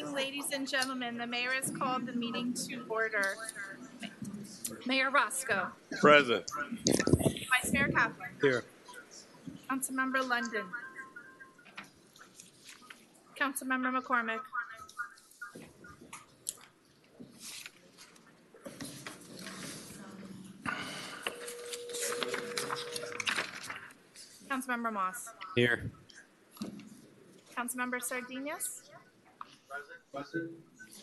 evening, ladies and gentlemen. The mayor has called the meeting to order. Mayor Roscoe. Present. Vice Mayor Kaplan. Here. Councilmember London. Councilmember McCormick. Councilmember Moss. Here. Councilmember Sardinius. Present.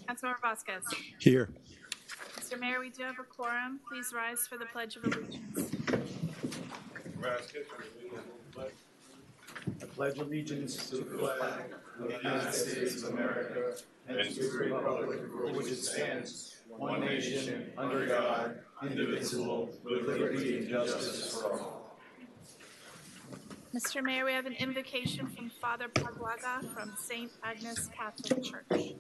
Councilmember Vasquez. Here. Mr. Mayor, we do have a quorum. Please rise for the Pledge of Allegiance. I pledge allegiance to the flag of the United States of America and to the republic for which it stands, one nation, under God, indivisible, with liberty and justice for all. Mr. Mayor, we have an invocation from Father Pagwaga from St. Agnes Catholic Church.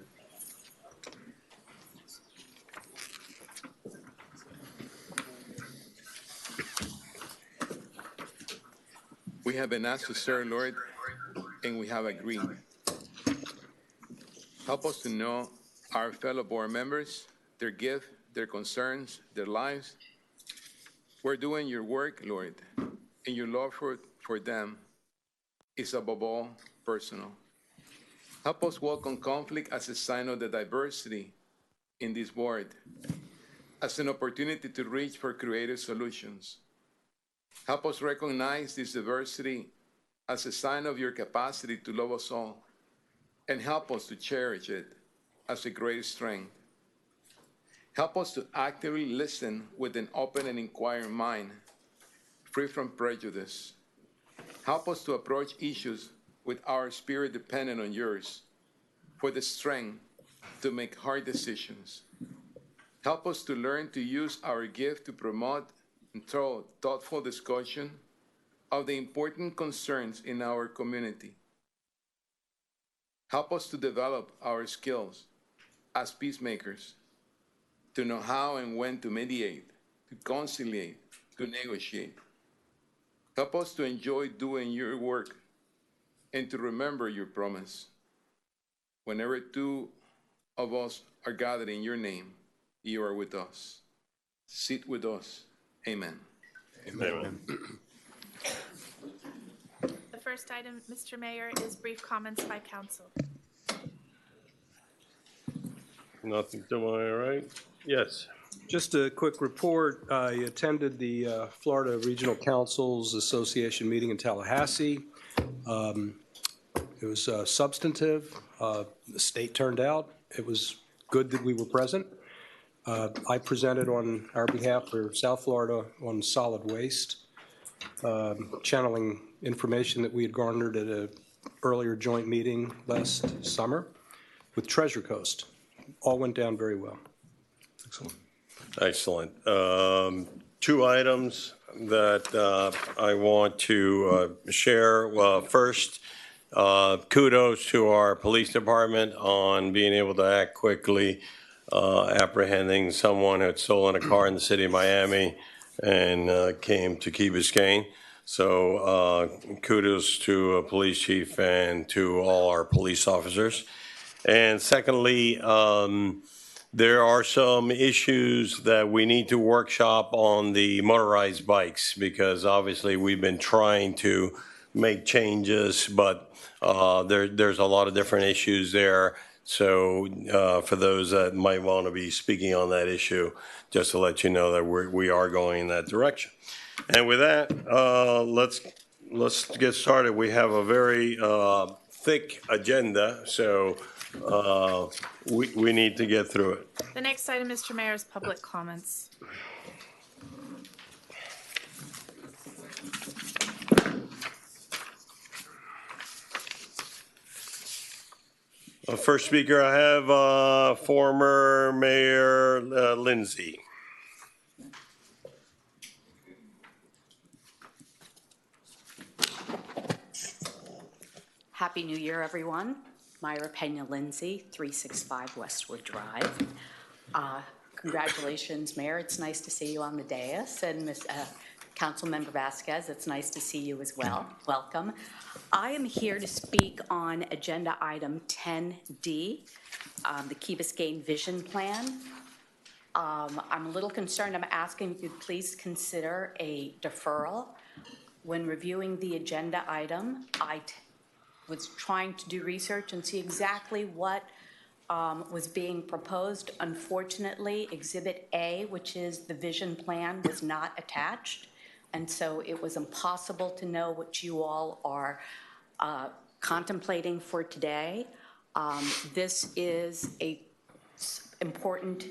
We have been asked to serve, Lord, and we have agreed. Help us to know our fellow board members, their gift, their concerns, their lives. We're doing your work, Lord, and your love for them is above all personal. Help us welcome conflict as a sign of the diversity in this board, as an opportunity to reach for creative solutions. Help us recognize this diversity as a sign of your capacity to love us all, and help us to cherish it as a great strength. Help us to actively listen with an open and inquiring mind, free from prejudice. Help us to approach issues with our spirit dependent on yours, for the strength to make hard decisions. Help us to learn to use our gift to promote and through thoughtful discussion of the important concerns in our community. Help us to develop our skills as peacemakers, to know how and when to mediate, to conciliate, to negotiate. Help us to enjoy doing your work and to remember your promise. Whenever two of us are gathered in your name, you are with us. Sit with us. Amen. Amen. The first item, Mr. Mayor, is brief comments by council. Nothing to my right? Yes. Just a quick report. I attended the Florida Regional Councils Association meeting in Tallahassee. It was substantive. The state turned out. It was good that we were present. I presented on our behalf for South Florida on solid waste, channeling information that we had garnered at an earlier joint meeting last summer with Treasure Coast. All went down very well. Excellent. Excellent. Two items that I want to share. Well, first, kudos to our police department on being able to act quickly, apprehending someone who had stolen a car in the city of Miami and came to Key Biscayne. So kudos to police chief and to all our police officers. And secondly, there are some issues that we need to workshop on the motorized bikes, because obviously we've been trying to make changes, but there's a lot of different issues there. So for those that might want to be speaking on that issue, just to let you know that we are going in that direction. And with that, let's get started. We have a very thick agenda, so we need to get through it. The next item, Mr. Mayor, is public comments. First speaker, I have former Mayor Lindsay. Happy New Year, everyone. Myra Pena Lindsay, 365 Westwood Drive. Congratulations, Mayor. It's nice to see you on the dais. And Councilmember Vasquez, it's nice to see you as well. Welcome. I am here to speak on agenda item 10D, the Key Biscayne Vision Plan. I'm a little concerned. I'm asking if you'd please consider a deferral. When reviewing the agenda item, I was trying to do research and see exactly what was being proposed. Unfortunately, Exhibit A, which is the vision plan, was not attached. And so it was impossible to know what you all are contemplating for today. This is a important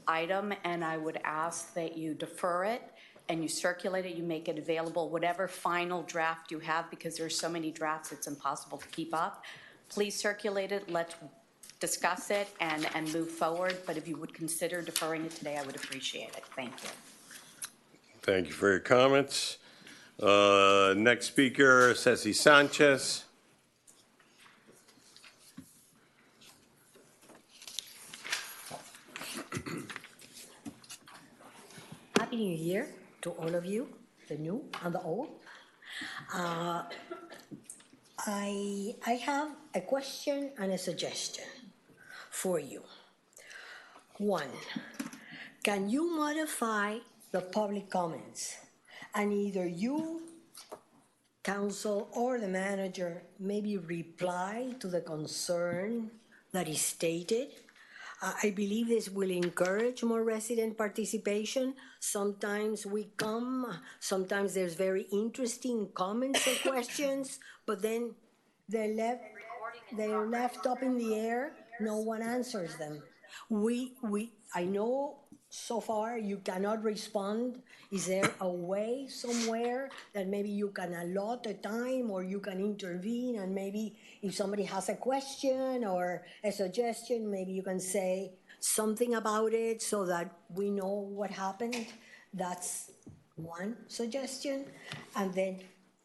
item, and I would ask that you defer it and you circulate it, you make it available, whatever final draft you have, because there's so many drafts it's impossible to keep up. Please circulate it, let's discuss it and move forward, but if you would consider deferring it today, I would appreciate it. Thank you. Thank you for your comments. Next speaker, Ceci Sanchez. Happy New Year to all of you, the new and the old. I have a question and a suggestion for you. One, can you modify the public comments and either you, council, or the manager maybe reply to the concern that is stated? I believe this will encourage more resident participation. Sometimes we come, sometimes there's very interesting comments or questions, but then they're left up in the air. No one answers them. I know so far you cannot respond. Is there a way somewhere that maybe you can allot a time or you can intervene, and maybe if somebody has a question or a suggestion, maybe you can say something about it so that we know what happened? That's one suggestion. And then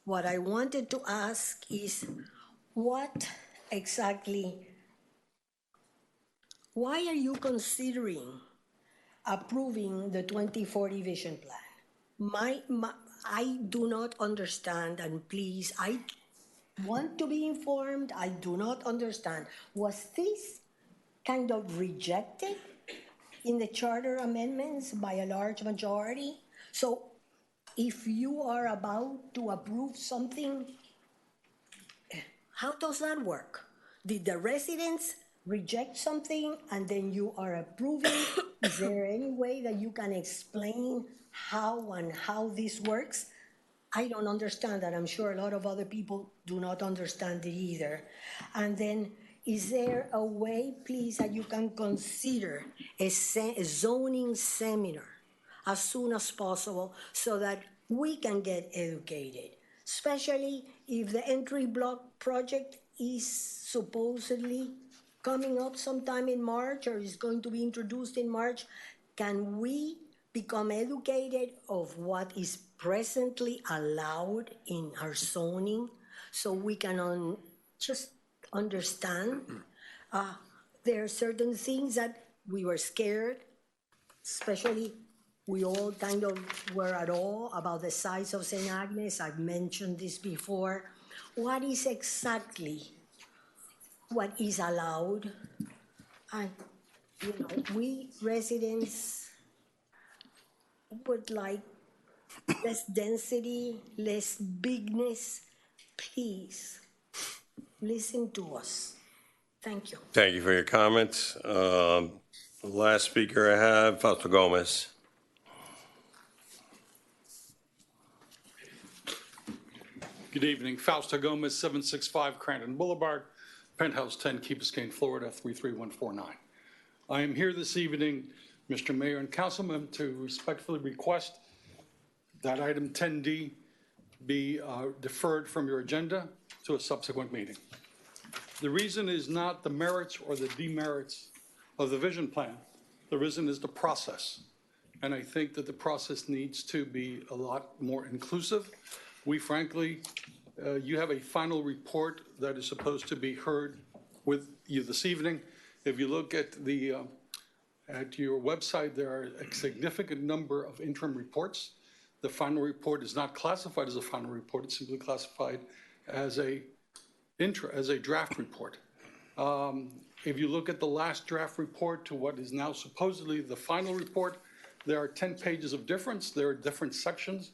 what I wanted to ask is what exactly, why are you considering approving the 2040 vision plan? I do not understand, and please, I want to be informed. I do not understand. Was this kind of rejected in the charter amendments by a large majority? So if you are about to approve something, how does that work? Did the residents reject something and then you are approving? Is there any way that you can explain how this works? I don't understand that. I'm sure a lot of other people do not understand it either. And then, is there a way, please, that you can consider a zoning seminar as soon as possible so that we can get educated, especially if the entry block project is supposedly coming up sometime in March or is going to be introduced in March? Can we become educated of what is presently allowed in our zoning so we can just understand? There are certain things that we were scared, especially we all kind of were at awe about the size of St. Agnes. I've mentioned this before. What is exactly what is allowed? And, you know, we residents would like less density, less bigness. Please, listen to us. Thank you. Thank you for your comments. Last speaker I have, Fausto Gomez. Good evening. Fausto Gomez, 765 Crandon Boulevard, Penthouse 10, Key Biscayne, Florida, 33149. I am here this evening, Mr. Mayor and Councilman, to respectfully request that item 10D be deferred from your agenda to a subsequent meeting. The reason is not the merits or the demerits of the vision plan. The reason is the process. And I think that the process needs to be a lot more inclusive. We frankly, you have a final report that is supposed to be heard with you this evening. If you look at at your website, there are a significant number of interim reports. The final report is not classified as a final report. It's simply classified as a draft report. If you look at the last draft report to what is now supposedly the final report, there are 10 pages of difference. There are different sections.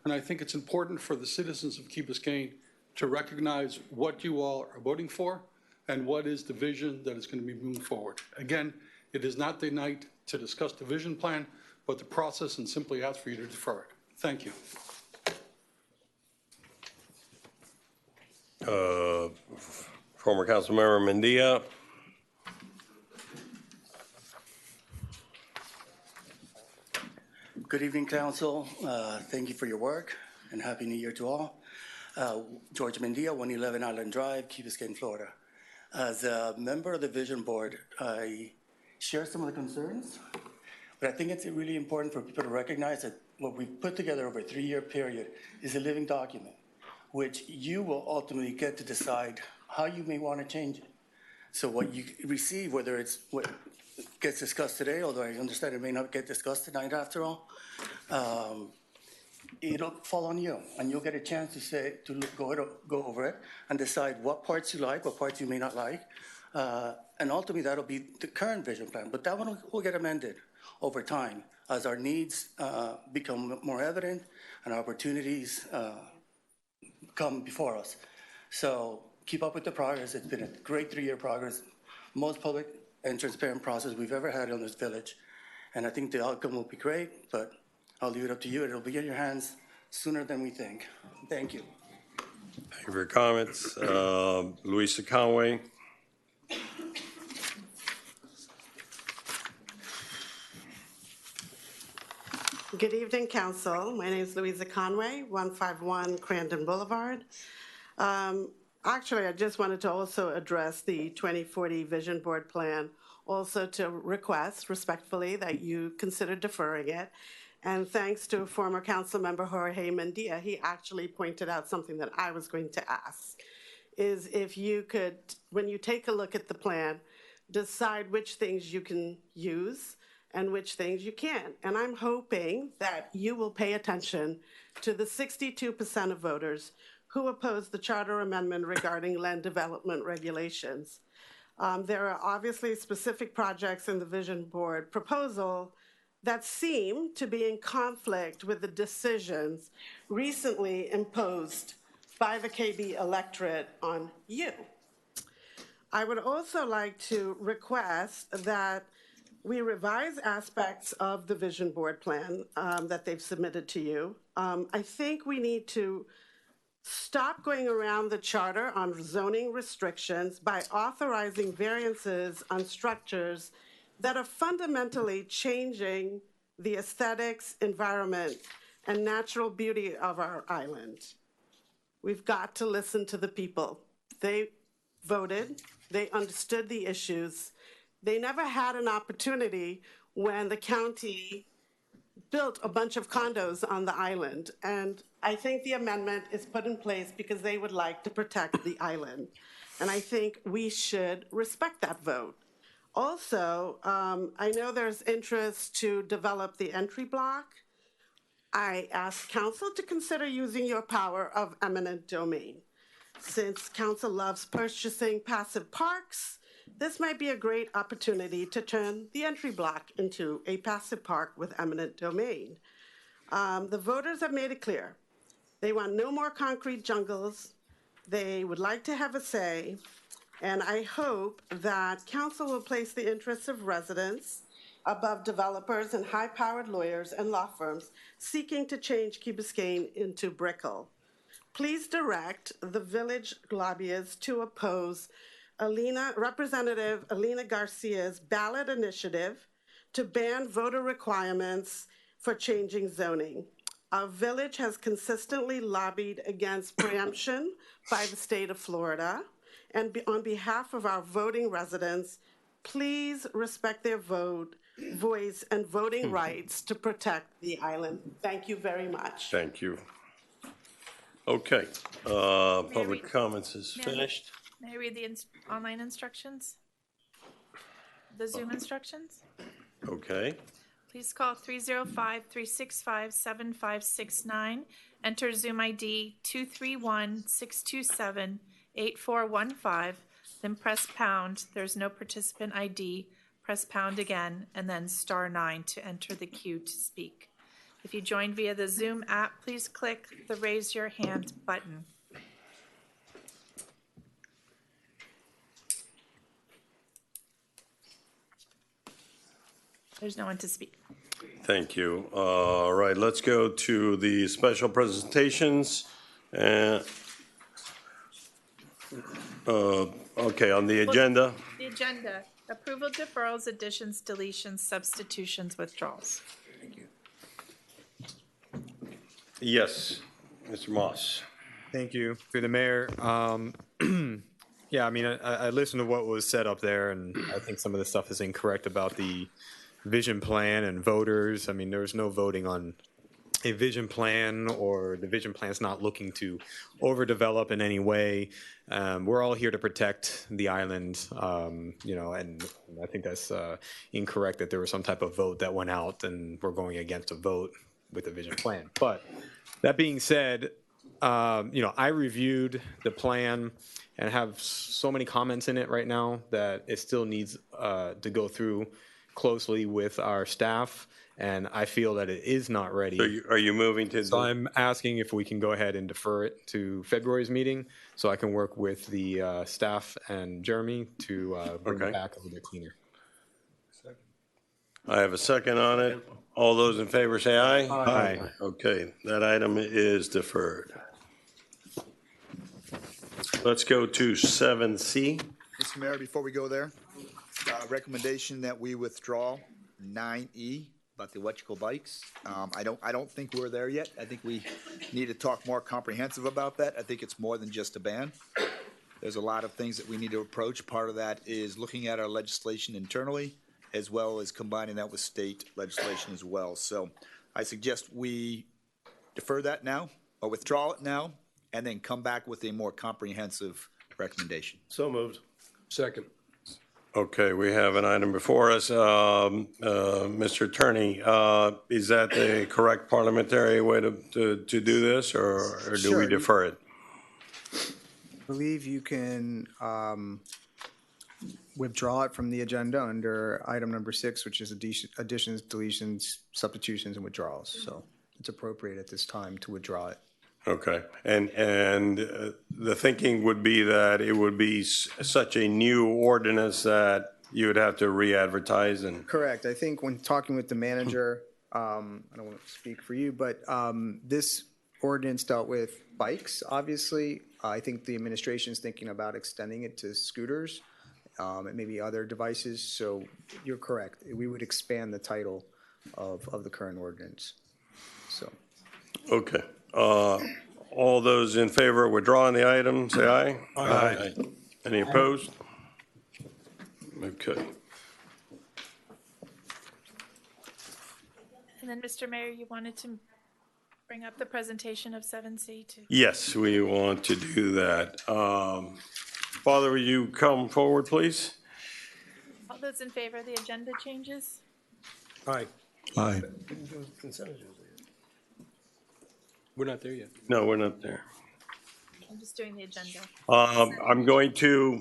And I think it's important for the citizens of Key Biscayne to recognize what you all are voting for and what is the vision that is going to be moving forward. Again, it is not the night to discuss the vision plan, but the process, and simply ask for you to defer it. Thank you. Former Councilmember Mendia. Good evening, Council. Thank you for your work, and Happy New Year to all. George Mendia, 111 Island Drive, Key Biscayne, Florida. As a member of the Vision Board, I share some of the concerns, but I think it's really important for people to recognize that what we've put together over a 3-year period is a living document, which you will ultimately get to decide how you may want to change it. So what you receive, whether it's what gets discussed today, although I understand it may not get discussed tonight after all, it'll fall on you, and you'll get a chance to go over it and decide what parts you like, what parts you may not like, and ultimately that'll be the current vision plan. But that one will get amended over time as our needs become more evident and opportunities come before us. So keep up with the progress. It's been a great 3-year progress, most public and transparent process we've ever had in this village. And I think the outcome will be great, but I'll leave it up to you. It'll be in your hands sooner than we think. Thank you. Thank you for your comments. Louisa Conway. Good evening, Council. My name is Louisa Conway, 151 Crandon Boulevard. Actually, I just wanted to also address the 2040 Vision Board Plan, also to request respectfully that you consider deferring it. And thanks to former Council Member Jorge Mendia, he actually pointed out something that I was going to ask, is if you could, when you take a look at the plan, decide which things you can use and which things you can't. And I'm hoping that you will pay attention to the 62% of voters who opposed the charter amendment regarding land development regulations. There are obviously specific projects in the Vision Board proposal that seem to be in conflict with the decisions recently imposed by the KB electorate on you. I would also like to request that we revise aspects of the Vision Board plan that they've submitted to you. I think we need to stop going around the charter on zoning restrictions by authorizing variances on structures that are fundamentally changing the aesthetics, environment, and natural beauty of our island. We've got to listen to the people. They voted, they understood the issues. They never had an opportunity when the county built a bunch of condos on the island. And I think the amendment is put in place because they would like to protect the island. And I think we should respect that vote. Also, I know there's interest to develop the entry block. I ask council to consider using your power of eminent domain. Since council loves purchasing passive parks, this might be a great opportunity to turn the entry block into a passive park with eminent domain. The voters have made it clear. They want no more concrete jungles. They would like to have a say. And I hope that council will place the interests of residents above developers and high-powered lawyers and law firms seeking to change Key Biscayne into Brickell. Please direct the village lobbyists to oppose Representative Alina Garcia's ballot initiative to ban voter requirements for changing zoning. Our village has consistently lobbied against preemption by the state of Florida. And on behalf of our voting residents, please respect their voice and voting rights to protect the island. Thank you very much. Thank you. Okay, public comments is finished. May I read the online instructions? The Zoom instructions? Okay. Please call 305-365-7569 enter Zoom ID 231-627-8415, then press pound. There's no participant ID. Press pound again, and then *9 to enter the queue to speak. If you joined via the Zoom app, please click the Raise Your Hand button. There's no one to speak. Thank you. All right, let's go to the special presentations. Okay, on the agenda. The agenda, approval, deferrals, additions, deletions, substitutions, withdrawals. Yes, Mr. Moss. Thank you. Through the mayor. Yeah, I mean, I listened to what was said up there, and I think some of the stuff is incorrect about the vision plan and voters. I mean, there's no voting on a vision plan, or the vision plan's not looking to overdevelop in any way. We're all here to protect the island, you know, and I think that's incorrect that there was some type of vote that went out and we're going against a vote with the vision plan. But that being said, you know, I reviewed the plan and have so many comments in it right now that it still needs to go through closely with our staff, and I feel that it is not ready. So are you moving to? So I'm asking if we can go ahead and defer it to February's meeting, so I can work with the staff and Jeremy to bring it back a little bit cleaner. I have a second on it. All those in favor say aye. Aye. Okay, that item is deferred. Let's go to 7C. Mr. Mayor, before we go there, recommendation that we withdraw 9E about the electrical bikes. I don't think we're there yet. I think we need to talk more comprehensive about that. I think it's more than just a ban. There's a lot of things that we need to approach. Part of that is looking at our legislation internally, as well as combining that with state legislation as well. So I suggest we defer that now, or withdraw it now, and then come back with a more comprehensive recommendation. So moved. Second. Okay, we have an item before us. Mr. Attorney, is that the correct parliamentary way to do this, or do Sure. we defer it? I believe you can withdraw it from the agenda under item number 6, which is additions, deletions, substitutions, and withdrawals. So it's appropriate at this time to withdraw it. Okay, and the thinking would be that it would be such a new ordinance that you would have to re-advertise and. Correct. I think when talking with the manager, I don't want to speak for you, but this ordinance dealt with bikes, obviously. I think the administration is thinking about extending it to scooters and maybe other devices. So you're correct. We would expand the title of the current ordinance. So. Okay. All those in favor of withdrawing the item, say aye. Aye. Any opposed? Okay. And then, Mr. Mayor, you wanted to bring up the presentation of 7C too? Yes, we want to do that. Father, will you come forward, please? All those in favor of the agenda changes? Aye. Aye. We're not there yet. No, we're not there. I'm just doing the agenda. I'm going to,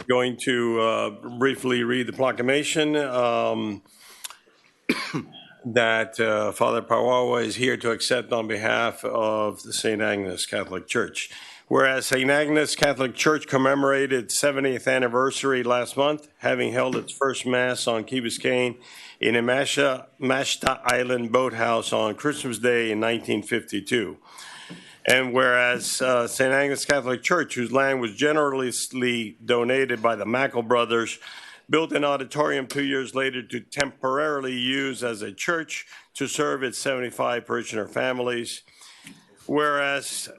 going to briefly read the proclamation that Father Pawawa is here to accept on behalf of the St. Agnes Catholic Church. Whereas St. Agnes Catholic Church commemorated its 70th anniversary last month, having held its first Mass on Key Biscayne in a Mashta Island boathouse on Christmas Day in 1952. And whereas St. Agnes Catholic Church, whose land was generously donated by the Mackle brothers, built an auditorium 2 years later to temporarily use as a church to serve its 75 parishioner families. Whereas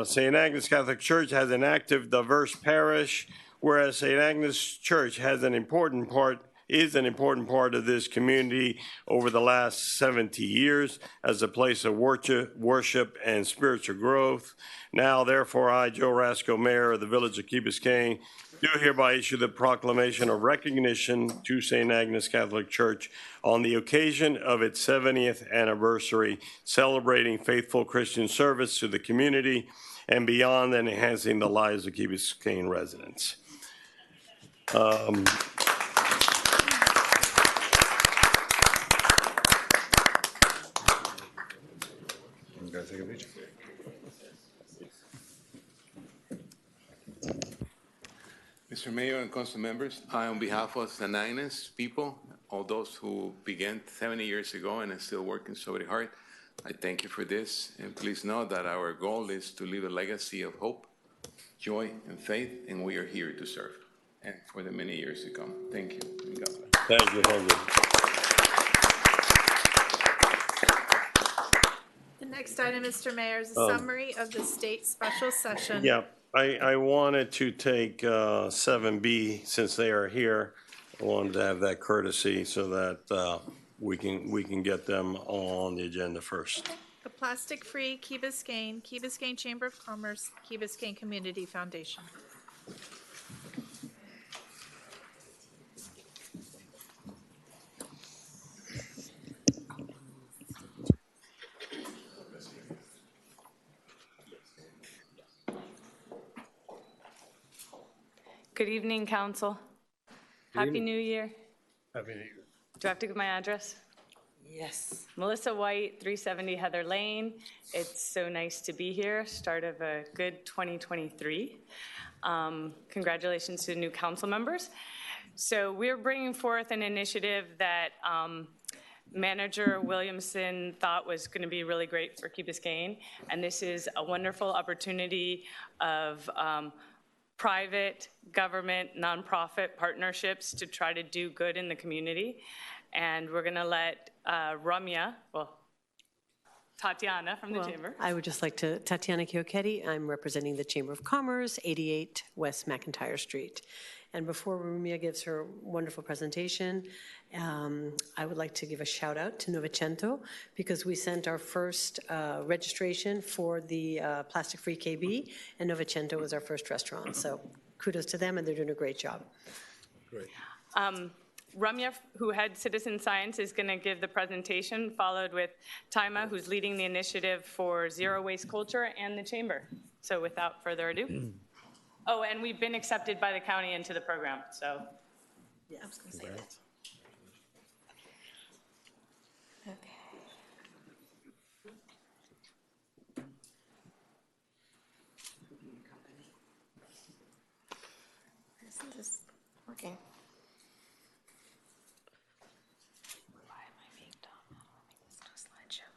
St. Agnes Catholic Church has an active, diverse parish, whereas St. Agnes Church has an important part is an important part of this community over the last 70 years as a place of worship and spiritual growth. Now, therefore, I, Joe Rasco, Mayor of the Village of Key Biscayne, do hereby issue the proclamation of recognition to St. Agnes Catholic Church on the occasion of its 70th anniversary, celebrating faithful Christian service to the community and beyond, and enhancing the lives of Key Biscayne residents. Mr. Mayor and council members, I, on behalf of St. Agnes people, all those who began 70 years ago and are still working so very hard, I thank you for this. And please know that our goal is to leave a legacy of hope, joy, and faith, and we are here to serve and for the many years to come. Thank you. And God bless. Thank you. Thank you. The next item, Mr. Mayor, is a summary of the state special session. Yeah, I wanted to take 7B, since they are here. I wanted to have that courtesy so that we can get them on the agenda first. The Plastic-Free Key Biscayne Chamber of Commerce, Key Biscayne Community Foundation. Good evening, Council. Happy New Year. Happy New Year. Do I have to give my address? Yes. Melissa White, 370 Heather Lane. It's so nice to be here. Start of a good 2023. Congratulations to the new council members. So we're bringing forth an initiative that Manager Williamson thought was going to be really great for Key Biscayne, and this is a wonderful opportunity of private, government, nonprofit partnerships to try to do good in the community. And we're going to let Tatiana from the Chamber. I would just like to, Tatiana Chiochetti, I'm representing the Chamber of Commerce, 88 West McIntyre Street. And before Rumia gives her wonderful presentation, I would like to give a shout out to Novecento because we sent our first registration for the Plastic-Free KB, and Novecento was our first restaurant. So kudos to them, and they're doing a great job. Great. Ramya, who heads Citizen Science, is going to give the presentation, followed with Taima, who's leading the initiative for Zero Waste Culture and the Chamber. So without further ado. Oh, and we've been accepted by the county into the program, so. Yeah, I was going to say that. Okay. Isn't this working? Why am I being dumb? How do I make this to a slideshow?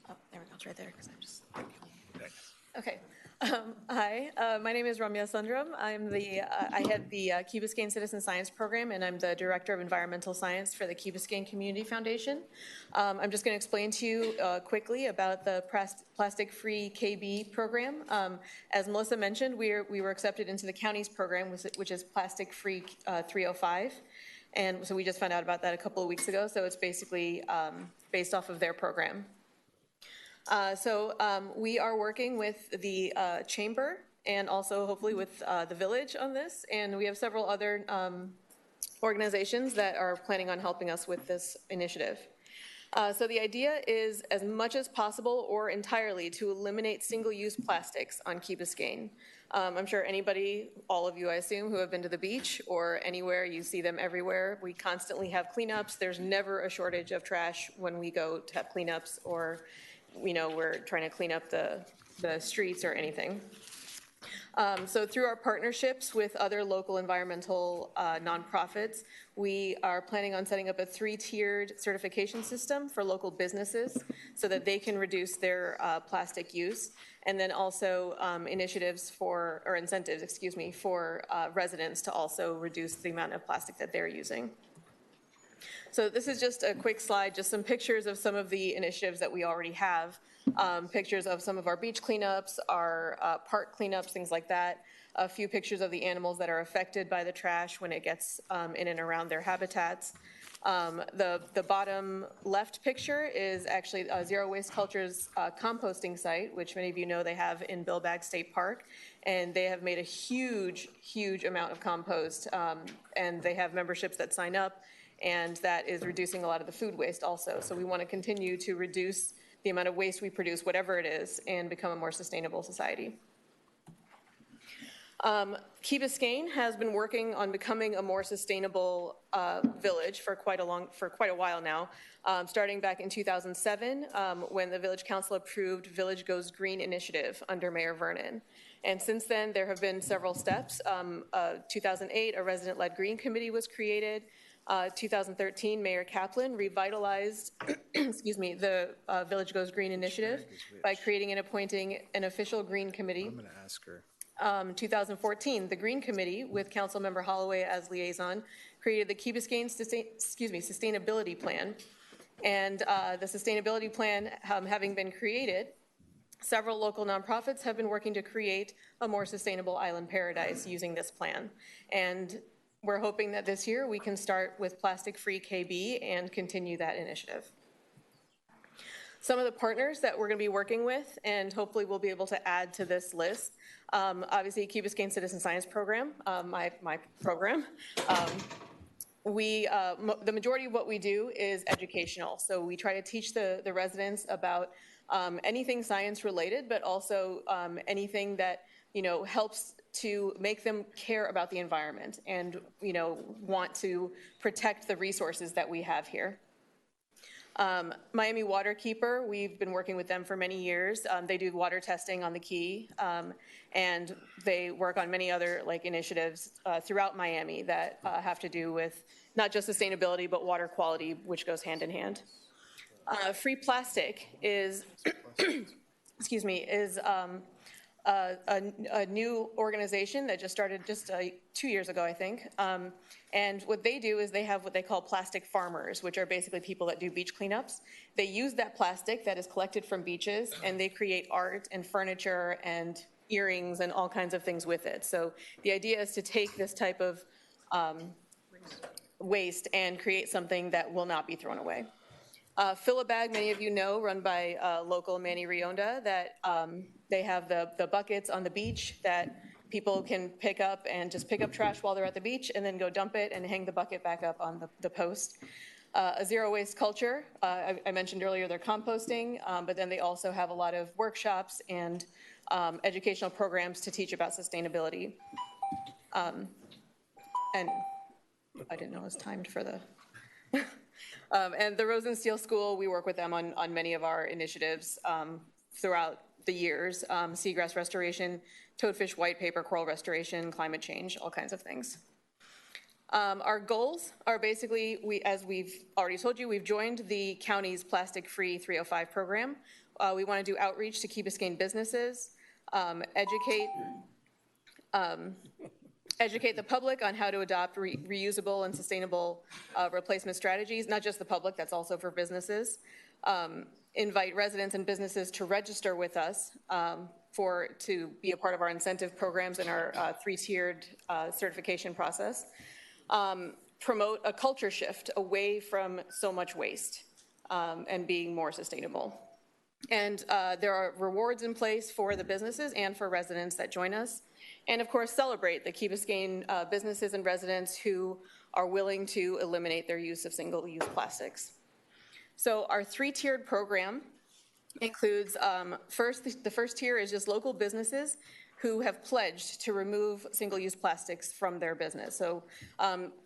Oh, there we go. It's right there because I'm just. Okay. Hi, my name is Ramya Sundram. I head the Key Biscayne Citizen Science Program, and I'm the Director of Environmental Science for the Key Biscayne Community Foundation. I'm just going to explain to you quickly about the Plastic-Free KB program. As Melissa mentioned, we were accepted into the county's program, which is Plastic-Free 305. And so we just found out about that a couple of weeks ago. So it's basically based off of their program. We are working with the Chamber and also hopefully with the Village on this, and we have several other organizations that are planning on helping us with this initiative. So the idea is, as much as possible or entirely, to eliminate single-use plastics on Key Biscayne. I'm sure anybody, all of you I assume, who have been to the beach or anywhere, you see them everywhere. We constantly have cleanups. There's never a shortage of trash when we go to have cleanups or we're trying to clean up the streets or anything. So through our partnerships with other local environmental nonprofits, we are planning on setting up a 3-tiered certification system for local businesses so that they can reduce their plastic use, and then also incentives for residents to also reduce the amount of plastic that they're using. So this is just a quick slide, just some pictures of some of the initiatives that we already have. pictures of some of our beach cleanups, our park cleanups, things like that. A few pictures of the animals that are affected by the trash when it gets in and around their habitats. The bottom left picture is actually Zero Waste Culture's composting site, which many of you know they have in Billbag State Park. And they have made a huge, huge amount of compost. And they have memberships that sign up, and that is reducing a lot of the food waste also. So we want to continue to reduce the amount of waste we produce, whatever it is, and become a more sustainable society. Key Biscayne has been working on becoming a more sustainable village for quite a while now, starting back in 2007 when the Village Council approved Village Goes Green initiative under Mayor Vernon. And since then, there have been several steps. 2008, a resident-led green committee was created. 2013, Mayor Kaplan revitalized excuse me, the Village Goes Green initiative by creating and appointing an official green committee. I'm going to ask her. 2014, the Green Committee, with Councilmember Holloway as liaison, created the Key Biscayne Sustainability Plan. And the Sustainability Plan having been created, several local nonprofits have been working to create a more sustainable island paradise using this plan. And we're hoping that this year we can start with plastic-free KB and continue that initiative. Some of the partners that we're going to be working with, and hopefully we'll be able to add to this list, obviously Key Biscayne Citizen Science Program, my program. The majority of what we do is educational. So we try to teach the residents about anything science related, but also anything that, helps to make them care about the environment and, want to protect the resources that we have here. Miami Waterkeeper, we've been working with them for many years. They do water testing on the Key, and they work on many other initiatives throughout Miami that have to do with not just sustainability, but water quality, which goes hand in hand. Free Plastic is, excuse me, is a new organization that just started 2 years ago, I think. And what they do is they have what they call plastic farmers, which are basically people that do beach cleanups. They use that plastic that is collected from beaches, and they create art and furniture and earrings and all kinds of things with it. So the idea is to take this type of waste and create something that will not be thrown away. Fill a Bag, many of you know, run by local Manny Rionda, that they have the buckets on the beach that people can pick up and just pick up trash while they're at the beach and then go dump it and hang the bucket back up on the post. A Zero Waste Culture, I mentioned earlier they're composting, but then they also have a lot of workshops and educational programs to teach about sustainability. And I didn't know it was timed for the... and the Rosensteel School, we work with them on many of our initiatives throughout the years, seagrass restoration, toadfish white paper, coral restoration, climate change, all kinds of things. Our goals are basically, as we've already told you, we've joined the county's plastic-free 305 program. We want to do outreach to Key Biscayne businesses, educate the public on how to adopt reusable and sustainable replacement strategies, not just the public, that's also for businesses. Invite residents and businesses to register with us to be a part of our incentive programs and our three-tiered certification process. Promote a culture shift away from so much waste and being more sustainable. And there are rewards in place for the businesses and for residents that join us. And of course, celebrate the Key Biscayne businesses and residents who are willing to eliminate their use of single-use plastics. So our three-tiered program includes, the first tier is just local businesses who have pledged to remove single-use plastics from their business. So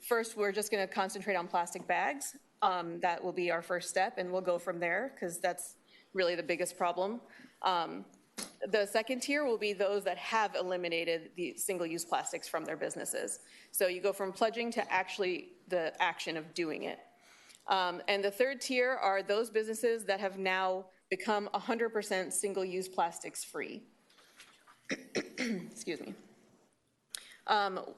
first, we're just going to concentrate on plastic bags. That will be our first step, and we'll go from there because that's really the biggest problem. The second tier will be those that have eliminated the single-use plastics from their businesses. So you go from pledging to actually the action of doing it. And the third tier are those businesses that have now become 100% single-use plastics free. Excuse me.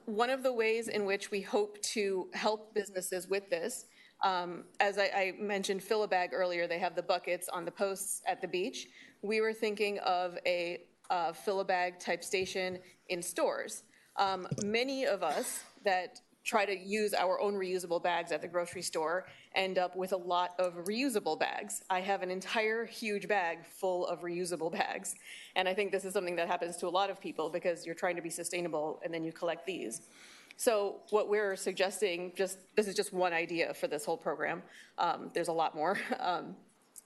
One of the ways in which we hope to help businesses with this, as I mentioned Fill a Bag earlier, they have the buckets on the posts at the beach. we were thinking of a fill-a-bag type station in stores. Many of us that try to use our own reusable bags at the grocery store end up with a lot of reusable bags. I have an entire huge bag full of reusable bags. And I think this is something that happens to a lot of people because you're trying to be sustainable and then you collect these. So what we're suggesting, this is just one idea for this whole program, there's a lot more,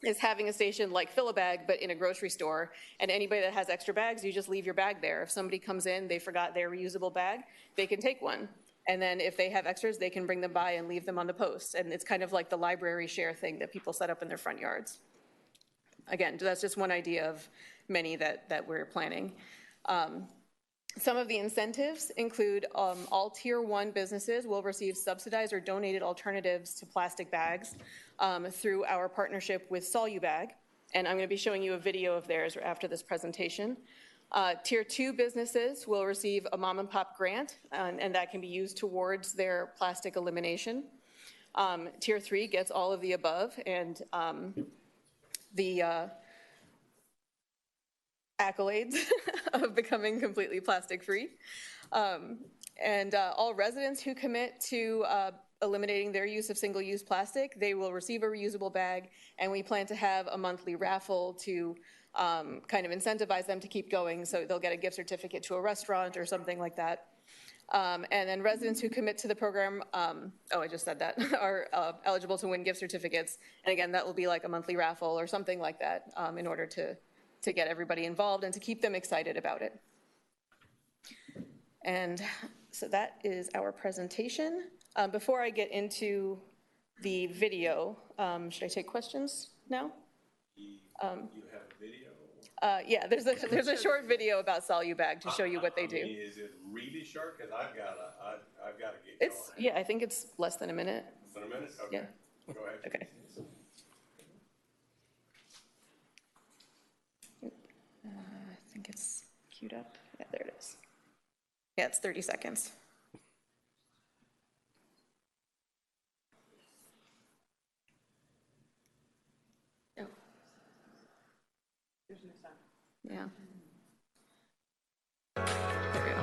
is having a station like Fill-A-Bag, but in a grocery store, and anybody that has extra bags, you just leave your bag there. If somebody comes in, they forgot their reusable bag, they can take one. And then if they have extras, they can bring them by and leave them on the post. And it's kind of like the library share thing that people set up in their front yards. Again, that's just one idea of many that we're planning. Some of the incentives include all Tier 1 businesses will receive subsidized or donated alternatives to plastic bags through our partnership with Solubag. And I'm going to be showing you a video of theirs after this presentation. Tier 2 businesses will receive a mom and pop grant, and that can be used towards their plastic elimination. Tier 3 gets all of the above, and the accolades of becoming completely plastic free. And all residents who commit to eliminating their use of single-use plastic, they will receive a reusable bag, and we plan to have a monthly raffle to kind of incentivize them to keep going, so they'll get a gift certificate to a restaurant or something like that. And then residents who commit to the program, I just said that, are eligible to win gift certificates. And again, that will be like a monthly raffle or something like that in order to get everybody involved and to keep them excited about it. And so that is our presentation. Before I get into the video, should I take questions now? You have a video? Yeah, there's a short video about Solubag to show you what they do. Is it really short? Because I've got to get going. Yeah, I think it's less than a minute. Less than a minute? Okay. Yeah. Go ahead. Okay. I think it's queued up. Yeah, there it is. Yeah, it's 30 seconds. Oh. There's no sound. Yeah. There we go.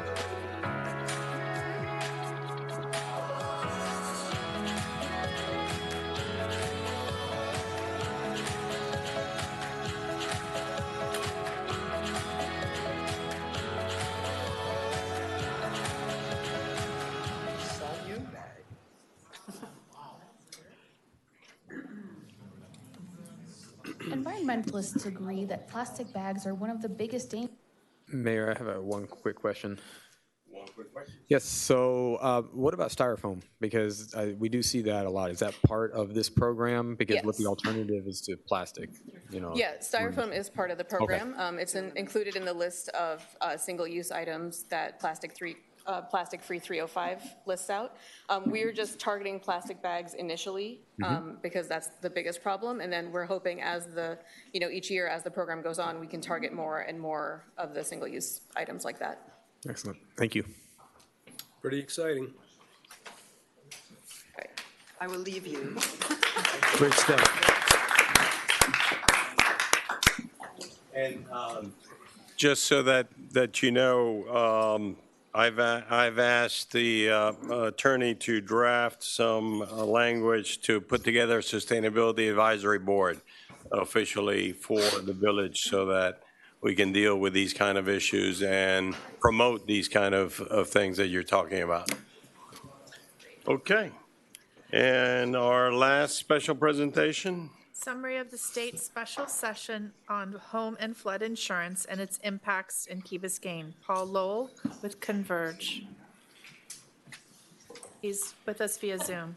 Environmentalists agree that plastic bags are one of the biggest dangers. Mayor, I have one quick question. One quick question. Yes, so what about styrofoam? Because we do see that a lot. Is that part of this program? Because what the alternative is to plastic, you know? Yeah, styrofoam is part of the program. Okay. It's included in the list of single-use items that Plastic Free 305 lists out. We're just targeting plastic bags initially because that's the biggest problem, and then we're hoping as each year as the program goes on, we can target more and more of the single-use items like that. Excellent. Thank you. Pretty exciting. Right. I will leave you. Great step. And just so that you know, I've asked the attorney to draft some language to put together a sustainability advisory board officially for the village so that we can deal with these kind of issues and promote these kind of things that you're talking about. Okay. And our last special presentation. Summary of the state special session on home and flood insurance and its impacts in Key Biscayne. Paul Lowell with Converge. He's with us via Zoom.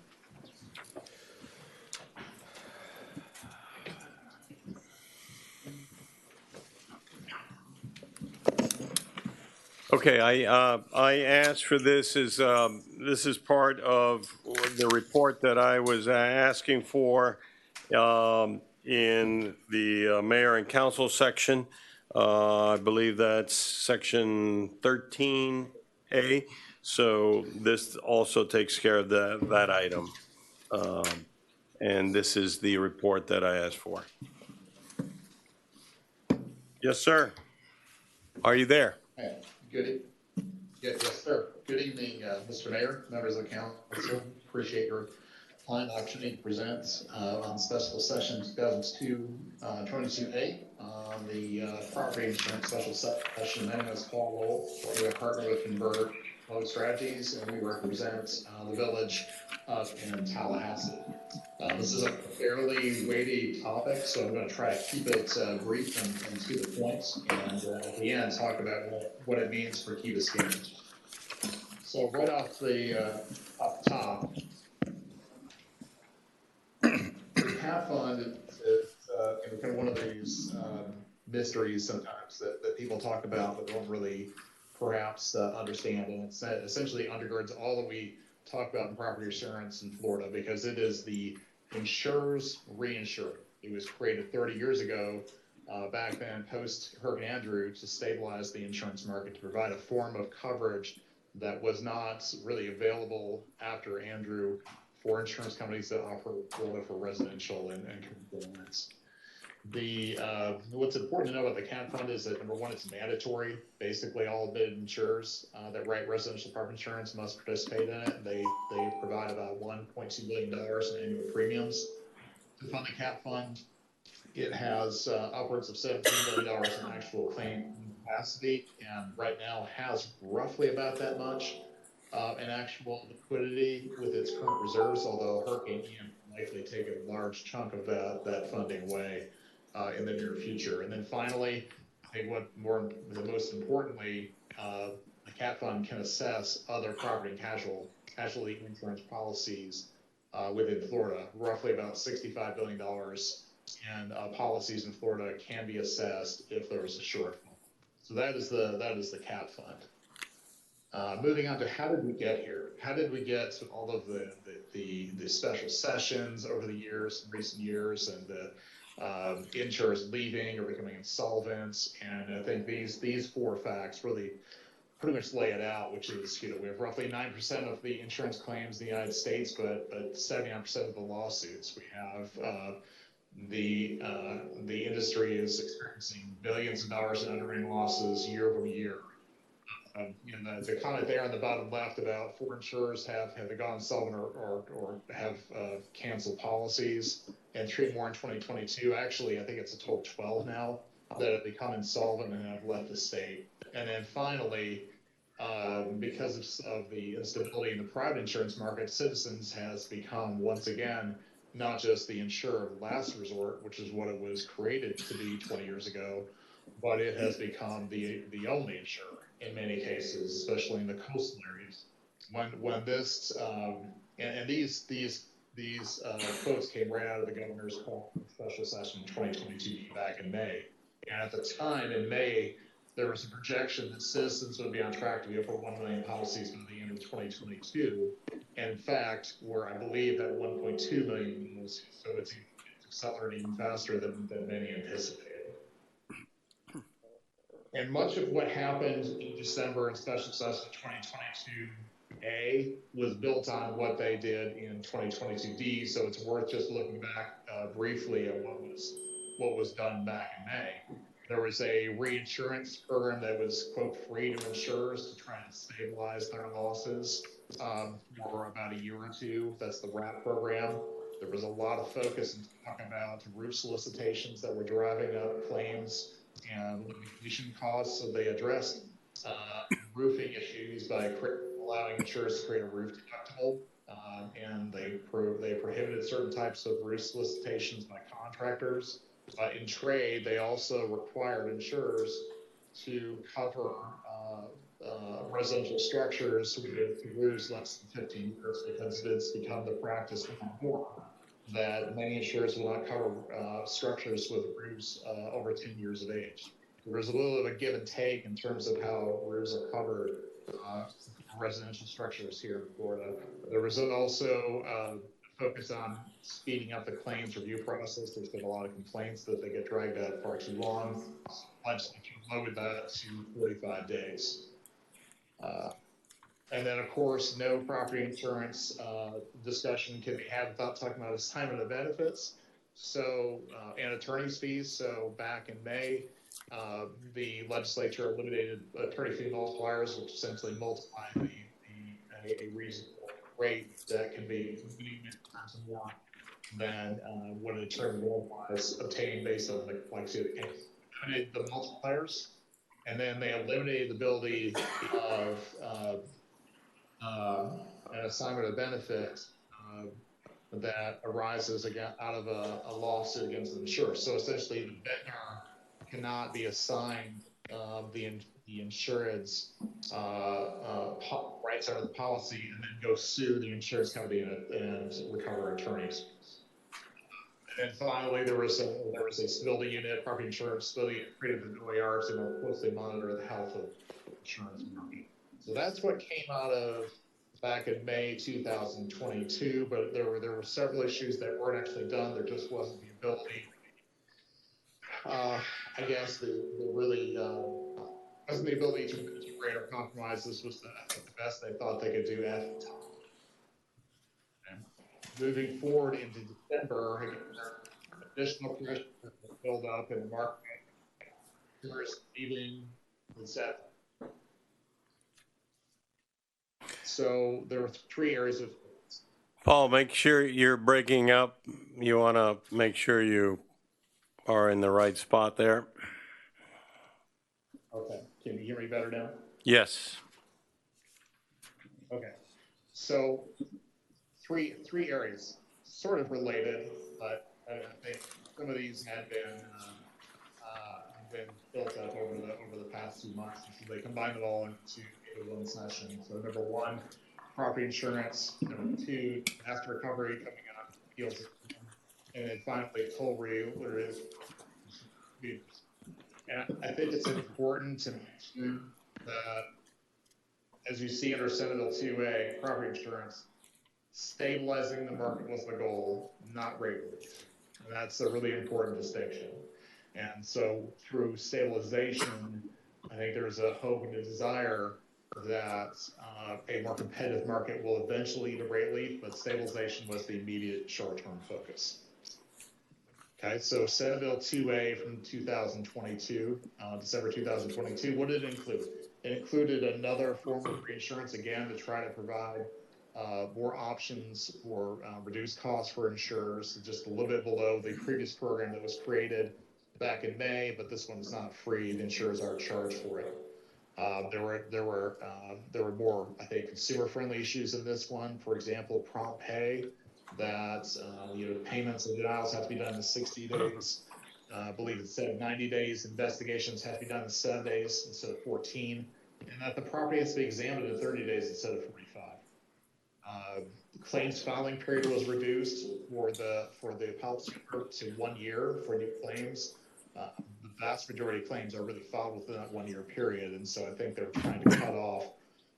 Okay, I asked for this is part of the report that I was asking for in the mayor and council section. I believe that's section 13A. So this also takes care of that item. And this is the report that I asked for. Yes, sir. Are you there? Hi, yes, sir. Good evening, Mr. Mayor, members of the council. Appreciate your time and opportunity to present on special session 2022-22A on the property insurance special session. My name is Paul Lowell. We're a partner with Converter Loan Strategies, and we represent the village in Tallahassee. This is a fairly weighty topic, so I'm going to try to keep it brief and to the point, and at the end talk about what it means for Key Biscayne. So right off the top, the CAT fund is kind of one of these mysteries sometimes that people talk about but don't really perhaps understand, and it essentially undergirds all that we talk about in property insurance in Florida, because it is the insurer's reinsurer. It was created 30 years ago, back then post Hurricane Andrew, to stabilize the insurance market, to provide a form of coverage that was not really available after Andrew for insurance companies that offer Florida for residential and commercial lines. What's important to know about the CAT fund is that, number one, it's mandatory. Basically, all admitted insurers that write residential property insurance must participate in it. They provide about $1.2 billion in annual premiums to fund the CAT fund. It has upwards of $17 billion in actual claim capacity, and right now has roughly about that much in actual liquidity with its current reserves, although Hurricane Ian will likely take a large chunk of that funding away in the near future. And then finally, I think most importantly, the CAT fund can assess other property and casualty insurance policies within Florida. Roughly about $65 billion in policies in Florida can be assessed if there is a shortfall. So that is the CAT fund. Moving on to how did we get here? How did we get to all of the special sessions over the years, recent years, and the insurers leaving or becoming insolvent? And I think these four facts really pretty much lay it out, which is, we have roughly 9% of the insurance claims in the United States, but 79% of the lawsuits. We have the industry is experiencing billions of dollars in underwriting losses year over year. The comment there on the bottom left about 4 insurers have gone insolvent or have canceled policies, and 3 more in 2022. Actually, I think it's a total of 12 now that have become insolvent and have left the state. And then finally, because of the instability in the private insurance market, Citizens has become, once again, not just the insurer of last resort, which is what it was created to be 20 years ago, but it has become the only insurer in many cases, especially in the coastal areas. When this and these quotes came right out of the governor's call for special session in 2022 back in May. And at the time in May, there was a projection that Citizens would be on track to be over 1 million policies by the end of 2022. And in fact, I believe that 1.2 million was, so it's accelerating even faster than many anticipated. And much of what happened in December in special session 2022A was built on what they did in 2022D. So it's worth just looking back briefly at what was done back in May. There was a reinsurance program that was, quote, free to insurers to try and stabilize their losses for about a year or two. That's the RAP program. There was a lot of focus in talking about roof solicitations that were driving up claims and litigation costs. So they addressed roofing issues by allowing insurers to create a roof deductible, and they prohibited certain types of roof solicitations by contractors. In trade, they also required insurers to cover residential structures with roofs less than 15 years, because it's become the practice more that many insurers will not cover structures with roofs over 10 years of age. There's a little bit of a give and take in terms of how roofs are covered residential structures here in Florida. There was also focus on speeding up the claims review process. There's been a lot of complaints that they get dragged out far too long. Legislature lowered that to 45 days. And then, of course, no property insurance discussion can be had without talking about assignment of benefits. So, and attorney's fees. So back in May, the legislature eliminated attorney fee multipliers, which essentially multiply a reasonable rate that can be many times more than what an attorney multipliers obtained based on the complexity of the case. Eliminated the multipliers, and then they eliminated the ability of an assignment of benefit that arises out of a lawsuit against the insurer. So essentially, the vintner cannot be assigned the insurance rights under the policy and then go sue the insurance company and recover attorneys. And finally, there was a stability unit, property insurance stability unit created with OAR to more closely monitor the health of the insurance market. So that's what came out of back in May 2022, but there were several issues that weren't actually done. There just wasn't the ability. I guess the really wasn't the ability to integrate or compromise. This was the best they thought they could do at the time. And moving forward into December, again, additional pressure build up in the market. Consumers leaving the set. So there were three areas of. Paul, make sure you're breaking up. You want to make sure you are in the right spot there. Okay, can you hear me better now? Yes. Okay, so three areas, sort of related, but I think some of these had been built up over the past 2 months, so they combined it all into one session. So number one, property insurance. Number two, disaster recovery coming on appeals, and then finally toll reorders. And I think it's important to mention that, as you see under Senate Bill 2A, property insurance, stabilizing the market was the goal, not rate relief. And that's a really important distinction. And so through stabilization, I think there's a hope and a desire that a more competitive market will eventually lead to rate relief, but stabilization was the immediate short-term focus. Okay, so Senate Bill 2A from 2022, December 2022, what did it include? It included another form of reinsurance, again, to try to provide more options for reduced costs for insurers, just a little bit below the previous program that was created back in May, but this one's not free. The insurers are charged for it. There were more, I think, consumer-friendly issues in this one. For example, prompt pay, that payments and denials have to be done in 60 days. I believe instead of 90 days, investigations have to be done in 7 days instead of 14, and that the property has to be examined in 30 days instead of 45. The claims filing period was reduced for the policy to 1 year for new claims. The vast majority of claims are really filed within that 1 year period, and so I think they're trying to cut off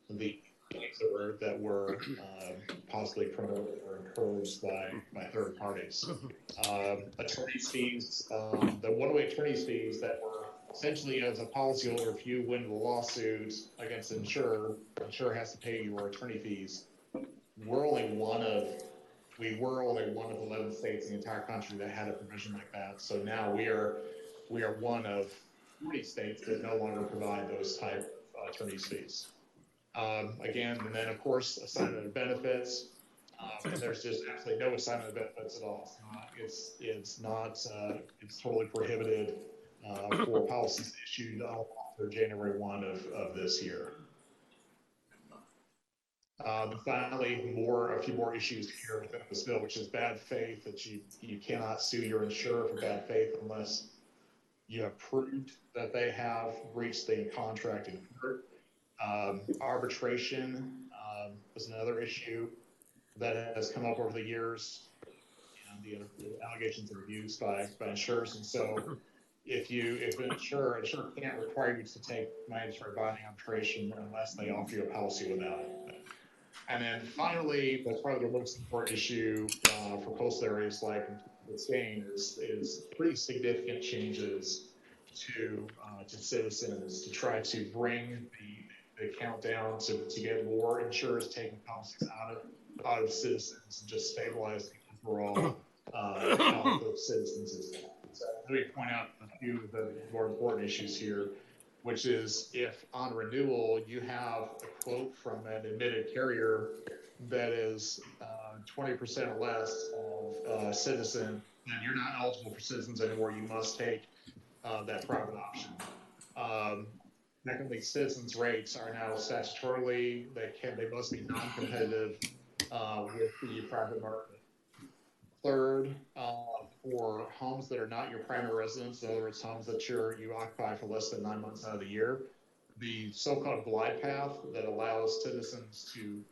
the claims that were possibly promoted or encouraged by third parties. Attorney's fees, the one-way attorney's fees that were essentially as a policyholder, if you win the lawsuit against the insurer has to pay your attorney fees. We were only one of 11 states in the entire country that had a provision like that. So now we are one of 40 states that no longer provide those type of attorney's fees. Again, and then of course, assignment of benefits. There's just absolutely no assignment of benefits at all. It's totally prohibited for policies issued after January 1 of this year. Finally, a few more issues here within this bill, which is bad faith, that you cannot sue your insurer for bad faith unless you have proved that they have breached the contract in court. Arbitration was another issue that has come up over the years, and the allegations of abuse by insurers. And so if an insurer can't require you to take mandatory binding arbitration unless they offer you a policy without it. And then finally, but probably the most important issue for coastal areas like Biscayne is pretty significant changes to citizens to try to bring the count down to get more insurers taking policies out of citizens and just stabilize the overall health of citizens. So let me point out few of the more important issues here, which is if on renewal you have a quote from an admitted carrier that is 20% or less of Citizen, then you're not eligible for Citizens anymore. You must take that private option. Secondly, Citizens rates are now statutorily, they must be non-competitive with the private market. Third, for homes that are not your primary residence, in other words, homes that you occupy for less than 9 months out of the year, the so-called glide path that allows Citizens to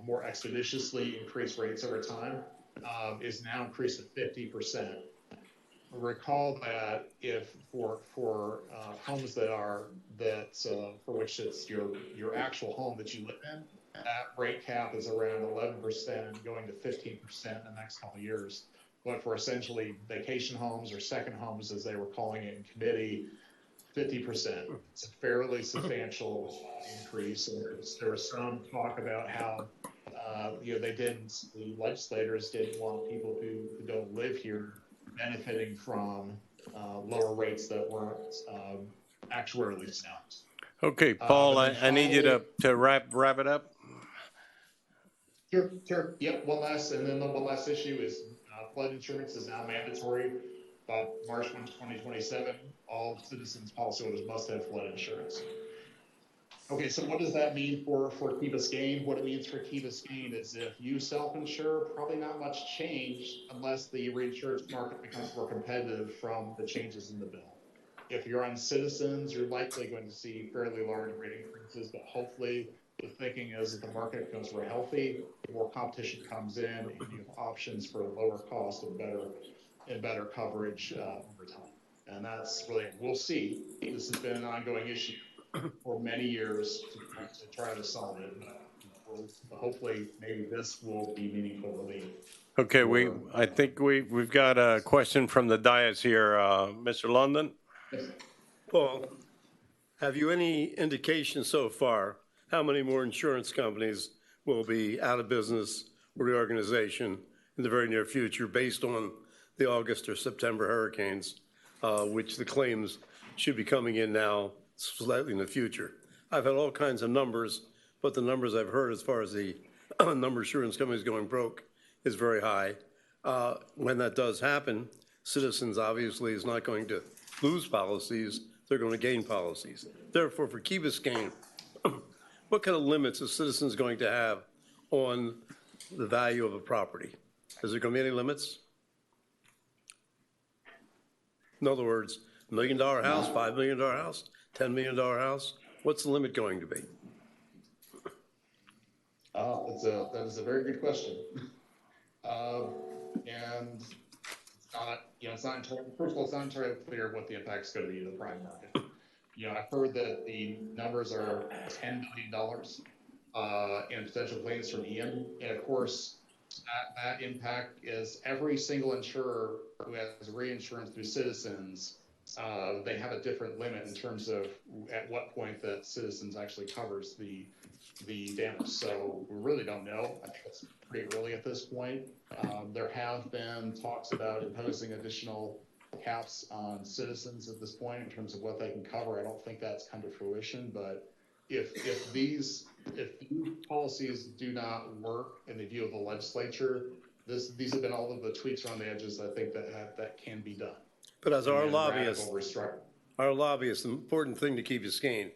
more expeditiously increase rates over time is now increased to 50%. Recall that if for homes for which it's your actual home that you live in, that rate cap is around 11%, going to 15% in the next couple of years. But for essentially vacation homes or second homes, as they were calling it in committee, 50%. It's a fairly substantial increase. And there was some talk about how the legislators didn't want people who don't live here benefiting from lower rates that weren't actuarially sound. Okay, Paul, I need you to wrap it up. Sure. Yep. One last issue is flood insurance is now mandatory. By March 1, 2027, all Citizens policyholders must have flood insurance. Okay, so what does that mean for Key Biscayne? What it means for Key Biscayne is if you self-insure, probably not much change unless the reinsurance market becomes more competitive from the changes in the bill. If you're on Citizens, you're likely going to see fairly large rate increases, but hopefully the thinking is that the market becomes more healthy, more competition comes in, and you have options for lower cost and better coverage over time. And that's really, we'll see. This has been an ongoing issue for many years to try to solve it. But hopefully, maybe this will be meaningful relief. Okay, I think we've got a question from the dais here. Mr. London? Paul, have you any indication so far how many more insurance companies will be out of business or reorganization in the very near future based on the August or September hurricanes, which the claims should be coming in now slightly in the future? I've had all kinds of numbers, but the numbers I've heard as far as the number of insurance companies going broke is very high. When that does happen, Citizens obviously is not going to lose policies, they're going to gain policies. Therefore, for Key Biscayne, what kind of limits is Citizens going to have on the value of a property? Is there going to be any limits? In other words, $1 million house, $5 million house, $10 million house? What's the limit going to be? That is a very good question. And it's not entirely, first of all, it's not entirely clear what the impact is going to be to the private market. I've heard that the numbers are $10 billion in potential claims from Ian. And of course, that impact is every single insurer who has reinsurance through Citizens, they have a different limit in terms of at what point that Citizens actually covers the damage. So we really don't know. I think it's pretty early at this point. There have been talks about imposing additional caps on Citizens at this point in terms of what they can cover. I don't think that's come to fruition, but if these policies do not work in the view of the legislature, these have been all of the tweaks around the edges. I think that can be done. But as our lobbyists, the important thing to Key Biscayne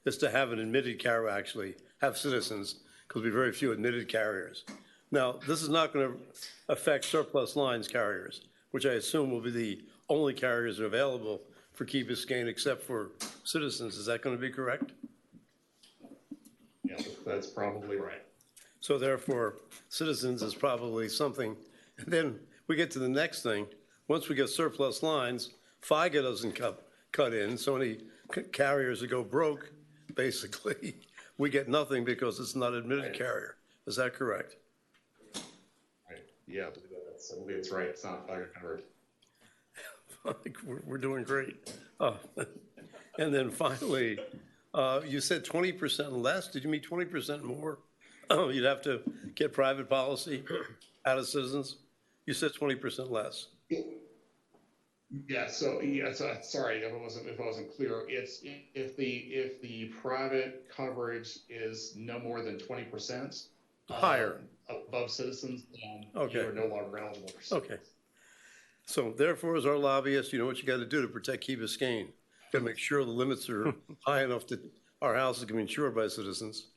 is to have an admitted carrier actually have Citizens, because there'll be very few admitted carriers. Now, this is not going to affect surplus lines carriers, which I assume will be the only carriers that are available for Key Biscayne except for Citizens. Is that going to be correct? Yeah, that's probably right. So therefore, Citizens is probably something. And then we get to the next thing. Once we get surplus lines, FIGA doesn't cut in. So any carriers that go broke, basically, we get nothing because it's not an admitted carrier. Is that correct? Right. Yeah, I believe it's right. It's not FIGA covered. We're doing great. And then finally, you said 20% less. Did you mean 20% more? You'd have to get private policy out of Citizens? You said 20% less. Sorry if it wasn't clear. It's if the private coverage is no more than 20% higher above citizens, then Okay. you are no longer eligible for citizens. Okay. So therefore, as our lobbyist, you know what you got to do to protect Key Biscayne. Got to make sure the limits are high enough that our houses can be insured by citizens.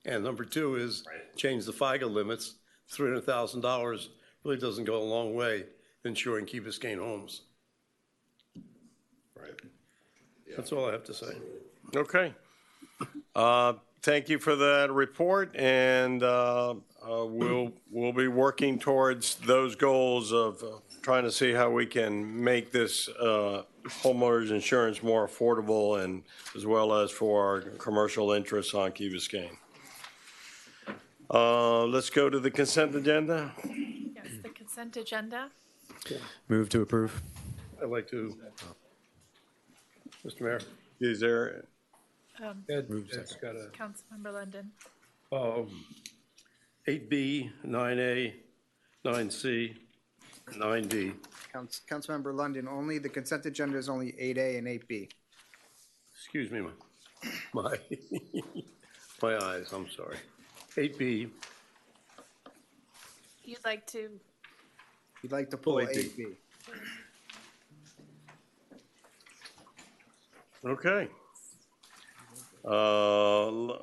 And number two is change the FIGA limits. $300,000 really doesn't go a long way insuring Key Biscayne homes. Right. That's all I have to say. Okay. Thank you for that report, and we'll be working towards those goals of trying to see how we can make this homeowners insurance more affordable, and as well as for our commercial interests on Key Biscayne. Let's go to the consent agenda. Yes, the consent agenda. Move to approve. I'd like to, Mr. Mayor. Is there? Ed's got a. Councilmember London. 8B, 9A, 9C, 9D. Councilmember London, only the consent agenda is only 8A and 8B. Excuse me, my my eyes, I'm sorry. 8B, You'd like to, You'd like to pull 8B. Okay.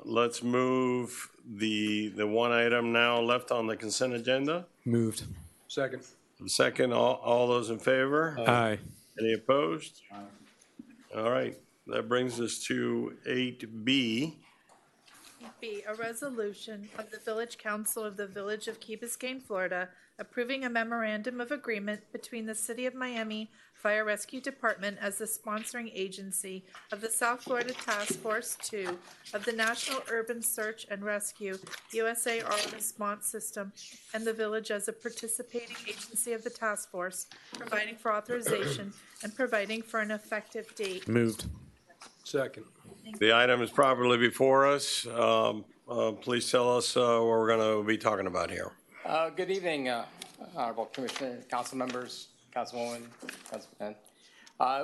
Let's move the one item now left on the consent agenda. Moved. Second. Second, all those in favor? Aye. Any opposed? All right, that brings us to 8B. B, a resolution of the Village Council of the Village of Key Biscayne, Florida, approving a memorandum of agreement between the City of Miami Fire Rescue Department as the sponsoring agency of the South Florida Task Force 2 of the National Urban Search and Rescue USAR Response System and the Village as a participating agency of the task force, providing for authorization and providing for an effective date. Moved. Second. The item is properly before us. Please tell us what we're going to be talking about here. Good evening, Honorable Commissioner, Council members, Councilwoman, Councilman.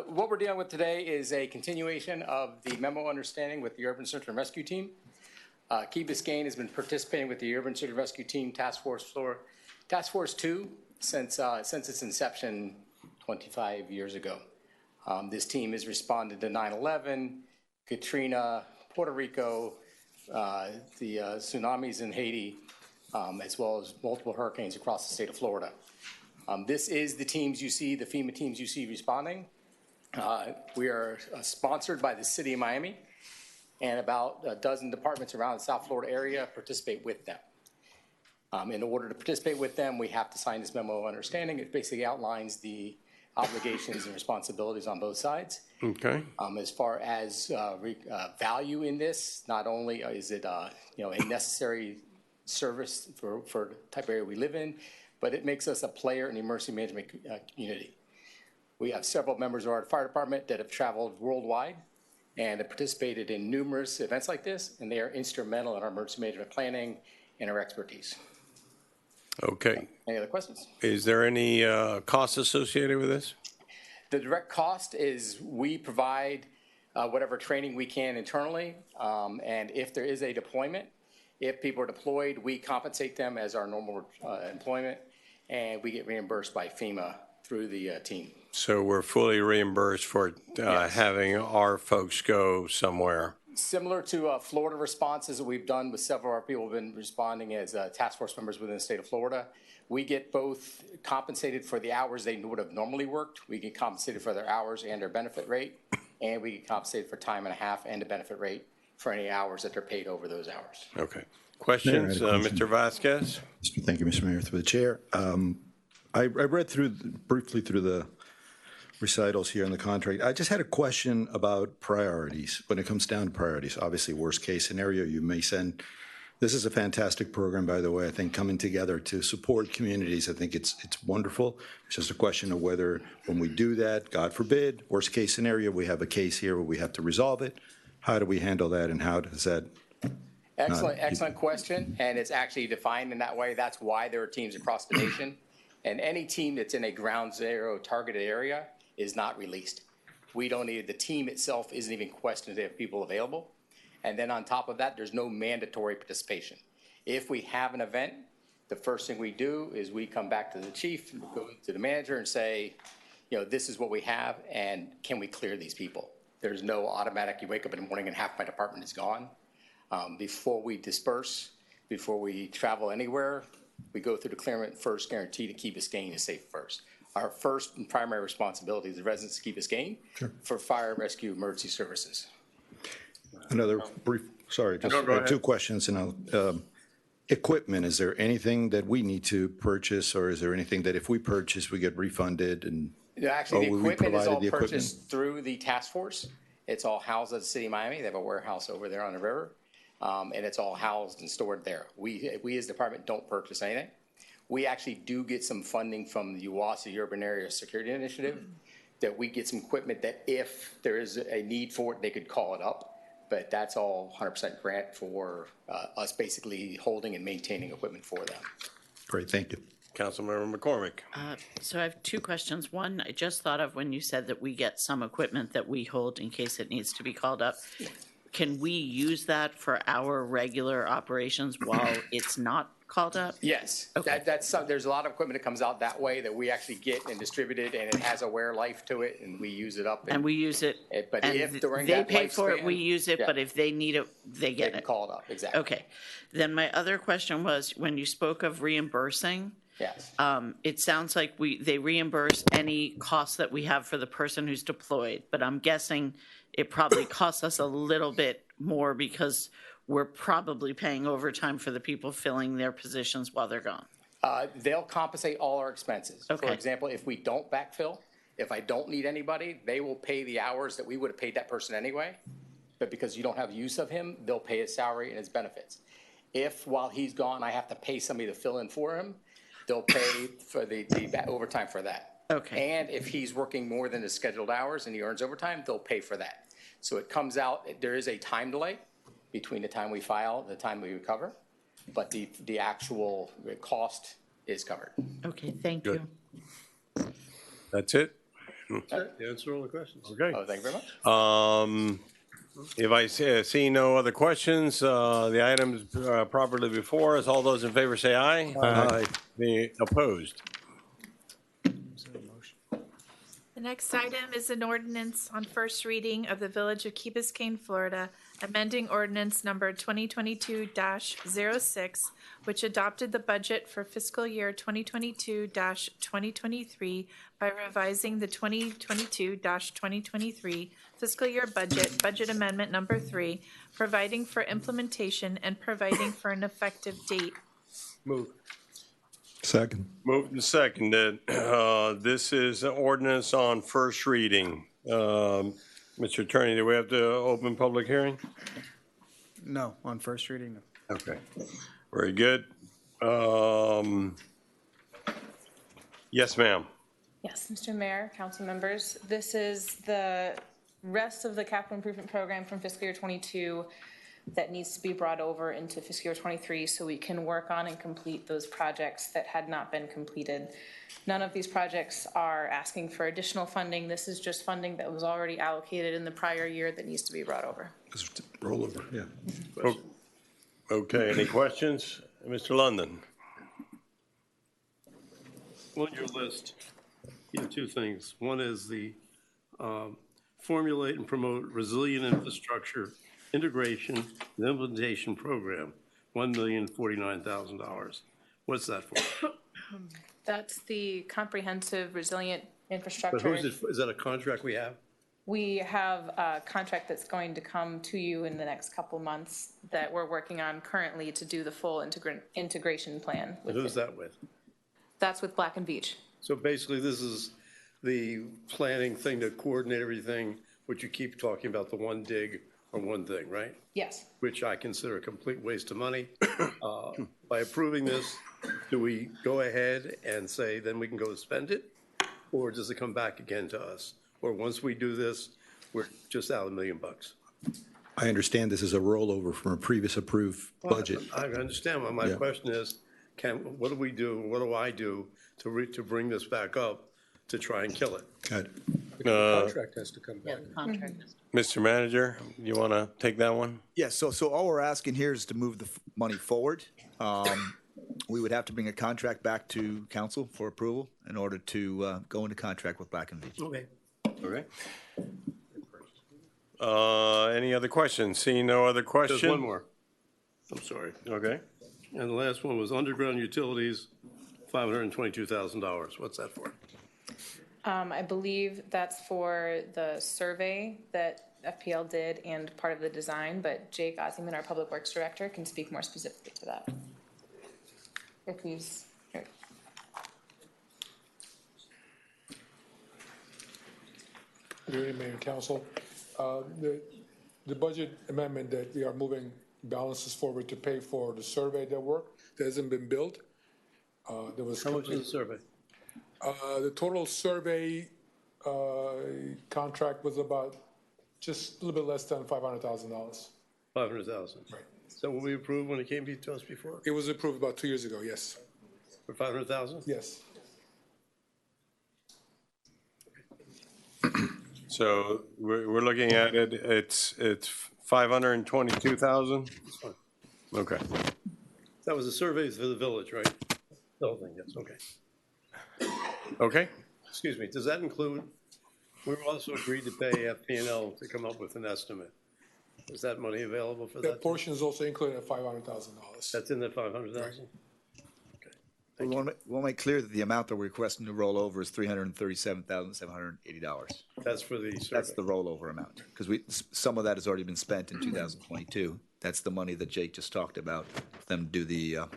What we're dealing with today is a continuation of the memo understanding with the Urban Search and Rescue Team. Key Biscayne has been participating with the Urban Search and Rescue Team Task Force 2 since its inception 25 years ago. This team has responded to 9/11, Katrina, Puerto Rico, the tsunamis in Haiti, as well as multiple hurricanes across the state of Florida. This is the teams you see, the FEMA teams you see responding. We are sponsored by the City of Miami, and about a dozen departments around the South Florida area participate with them. In order to participate with them, we have to sign this memo of understanding. It basically outlines the obligations and responsibilities on both sides. Okay. As far as value in this, not only is it a necessary service for the type of area we live in, but it makes us a player in the emergency management community. We have several members of our fire department that have traveled worldwide and have participated in numerous events like this, and they are instrumental in our emergency management planning and our expertise. Okay. Any other questions? Is there any cost associated with this? The direct cost is we provide whatever training we can internally, and if there is a deployment, if people are deployed, we compensate them as our normal employment, and we get reimbursed by FEMA through the team. So we're fully reimbursed for having our folks go somewhere. Similar to Florida responses that we've done with several of our people who have been responding as task force members within the state of Florida, we get both compensated for the hours they would have normally worked. We get compensated for their hours and their benefit rate, and we get compensated for time and a half and the benefit rate for any hours that they're paid over those hours. Okay. Questions, Mr. Vasquez? Thank you, Mr. Mayor, through the chair. I read briefly through the recitals here in the contract. I just had a question about priorities. When it comes down to priorities, obviously worst case scenario, you may send, this is a fantastic program, by the way, I think coming together to support communities, I think it's wonderful. It's just a question of whether when we do that, God forbid, worst case scenario, we have a case here where we have to resolve it. How do we handle that, and how does that? Excellent question, and it's actually defined in that way. That's why there are teams across the nation, and any team that's in a ground zero targeted area is not released. We don't need, the team itself isn't even questioned if people available. And then on top of that, there's no mandatory participation. If we have an event, the first thing we do is we come back to the chief, go to the manager and say, you know, this is what we have and can we clear these people? There's no automatic, you wake up in the morning and half my department is gone. Before we disperse, before we travel anywhere, we go through the clearance first guarantee to Key Biscayne is safe first. Our first and primary responsibility is the residents of Key Biscayne for fire, rescue, emergency services. Another brief, sorry, just two questions, and I'll, equipment, is there anything that we need to purchase, or is there anything that if we purchase, we get refunded and? Actually, the or will we equipment is provide all the equipment? purchased through the task force. It's all housed at the city of Miami. They have a warehouse over there on the river, and it's all housed and stored there. We as the department don't purchase anything. We actually do get some funding from the UASA Urban Area Security Initiative, that we get some equipment that if there is a need for it, they could call it up. But that's all 100% grant for us basically holding and maintaining equipment for them. Great, thank you. Councilmember McCormick. So I have two questions. One, I just thought of when you said that we get some equipment that we hold in case it needs to be called up. Can we use that for our regular operations while it's not called up? Yes, Okay. There's a lot of equipment that comes out that way that we actually get and distribute it, and it has a wear life to it, and we use it up. And we use it, But and if during they that pay for it, lifespan- we use it, Yeah. but if they need it, they get They it. call it up, exactly. Okay. Then my other question was, when you spoke of reimbursing, Yes. it sounds like they reimburse any costs that we have for the person who's deployed, but I'm guessing it probably costs us a little bit more because we're probably paying overtime for the people filling their positions while they're gone. They'll compensate all our expenses. Okay. For example, if we don't backfill, if I don't need anybody, they will pay the hours that we would have paid that person anyway. But because you don't have use of him, they'll pay his salary and his benefits. If while he's gone, I have to pay somebody to fill in for him, they'll pay for the overtime for that. Okay. And if he's working more than his scheduled hours and he earns overtime, they'll pay for that. So it comes out, there is a time delay between the time we file and the time we recover, but the actual cost is covered. Okay, thank Good. you. That's it? You answer all the questions. Okay. Oh, thank you very much. If I see no other questions, the items properly before us, all those in favor say aye. Aye. The opposed? The next item is an ordinance on first reading of the Village of Key Biscayne, Florida, amending ordinance number 2022-06, which adopted the budget for fiscal year 2022-2023 by revising the 2022-2023 fiscal year budget amendment number 3, providing for implementation and providing for an effective date. Move. Second. Moved and seconded. This is an ordinance on first reading. Mr. Attorney, do we have to open public hearing? No, on first reading, no. Okay, very good. Yes, ma'am. Yes, Mr. Mayor, council members, this is the rest of the capital improvement program from fiscal year '22 that needs to be brought over into fiscal year '23 so we can work on and complete those projects that had not been completed. None of these projects are asking for additional funding. This is just funding that was already allocated in the prior year that needs to be brought over. Rollover, yeah. Okay, any questions? Mr. London? On your list, you have two things. One is the formulate and promote resilient infrastructure integration and implementation program, $1,049,000. What's that for? That's the comprehensive resilient infrastructure. But who's it, is that a contract we have? We have a contract that's going to come to you in the next couple months that we're working on currently to do the full integration plan. And who's that with? That's with Black and Veatch. So basically, this is the planning thing to coordinate everything, which you keep talking about, the one dig or one thing, right? Yes. Which I consider a complete waste of money. By approving this, do we go ahead and say, then we can go spend it? Or does it come back again to us? Or once we do this, we're just out $1 million? I understand this is a rollover from a previous approved budget. I understand. Well, my question is, what do we do, what do I do to bring this back up to try and kill it. Good. The contract has to come Yeah, back. the contract is. Mr. Manager, you want to take that one? Yeah, so all we're asking here is to move the money forward. We would have to bring a contract back to council for approval in order to go into contract with Black & Veatch. Okay. Okay. Any other questions? Seeing no other questions? There's one more. I'm sorry. Okay. And the last one was underground utilities, $522,000. What's that for? I believe that's for the survey that FPL did and part of the design, but Jake Ossiman, our Public Works Director, can speak more specifically to that. If he's here. Good evening, Mayor and Council. The budget amendment that we are moving balances forward to pay for the survey that work that hasn't been billed. How much is the survey? The total survey contract was about just a little bit less than $500,000. $500,000. Right. Is that what we approved when it came to us before? It was approved about 2 years ago, yes. For $500,000? Yes. So we're looking at it, it's 522,000? Okay. That was the surveys for the village, right? The whole thing, yes, okay. Okay. Excuse me, does that include, we also agreed to pay FP&L to come up with an estimate. Is that money available for that? That portion is also included at $500,000. That's in that 500,000? We want to make clear that the amount that we're requesting to roll over is $337,780. That's for the survey? That's the rollover amount, because some of that has already been spent in 2022. That's the money that Jake just talked about, for them to do the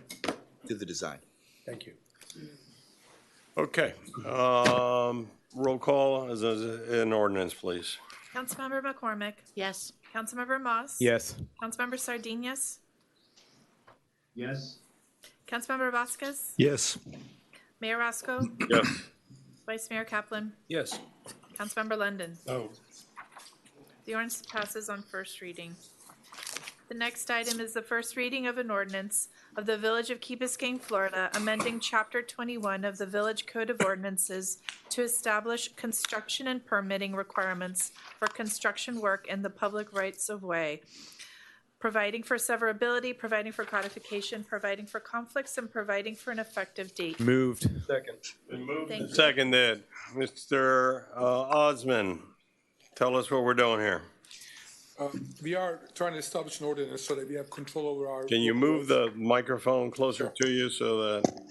design. Thank you. Okay. Roll call as an ordinance, please. Councilmember McCormick? Yes. Councilmember Moss? Yes. Councilmember Sardinius? Yes. Councilmember Vasquez? Yes. Mayor Roscoe? Yes. Vice Mayor Kaplan? Yes. Councilmember London? No. The ordinance passes on first reading. The next item is the first reading of an ordinance of the Village of Key Biscayne, Florida, amending Chapter 21 of the Village Code of Ordinances to establish construction and permitting requirements for construction work in the public rights of way, providing for severability, providing for codification, providing for conflicts, and providing for an effective date. Moved. Second. Been moved Thank and you. seconded. Mr. Osmond, tell us what we're doing here. We are trying to establish an ordinance so that we have control over our. Can you move the microphone closer to you so that?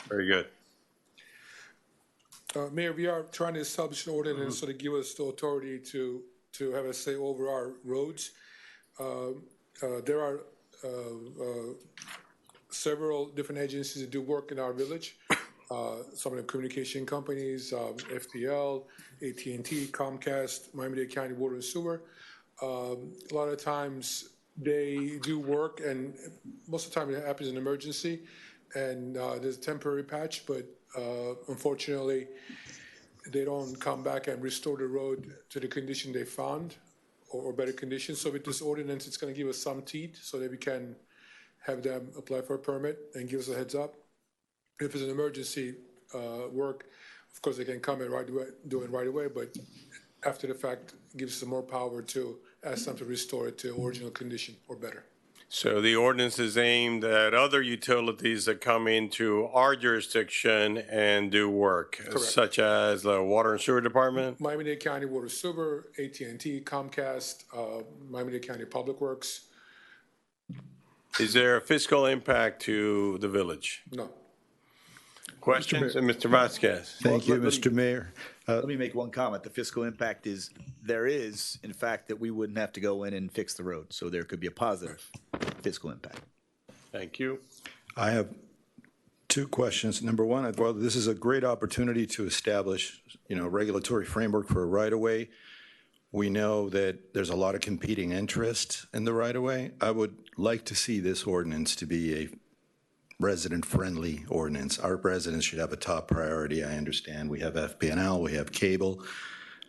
Very good. Mayor, we are trying to establish an ordinance so to give us the authority to have a say over our roads. There are several different agencies that do work in our village. Some of the communication companies, FPL, AT&T, Comcast, Miami-Dade County Water and Sewer. A lot of times they do work, and most of the time it happens in emergency, and there's a temporary patch, but unfortunately, they don't come back and restore the road to the condition they found or better condition. So with this ordinance, it's going to give us some teeth so that we can have them apply for a permit and give us a heads up. If it's an emergency work, of course, they can come and do it right away, but after the fact, gives us more power to ask them to restore it to original condition or better. So the ordinance is aimed at other utilities that come into our jurisdiction and do work, Correct. such as the Water and Sewer Department? Miami-Dade County Water Sewer, AT&T, Comcast, Miami-Dade County Public Works. Is there a fiscal impact to the village? No. Questions? And Mr. Vasquez? Thank you, Mr. Mayor. Let me make one comment. The fiscal impact is, in fact, that we wouldn't have to go in and fix the road. So there could be a positive fiscal impact. Thank you. I have two questions. Number one, well, this is a great opportunity to establish, a regulatory framework for a right-of-way. We know that there's a lot of competing interest in the right-of-way. I would like to see this ordinance to be a resident-friendly ordinance. Our residents should have a top priority. I understand we have FP&L, we have cable,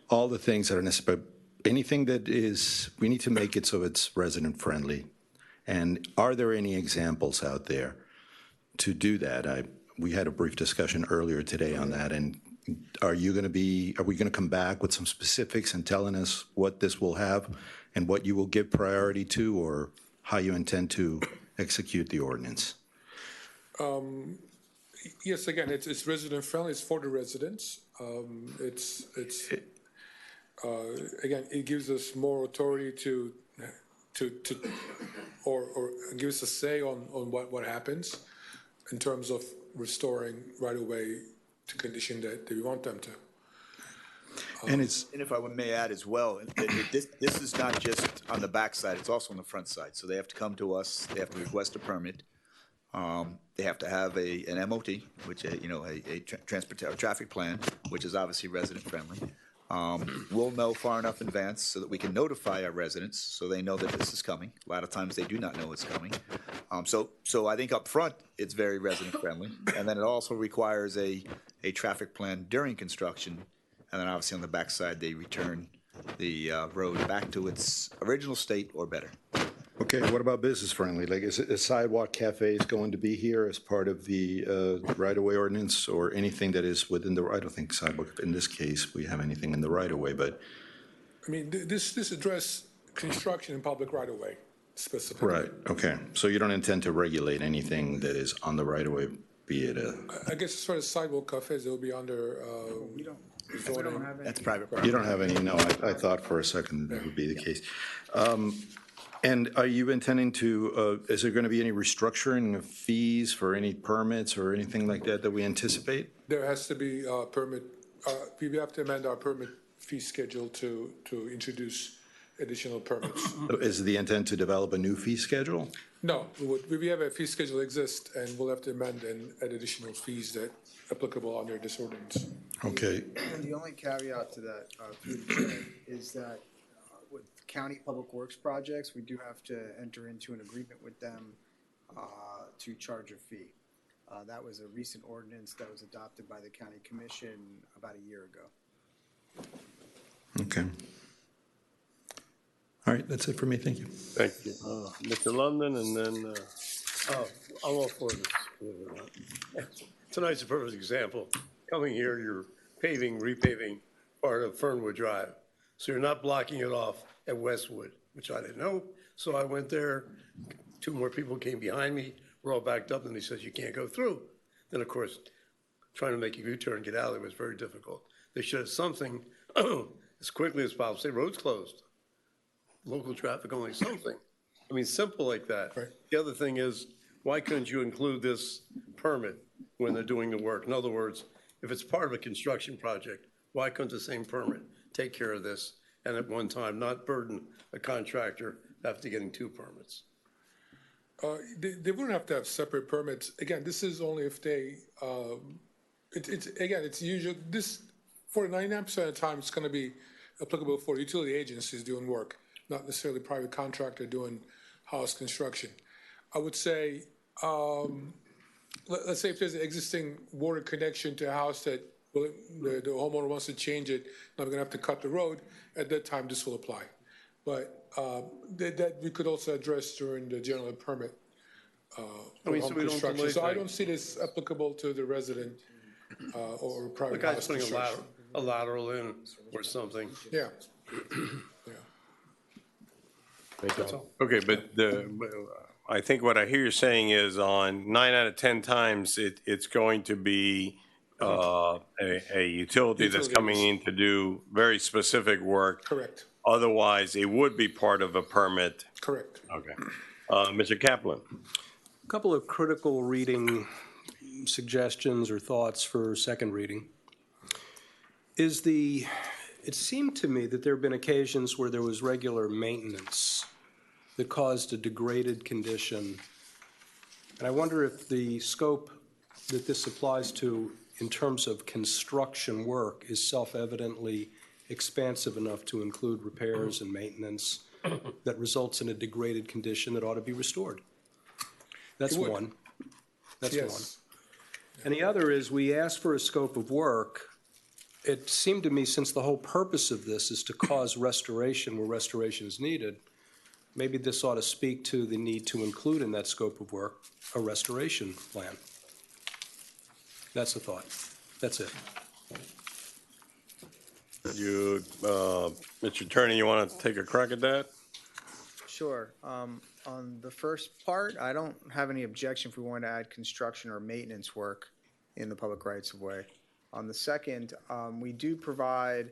all the things that are necessary. Anything that is, we need to make it so it's resident-friendly. And are there any examples out there to do that? we had a brief discussion earlier today on that, and are we going to come back with some specifics and telling us what this will have and what you will give priority to, or how you intend to execute the ordinance? Yes, again, it's resident friendly, it's for the residents. Again, it gives us more authority or gives us a say on what happens in terms of restoring right away to condition that we want them to. And if I may add as well, this is not just on the back side, it's also on the front side. So they have to come to us, they have to request a permit. They have to have an MOT, which, a traffic plan, which is obviously resident friendly. We'll know far enough in advance so that we can notify our residents so they know that this is coming. A lot of times they do not know it's coming. So I think up front, it's very resident friendly. And then it also requires a traffic plan during construction. And then obviously on the backside, they return the road back to its original state or better. Okay, what about business friendly? Like, is Sidewalk Cafe going to be here as part of the right-of-way ordinance, or anything that is within the, I don't think sidewalk, in this case, we have anything in the right-of-way, but. I mean, this address construction in public right-of-way specifically. Right, okay. So you don't intend to regulate anything that is on the right-of-way, be it a. I guess as far as sidewalk cafes, they'll be under. We don't have any. That's private property. You don't have any, no, I thought for a second that would be the case. And are you intending to, is there going to be any restructuring of fees for any permits or anything like that we anticipate? There has to be a permit, we have to amend our permit fee schedule to introduce additional permits. Is the intent to develop a new fee schedule? No, we have a fee schedule exist, and we'll have to amend and add additional fees that applicable under this ordinance. Okay. And the only caveat to that, through the chair, is that with county public works projects, we do have to enter into an agreement with them to charge a fee. That was a recent ordinance that was adopted by the county commission about a year ago. Okay. All right, that's it for me. Thank you. Thank you. Mr. London, and then, I'm all for this. Tonight's a perfect example. Coming here, you're repaving part of Fernwood Drive. So you're not blocking it off at Westwood, which I didn't know. So I went there. 2 more people came behind me. We're all backed up, and he says, you can't go through. Then, of course, trying to make a U-turn and get out of there was very difficult. They should have something as quickly as possible. Say, road's closed. Local traffic only, something. I mean, simple like that. Right. The other thing is, why couldn't you include this permit when they're doing the work? In other words, if it's part of a construction project, why couldn't the same permit take care of this, and at one time not burden a contractor after getting 2 permits? They wouldn't have to have separate permits. Again, this is only if they, it's usual, this, for 99% of the time, it's going to be applicable for utility agencies doing work, not necessarily private contractor doing house construction. I would say, let's say if there's an existing water connection to a house that the homeowner wants to change it, now we're going to have to cut the road. At that time, this will apply. But that we could also address during the general permit for home construction. So I don't see this applicable to the resident or private house putting construction. a lateral in or something. Yeah. That's all. okay, but I think what I hear you saying is on 9 out of 10 times, it's going to be a utility that's coming in to do very specific work. Correct. Otherwise, it would be part of a permit. Correct. Okay. Mr. Kaplan. A couple of critical reading suggestions or thoughts for second reading. It seemed to me that there have been occasions where there was regular maintenance that caused a degraded condition. And I wonder if the scope that this applies to in terms of construction work is self-evidently expansive enough to include repairs and maintenance that results in a degraded condition that ought to be restored. That's one. That's one. And the other is we asked for a scope of work. It seemed to me, since the whole purpose of this is to cause restoration where restoration is needed, maybe this ought to speak to the need to include in that scope of work a restoration plan. That's the thought. That's it. You, Mr. Attorney, you want to take a crack at that? Sure. On the first part, I don't have any objection if we want to add construction or maintenance work in the public rights of way. On the second, we do provide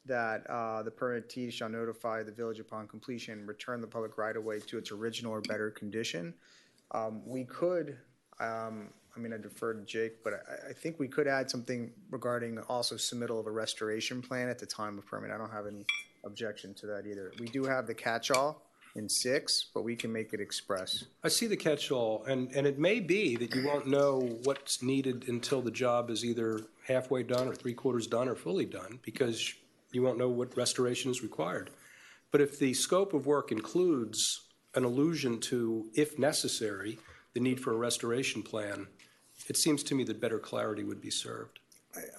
that the permittee shall notify the village upon completion and return the public right of way to its original or better condition. We could, I defer to Jake, but I think we could add something regarding also submittal of a restoration plan at the time of permit. I don't have any objection to that either. We do have the catch-all in 6, but we can make it express. I see the catch-all, and it may be that you won't know what's needed until the job is either halfway done or three-quarters done or fully done, because you won't know what restoration is required. But if the scope of work includes an allusion to, if necessary, the need for a restoration plan, it seems to me that better clarity would be served.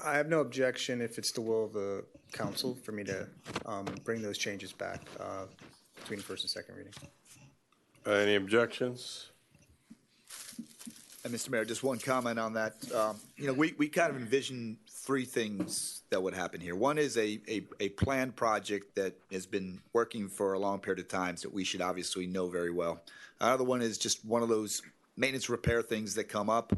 I have no objection if it's the will of the council for me to bring those changes back between first and second reading. Any objections? And Mr. Mayor, just one comment on that. We kind of envision 3 things that would happen here. One is a planned project that has been working for a long period of time that we should obviously know very well. Another one is just one of those maintenance repair things that come up,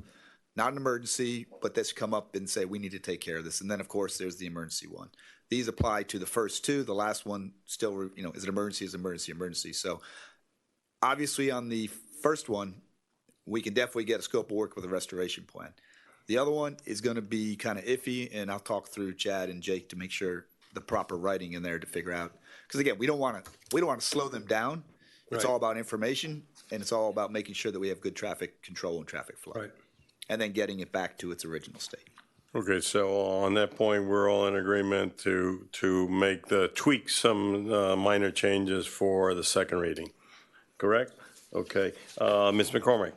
not an emergency, but that's come up and say, we need to take care of this. And then, of course, there's the emergency one. These apply to the first 2. The last one still, is an emergency. So obviously on the first one, we can definitely get a scope of work with a restoration plan. The other one is going to be kind of iffy, and I'll talk through Chad and Jake to make sure the proper writing in there to figure out. Because again, we don't want to slow them down. It's all about information, and it's all about making sure that we have good traffic control and traffic flow. Right. And then getting it back to its original state. Okay, so on that point, we're all in agreement to tweak some minor changes for the second reading, correct? Okay. Ms. McCormick?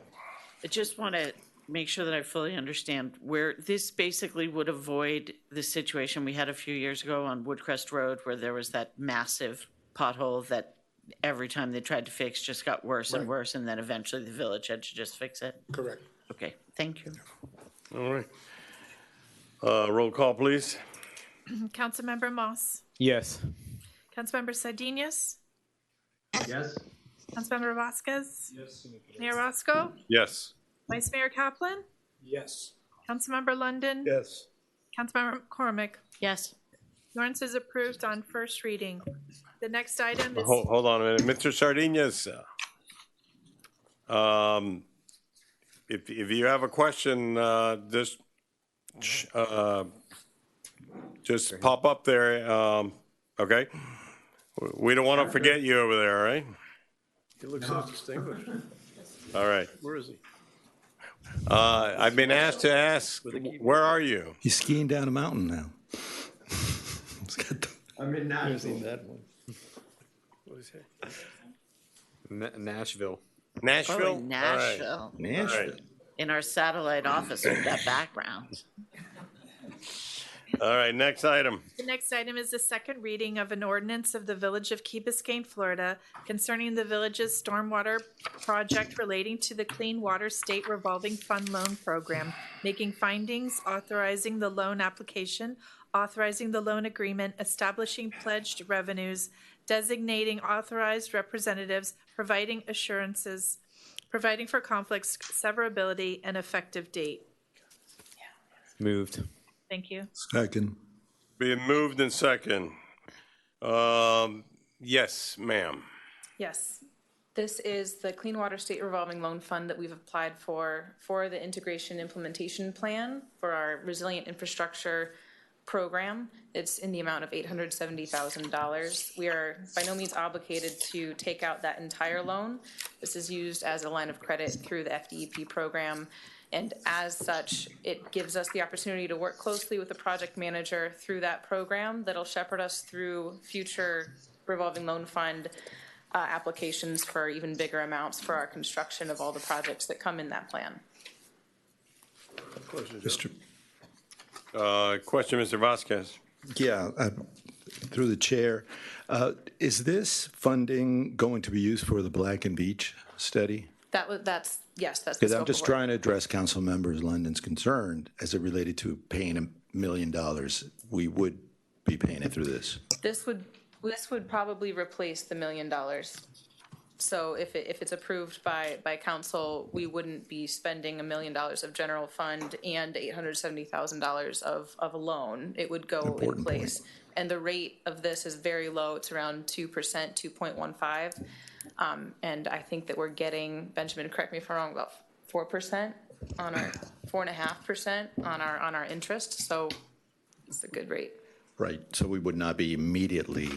I just want to make sure that I fully understand where this basically would avoid the situation we had a few years ago on Woodcrest Road where there was that massive pothole that every time they tried to fix just got worse and worse, and then eventually the village had to just fix it? Correct. Okay, thank you. All right. Roll call, please. Councilmember Moss. Yes. Councilmember Sardinius. Yes. Councilmember Vasquez. Yes. Mayor Roscoe. Yes. Vice Mayor Kaplan. Yes. Councilmember London. Yes. Councilmember McCormick. Yes. The ordinance is approved on first reading. The next item is. Hold on a minute. Mr. Sardinius, if you have a question, just pop up there, okay? We don't want to forget you over there, all right? He looks so distinguished. All right. Where is he? I've been asked to ask, where are you? He's skiing down a mountain now. I'm in Nashville. That one. What is it? Nashville. Nashville? Oh, Nashville. Nashville. In our satellite office with that background. All right, next item. The next item is the second reading of an ordinance of the Village of Key Biscayne, Florida, concerning the village's stormwater project relating to the Clean Water State Revolving Fund Loan Program, making findings, authorizing the loan application, authorizing the loan agreement, establishing pledged revenues, designating authorized representatives, providing assurances, providing for conflicts, severability, and effective date. Moved. Thank you. Second. Being moved and second. Yes, ma'am. Yes. This is the Clean Water State Revolving Loan Fund that we've applied for the integration implementation plan for our resilient infrastructure program. It's in the amount of $870,000. We are by no means obligated to take out that entire loan. This is used as a line of credit through the FDEP program. And as such, it gives us the opportunity to work closely with the project manager through that program that'll shepherd us through future revolving loan fund applications for even bigger amounts for our construction of all the projects that come in that plan. Question, Mr. Vasquez. Yeah, through the chair. Is this funding going to be used for the Black and Beach study? Yes, that's the Because I'm scope just of work. trying to address Council Members London's concern as it related to paying $1 million. We would be paying it through this. This would probably replace the $1 million. So if it's approved by council, we wouldn't be spending $1 million of general fund and $870,000 of a loan. It would go in place. And the rate of this is very low. It's around 2%, 2.15. And I think that we're getting, Benjamin, correct me if I'm wrong, about 4% on our 4.5% on our interest. So it's a good rate. Right, so we would not be immediately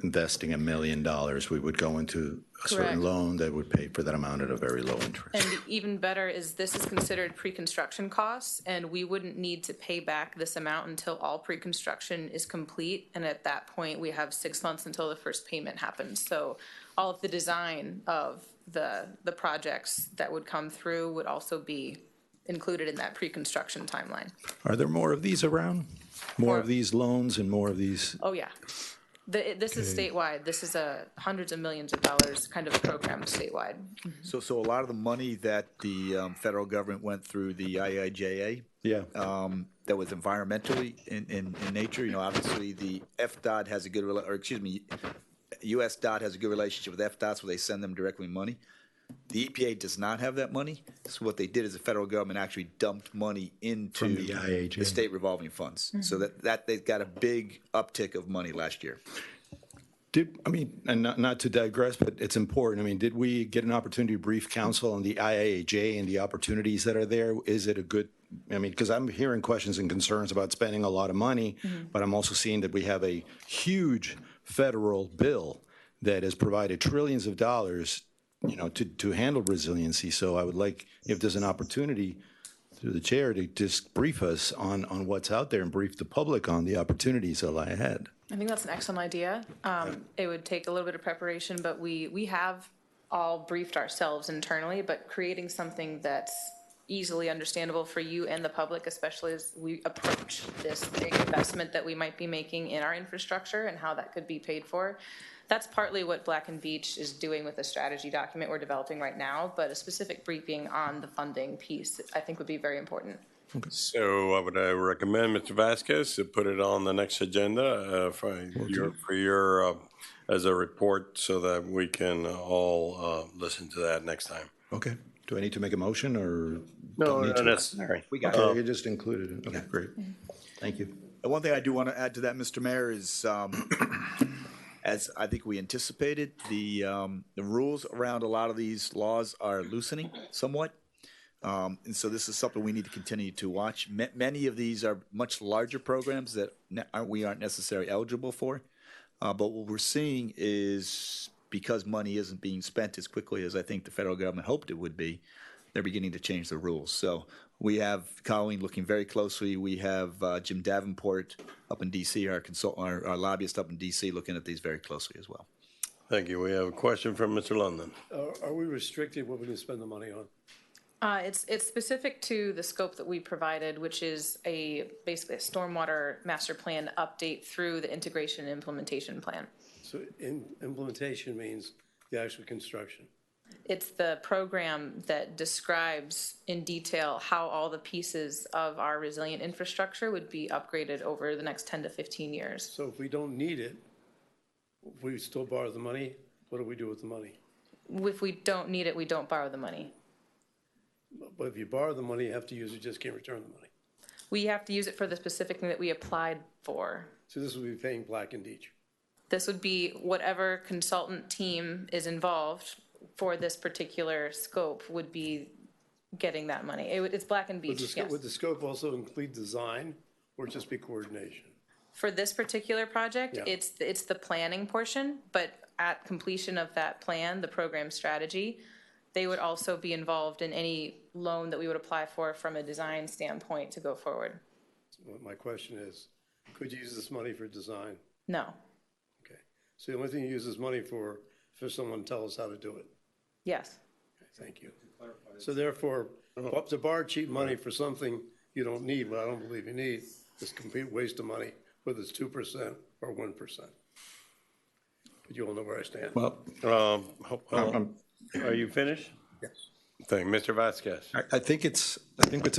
investing $1 million. We would go into a certain Correct. loan that would pay for that amount at a very low interest. And even better is this is considered pre-construction costs, and we wouldn't need to pay back this amount until all pre-construction is complete. And at that point, we have 6 months until the first payment happens. So all of the design of the projects that would come through would also be included in that pre-construction timeline. Are there more of these around? More of these loans and more of these? Oh, yeah. This is statewide. This is a hundreds of millions of dollars kind of program statewide. So a lot of the money that the federal government went through the IIJA, that was environmentally in nature. You know, obviously the FDOT has a good, USDOT has a good relationship with FDOT, so they send them directly money. The EPA does not have that money. So what they did is the federal government actually dumped money into From the IIJA. the state revolving funds. So that they got a big uptick of money last year. And not to digress, but it's important. I mean, did we get an opportunity to brief council on the IIJA and the opportunities that are there? Is it a good, because I'm hearing questions and concerns about spending a lot of money, but I'm also seeing that we have a huge federal bill that has provided trillions of dollars, to handle resiliency. So I would like, if there's an opportunity through the chair, to just brief us on what's out there and brief the public on the opportunities that lie ahead. I think that's an excellent idea. It would take a little bit of preparation, but we have all briefed ourselves internally, but creating something that's easily understandable for you and the public, especially as we approach this big investment that we might be making in our infrastructure and how that could be paid for. That's partly what Black and Beach is doing with the strategy document we're developing right now, but a specific briefing on the funding piece, I think, would be very important. So I would recommend, Mr. Vasquez, to put it on the next agenda for your as a report so that we can all listen to that next time. Okay. Do I need to make a motion or? No, not necessary. We got Okay, it. you just included it. Okay, great. Thank you. And one thing I do want to add to that, Mr. Mayor, is as I think we anticipated, the rules around a lot of these laws are loosening somewhat. And so this is something we need to continue to watch. Many of these are much larger programs that we aren't necessarily eligible for. But what we're seeing is because money isn't being spent as quickly as I think the federal government hoped it would be, they're beginning to change the rules. So we have Colleen looking very closely. We have Jim Davenport up in D.C., our lobbyist up in D.C., looking at these very closely as well. Thank you. We have a question from Mr. London. Are we restricted what we can spend the money on? It's specific to the scope that we provided, which is basically a stormwater master plan update through the integration and implementation plan. So implementation means the actual construction. It's the program that describes in detail how all the pieces of our resilient infrastructure would be upgraded over the next 10 to 15 years. So if we don't need it, if we still borrow the money, what do we do with the money? If we don't need it, we don't borrow the money. But if you borrow the money, you have to use it, you just can't return the money. We have to use it for the specific thing that we applied for. So this will be paying Black and Deach. This would be whatever consultant team is involved for this particular scope would be getting that money. It's Black and Beach, yes. Would the scope also include design or just be coordination? For this particular project, Yeah. it's the planning portion, but at completion of that plan, the program strategy, they would also be involved in any loan that we would apply for from a design standpoint to go forward. So my question is, could you use this money for design? No. Okay. So the only thing you use this money for someone to tell us how to do it? Yes. Okay, thank you. So therefore, to borrow cheap money for something you don't need, what I don't believe you need, is a complete waste of money, whether it's 2% or 1%. But you all know where I stand. Well, Are you finished? Thank you. Mr. Vasquez. I think it's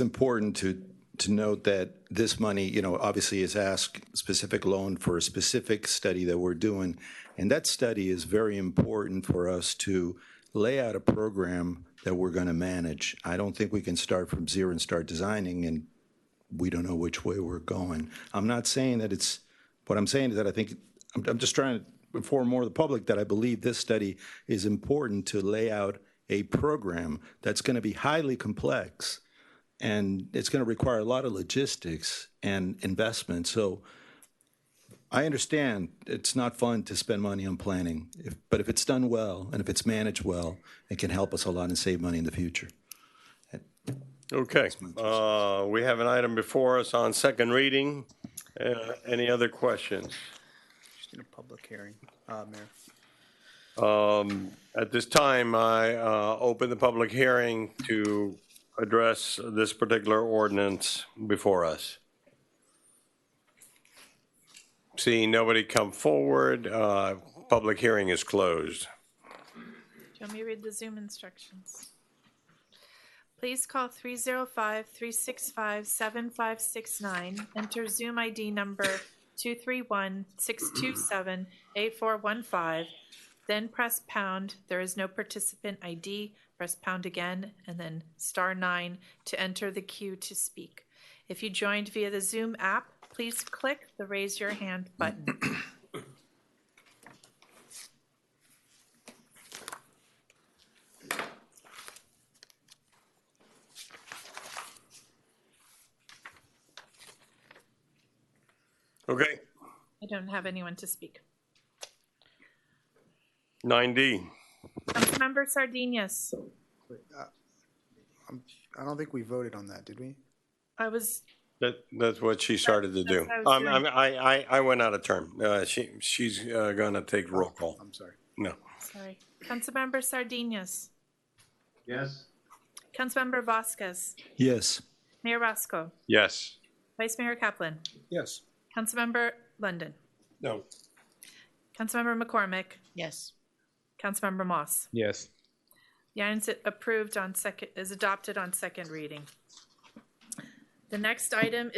important to note that this money, obviously is asked specific loan for a specific study that we're doing. And that study is very important for us to lay out a program that we're going to manage. I don't think we can start from zero and start designing and we don't know which way we're going. I'm not saying that what I'm saying is that I think, I'm just trying to inform more of the public that I believe this study is important to lay out a program that's going to be highly complex and it's going to require a lot of logistics and investment. So I understand it's not fun to spend money on planning, but if it's done well and if it's managed well, it can help us a lot and save money in the future. Okay. We have an item before us on second reading. Any other questions? Just in a public hearing, Mayor. At this time, I open the public hearing to address this particular ordinance before us. Seeing nobody come forward, public hearing is closed. Do you want me to read the Zoom instructions? Please call 305-365-7569. Enter Zoom ID number 231-627-8415. Then press pound. There is no participant ID. Press pound again and then *9 to enter the queue to speak. If you joined via the Zoom app, please click the raise your hand button. Okay. I don't have anyone to speak. 9D. Councilmember Sardinius. I don't think we voted on that, did we? That's what she started to do. That's what I was doing. I went out of term. She's going to take roll call. I'm sorry. No. Sorry. Councilmember Sardinius. Yes. Councilmember Vasquez. Yes. Mayor Roscoe. Yes. Vice Mayor Kaplan. Yes. Councilmember London. No. Councilmember McCormick. Yes. Councilmember Moss. Yes. The item is adopted on second reading. The next item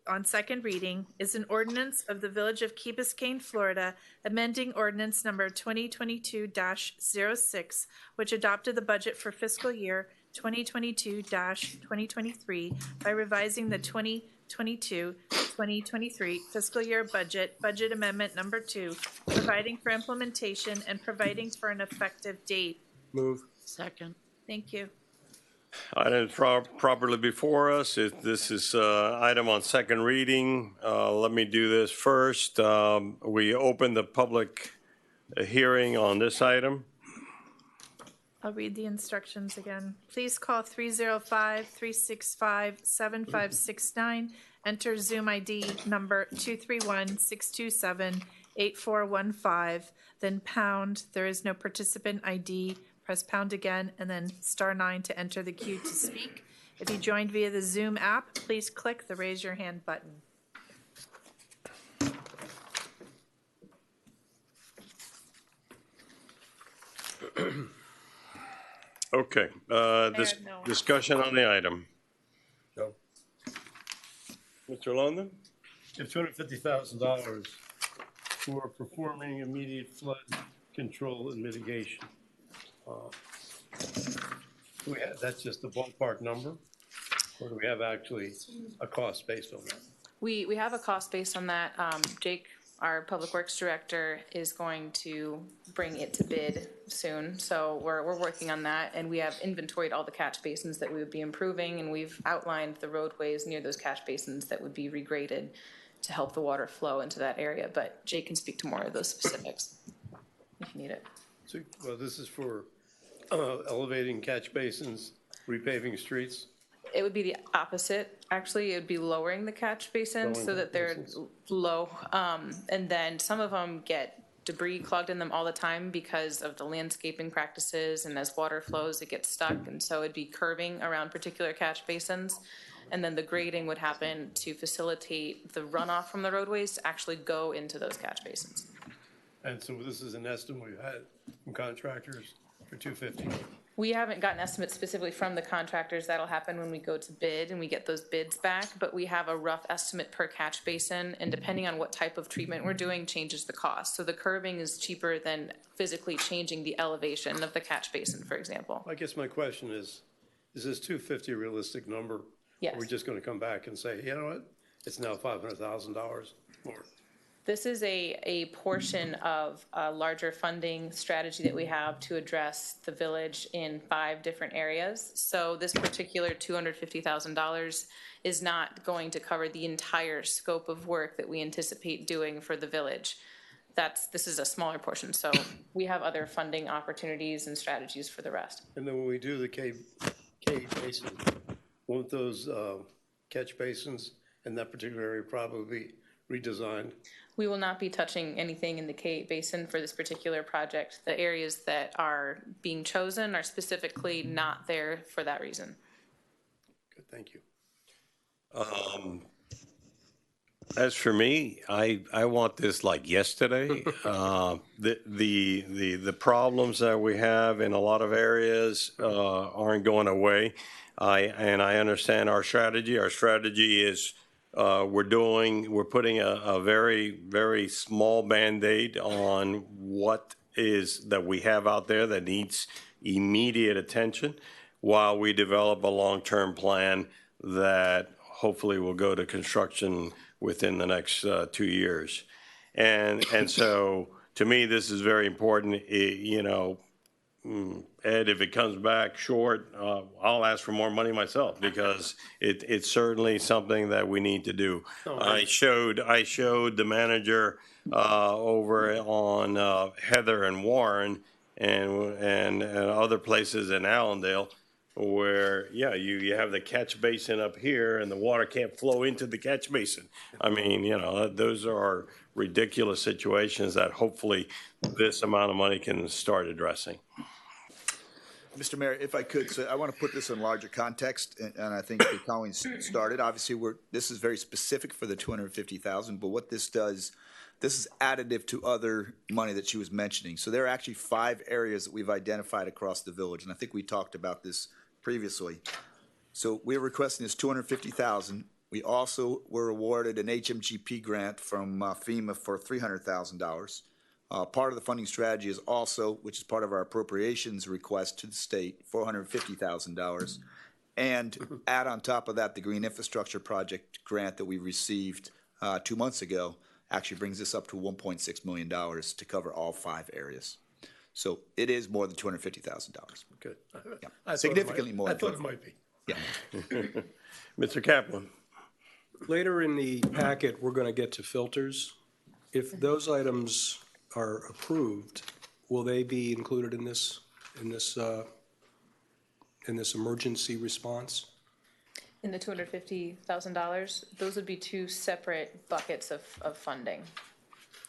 on second reading is an ordinance of the Village of Key Biscayne, Florida, amending ordinance number 2022-06, which adopted the budget for fiscal year 2022-2023 by revising the 2022-2023 fiscal year budget amendment number 2, providing for implementation and providing for an effective date. Move. Second. Thank you. Item properly before us. This is item on second reading. Let me do this first. We open the public hearing on this item. I'll read the instructions again. Please call 305-365-7569. Enter Zoom ID number 231-627-8415. Then pound. There is no participant ID. Press pound again and then *9 to enter the queue to speak. If you joined via the Zoom app, please click the raise your hand button. Okay. This no. discussion on the item. No. Mr. London? If $250,000 for performing immediate flood control and mitigation. That's just a ballpark number, or do we have actually a cost based on that? We have a cost based on that. Jake, our Public Works Director, is going to bring it to bid soon. So we're working on that, and we have inventoried all the catch basins that we would be improving, and we've outlined the roadways near those catch basins that would be regraded to help the water flow into that area. But Jake can speak to more of those specifics if you need it. So, well, this is for elevating catch basins, repaving streets. It would be the opposite, actually. It would be lowering the catch basins so that they're low. And then some of them get debris clogged in them all the time because of the landscaping practices, and as water flows, it gets stuck. And so it'd be curving around particular catch basins. And then the grading would happen to facilitate the runoff from the roadways to actually go into those catch basins. And so this is an estimate we've had from contractors for $250. We haven't gotten estimates specifically from the contractors. That'll happen when we go to bid and we get those bids back, but we have a rough estimate per catch basin, and depending on what type of treatment we're doing changes the cost. So the curbing is cheaper than physically changing the elevation of the catch basin, for example. I guess my question is this 250 a realistic number? Yes. Are we just going to come back and say, you know what, it's now $500,000 more? This is a portion of a larger funding strategy that we have to address the village in 5 different areas. So this particular $250,000 is not going to cover the entire scope of work that we anticipate doing for the village. This is a smaller portion, so we have other funding opportunities and strategies for the rest. And then when we do the K basin, won't those catch basins in that particular area probably be redesigned? We will not be touching anything in the K Basin for this particular project. The areas that are being chosen are specifically not there for that reason. Good, thank you. As for me, I want this like yesterday. The problems that we have in a lot of areas aren't going away. I understand our strategy. Our strategy is we're putting a very, very small Band-Aid on what is that we have out there that needs immediate attention while we develop a long-term plan that hopefully will go to construction within the next 2 years. And so to me, this is very important. Ed, if it comes back short, I'll ask for more money myself because it's certainly something that we need to do. I showed the manager over on Heather and Warren and other places in Allendale where, you have the catch basin up here and the water can't flow into the catch basin. I mean, those are ridiculous situations that hopefully this amount of money can start addressing. Mr. Mayor, if I could, so I want to put this in larger context, and I think the Colleen started. Obviously, this is very specific for the $250,000, but what this does, this is additive to other money that she was mentioning. So there are actually 5 areas that we've identified across the village, and I think we talked about this previously. So we're requesting this $250,000. We also were awarded an HMGP grant from FEMA for $300,000. Part of the funding strategy is also, which is part of our appropriations request to the state, $450,000. And add on top of that, the Green Infrastructure Project grant that we received 2 months ago actually brings us up to $1.6 million to cover all 5 areas. So it is more than $250,000. Good. Yeah. Significantly more. I thought it might be. Yeah. Mr. Kaplan. Later in the packet, we're going to get to filters. If those items are approved, will they be included in this emergency response? In the $250,000, those would be 2 separate buckets of funding.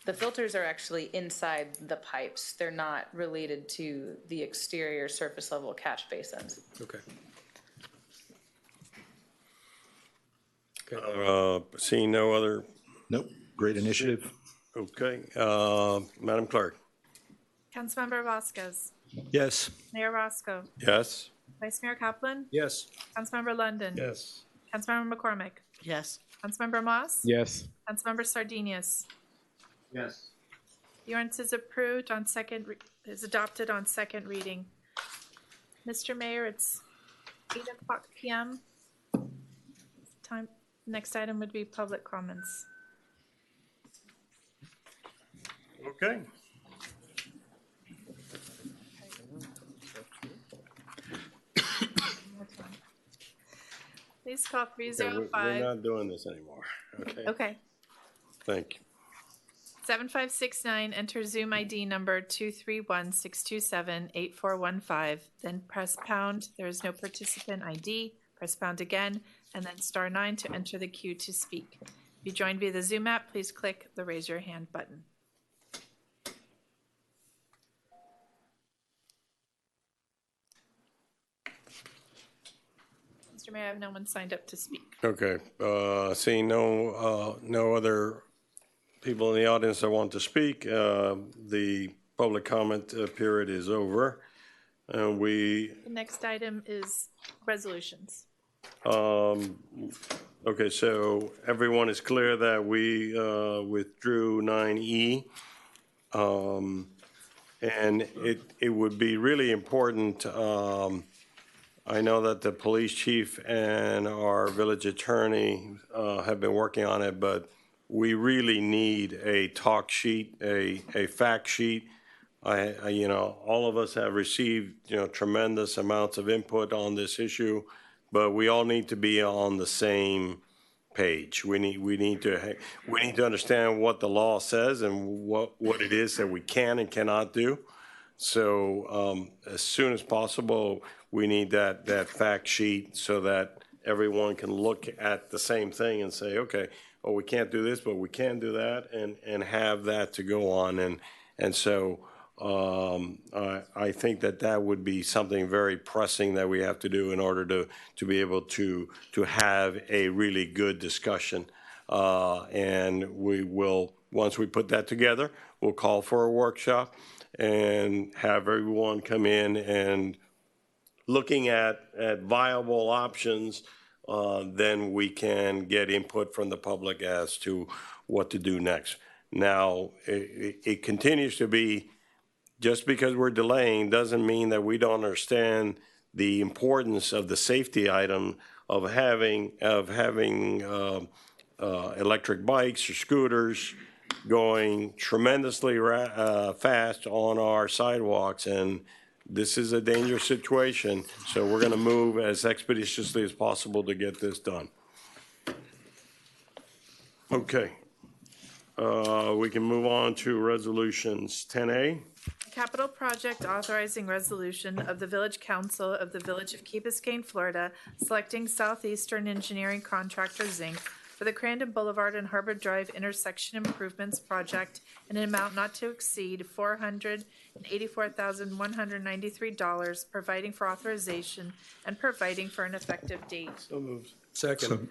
The filters are actually inside the pipes. They're not related to the exterior surface level catch basins. Okay. Seeing no other? Nope. Great initiative. Okay. Madam Clerk. Councilmember Vasquez. Yes. Mayor Roscoe. Yes. Vice Mayor Kaplan. Yes. Councilmember London. Yes. Councilmember McCormick. Yes. Councilmember Moss. Yes. Councilmember Sardinius. Yes. The ordinance is approved on is adopted on second reading. Mr. Mayor, it's 8:00 p.m. Time. Next item would be public comments. Okay. Please call We're 305. not doing this anymore. Okay. Okay. Thank you. 7569, enter Zoom ID number 231-627-8415, then press pound. There is no participant ID. Press pound again, and then *9 to enter the queue to speak. If you joined via the Zoom app, please click the raise your hand button. Mr. Mayor, I have no one signed up to speak. Okay. Seeing no other people in the audience that want to speak, the public comment period is over. And we, The next item is resolutions. okay, so everyone is clear that we withdrew 9E. And it would be really important, I know that the police chief and our village attorney have been working on it, but we really need a talk sheet, a fact sheet. You know, all of us have received, you know, tremendous amounts of input on this issue, but we all need to be on the same page. We need to understand what the law says and what it is that we can and cannot do. So as soon as possible, we need that fact sheet so that everyone can look at the same thing and say, okay, oh, we can't do this, but we can do that, and have that to go on. And so I think that would be something very pressing that we have to do in order to be able to have a really good discussion. And we will, once we put that together, we'll call for a workshop and have everyone come in and looking at viable options, then we can get input from the public as to what to do next. Now, it continues to be, just because we're delaying doesn't mean that we don't understand the importance of the safety item of having electric bikes or scooters going tremendously fast on our sidewalks, and this is a dangerous situation, so we're going to move as expeditiously as possible to get this done. Okay. We can move on to resolutions. 10A. Capital project authorizing resolution of the Village Council of the Village of Key Biscayne, Florida, selecting Southeastern Engineering Contractors, Inc. for the Crandon Boulevard and Harbor Drive intersection improvements project in an amount not to exceed $484,193, providing for authorization and providing for an effective date. So moved. Second.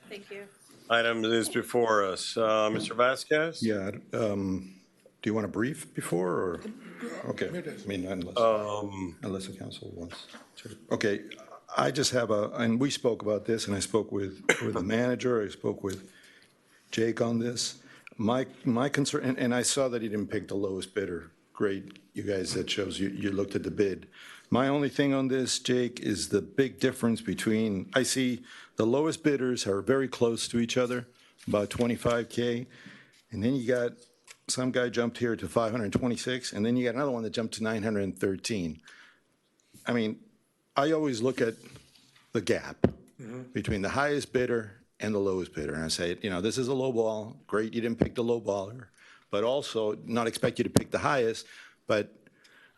Thank you. Item is before us. Mr. Vasquez? Yeah, do you want a brief before, or? Okay, I mean, unless the council wants to. Okay, I just have and we spoke about this, and I spoke with the manager, I spoke with Jake on this. My concern, and I saw that he didn't pick the lowest bidder. Great, you guys, that shows you looked at the bid. My only thing on this, Jake, is the big difference between, I see the lowest bidders are very close to each other, about 25K, and then you got some guy jumped here to 526, and then you got another one that jumped to 913. I mean, I always look at the gap between the highest bidder and the lowest bidder, and I say, you know, this is a low ball. Great, you didn't pick the low baller, but also not expect you to pick the highest. But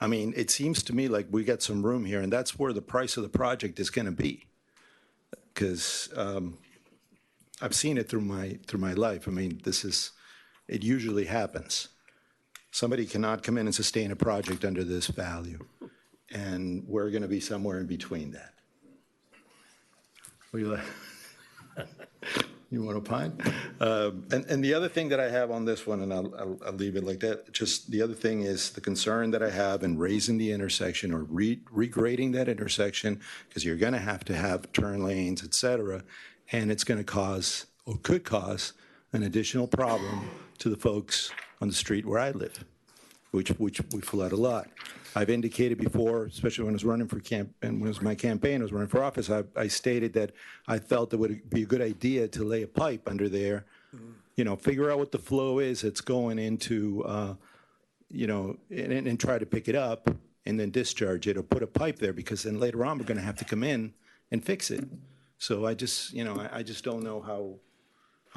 I mean, it seems to me like we got some room here, and that's where the price of the project is going to be, because I've seen it through my life. I mean, it usually happens. Somebody cannot come in and sustain a project under this value, and we're going to be somewhere in between that. You want to opine? And the other thing that I have on this one, and I'll leave it like that, just the other thing is the concern that I have in raising the intersection or regrading that intersection, because you're going to have turn lanes, et cetera, and it's going to cause, or could cause, an additional problem to the folks on the street where I live, which we flood a lot. I've indicated before, especially when I was running for and when it was my campaign, I was running for office, I stated that I felt it would be a good idea to lay a pipe under there, you know, figure out what the flow is that's going into, you know, and try to pick it up and then discharge it, or put a pipe there, because then later on we're going to have to come in and fix it. So I just, you know, I just don't know how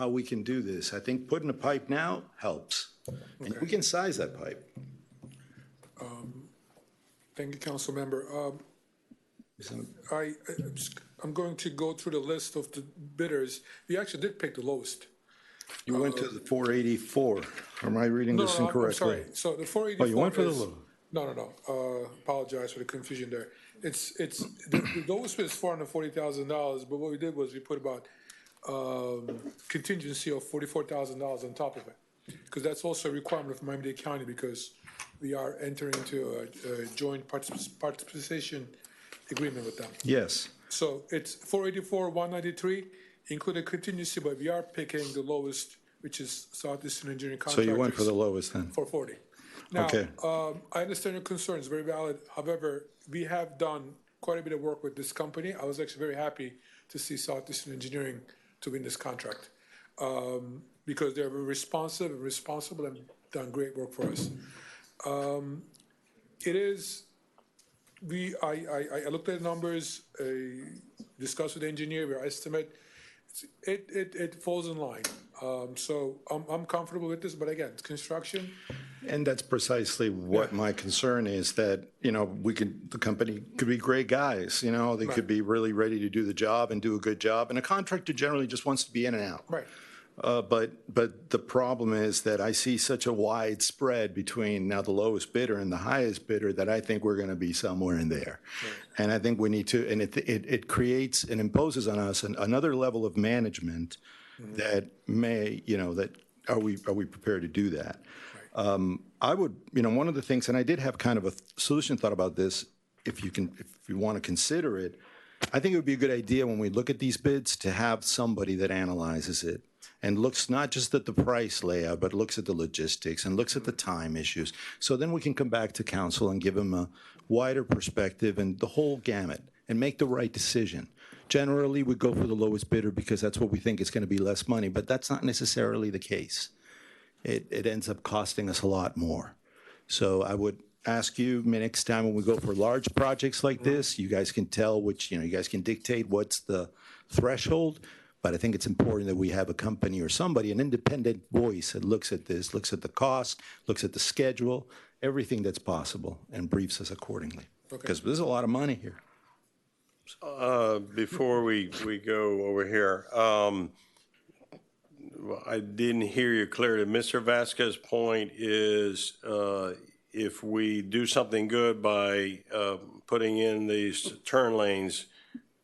we can do this. I think putting a pipe now helps, and we can size that pipe. Thank you, Council Member. I'm going to go through the list of the bidders. You actually did pick the lowest. You went to the 484. Am I reading this incorrectly? I'm sorry. So the 484. Oh, you went for the low. No. Apologize for the confusion there. The lowest bid is $440,000, but what we did was we put about contingency of $44,000 on top of it, because that's also a requirement of Miami-Dade County, because we are entering into a joint participation agreement with them. Yes. So it's 484, 193, including contingency, but we are picking the lowest, which is Southeastern Engineering So Contractors. you went for the lowest then? 440. Now, Okay. I understand your concerns, very valid. However, we have done quite a bit of work with this company. I was actually very happy to see Southeastern Engineering to win this contract because they're very responsive and responsible and done great work for us. It is, I looked at the numbers, discussed with the engineer, we estimate, it falls in line. So I'm comfortable with this, but again, it's construction. And that's precisely what my concern is, that, you know, the company could be great guys, you know, they could be really ready to do the job and do a good job. And a contractor generally just wants to be in and out. Right. But the problem is that I see such a wide spread between now the lowest bidder and the highest bidder that I think we're going to be somewhere in there. Right. And I think we need to, and it creates and imposes on us another level of management that may, you know, that are we prepared to do that? I would, you know, one of the things, and I did have kind of a solution thought about this, if you want to consider it, I think it would be a good idea when we look at these bids to have somebody that analyzes it and looks not just at the price layout, but looks at the logistics and looks at the time issues. So then we can come back to council and give them a wider perspective and the whole gamut and make the right decision. Generally, we go for the lowest bidder because that's what we think is going to be less money, but that's not necessarily the case. It ends up costing us a lot more. So I would ask you next time when we go for large projects like this, you guys can tell which, you know, you guys can dictate what's the threshold, but I think it's important that we have a company or somebody, an independent voice that looks at this, looks at the cost, looks at the schedule, everything that's possible, and briefs us accordingly. Because there's a lot of money here. Before we go over here, I didn't hear you clearly. Mr. Vasquez's point is if we do something good by putting in these turn lanes,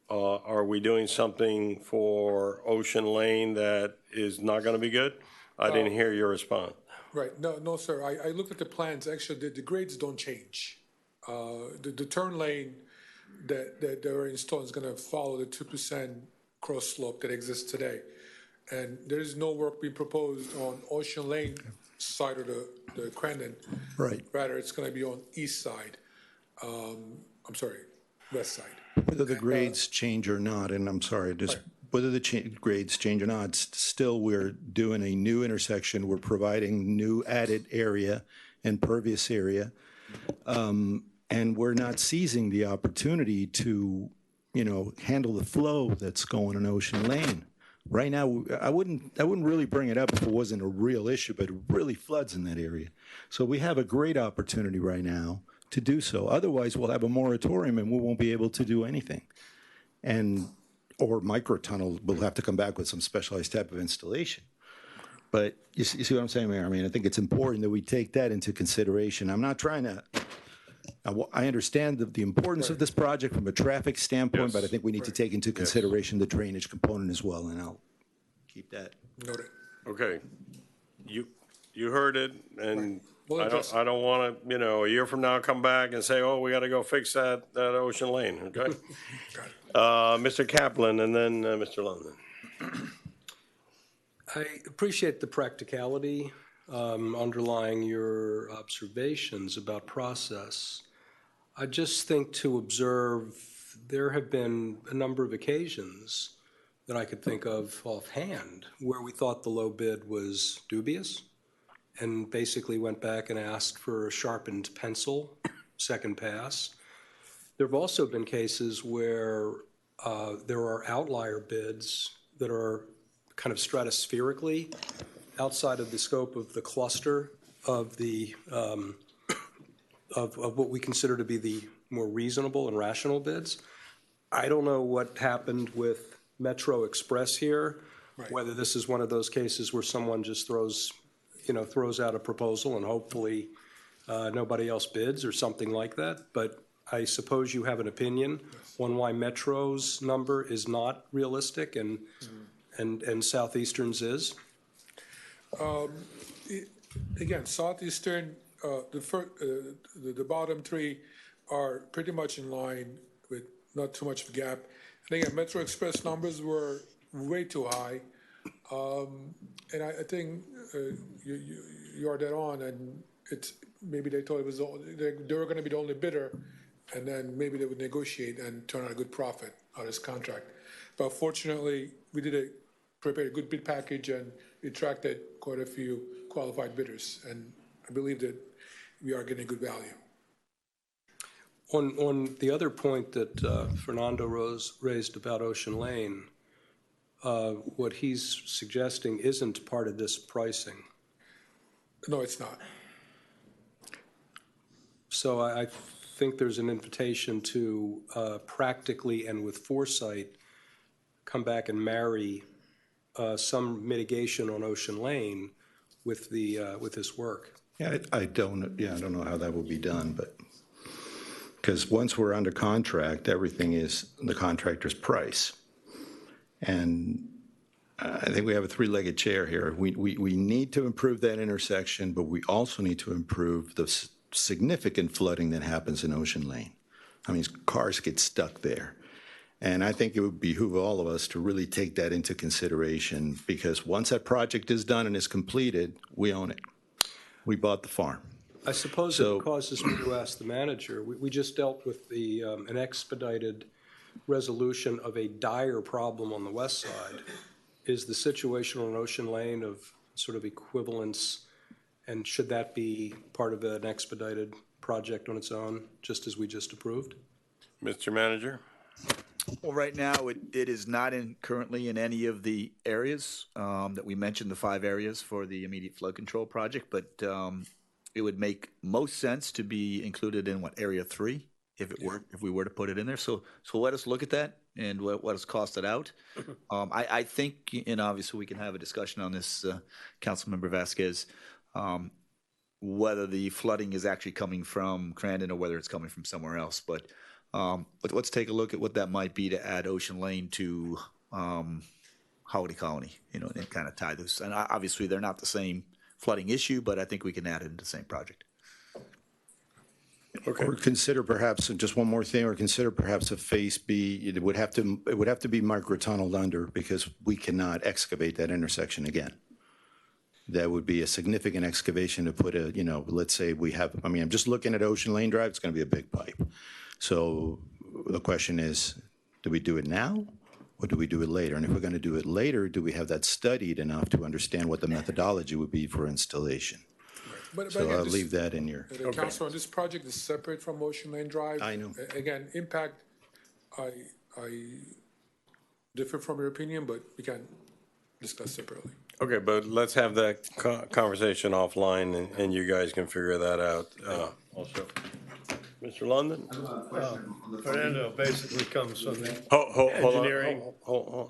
are we doing something for Ocean Lane that is not going to be good? I didn't hear your response. Right. No, sir. I looked at the plans. Actually, the grades don't change. The turn lane that they're installing is going to follow the 2% cross slope that exists today. And there is no work being proposed on Ocean Lane side of the Crandon. Right. Rather, it's going to be on east side. West side. Whether the grades change or not, and I'm sorry, just whether the grades change or not, still we're doing a new intersection. We're providing new added area, impervious area, and we're not seizing the opportunity to, you know, handle the flow that's going on Ocean Lane. Right now, I wouldn't really bring it up if it wasn't a real issue, but it really floods in that area. So we have a great opportunity right now to do so. Otherwise, we'll have a moratorium and we won't be able to do anything. Or microtunnel, we'll have to come back with some specialized type of installation. But you see what I'm saying, Mayor? I mean, I think it's important that we take that into consideration. I'm not trying to, I understand the importance of this project from a traffic standpoint, but I think we need to take into consideration the drainage component as well, and I'll keep that. Noted. Okay. You heard it, and Well, I don't want to, you know, a year from now come back and say, oh, we got to go fix that Ocean Lane, okay? Mr. Kaplan and then Mr. London. I appreciate the practicality underlying your observations about process. I just think to observe, there have been a number of occasions that I could think of offhand where we thought the low bid was dubious and basically went back and asked for a sharpened pencil, second pass. There have also been cases where there are outlier bids that are kind of stratospherically outside of the scope of the cluster of the of what we consider to be the more reasonable and rational bids. I don't know what happened with Metro Express here, whether this is one of those cases where someone just throws out a proposal and hopefully nobody else bids or something like that. But I suppose you have an opinion on why Metro's number is not realistic and Southeastern's is? Again, Southeastern the bottom three are pretty much in line with not too much of a gap. And again, Metro Express numbers were way too high. And I think you are dead on, and maybe they thought they were going to be the only bidder, and then maybe they would negotiate and turn out a good profit out of this contract. But fortunately, we prepared a good bid package and attracted quite a few qualified bidders, and I believe that we are getting good value. On the other point that Fernando raised about Ocean Lane, what he's suggesting isn't part of this pricing. No, it's not. So I think there's an invitation to practically and with foresight come back and marry some mitigation on Ocean Lane with this work. Yeah, I don't know how that will be done, but because once we're under contract, everything is the contractor's price. And I think we have a three-legged chair here. We need to improve that intersection, but we also need to improve the significant flooding that happens in Ocean Lane. I mean, cars get stuck there. And I think it would behoove all of us to really take that into consideration, because once that project is done and is completed, we own it. We bought the farm. I suppose it causes me to ask the manager. We just dealt with an expedited resolution of a dire problem on the west side. Is the situation on Ocean Lane of sort of equivalence, and should that be part of an expedited project on its own, just as we just approved? Mr. Manager? Well, right now, it is not currently in any of the areas that we mentioned, the 5 areas for the immediate flood control project, but it would make most sense to be included in Area 3 if we were to put it in there. So let us look at that and what it's costed out. I think, and obviously we can have a discussion on this, Councilmember Vasquez, whether the flooding is actually coming from Crandon or whether it's coming from somewhere else. But let's take a look at what that might be to add Ocean Lane to Holiday Colony, and kind of tie this. And obviously they're not the same flooding issue, but I think we can add it into the same project. Okay. Or consider perhaps, just one more thing, or consider perhaps a Phase B. It would have to be micro-tunneled under, because we cannot excavate that intersection again. That would be a significant excavation to put let's say I'm just looking at Ocean Lane Drive, it's going to be a big pipe. So the question is, do we do it now or do we do it later? And if we're going to do it later, do we have that studied enough to understand what the methodology would be for installation? But So again, I'll leave that in your. Councilor, this project is separate from Ocean Lane Drive. I know. Again, impact, I differ from your opinion, but we can discuss separately. Okay, but let's have that conversation offline, and you guys can figure that out also. Mr. London? Fernando basically comes from the engineering. engineering.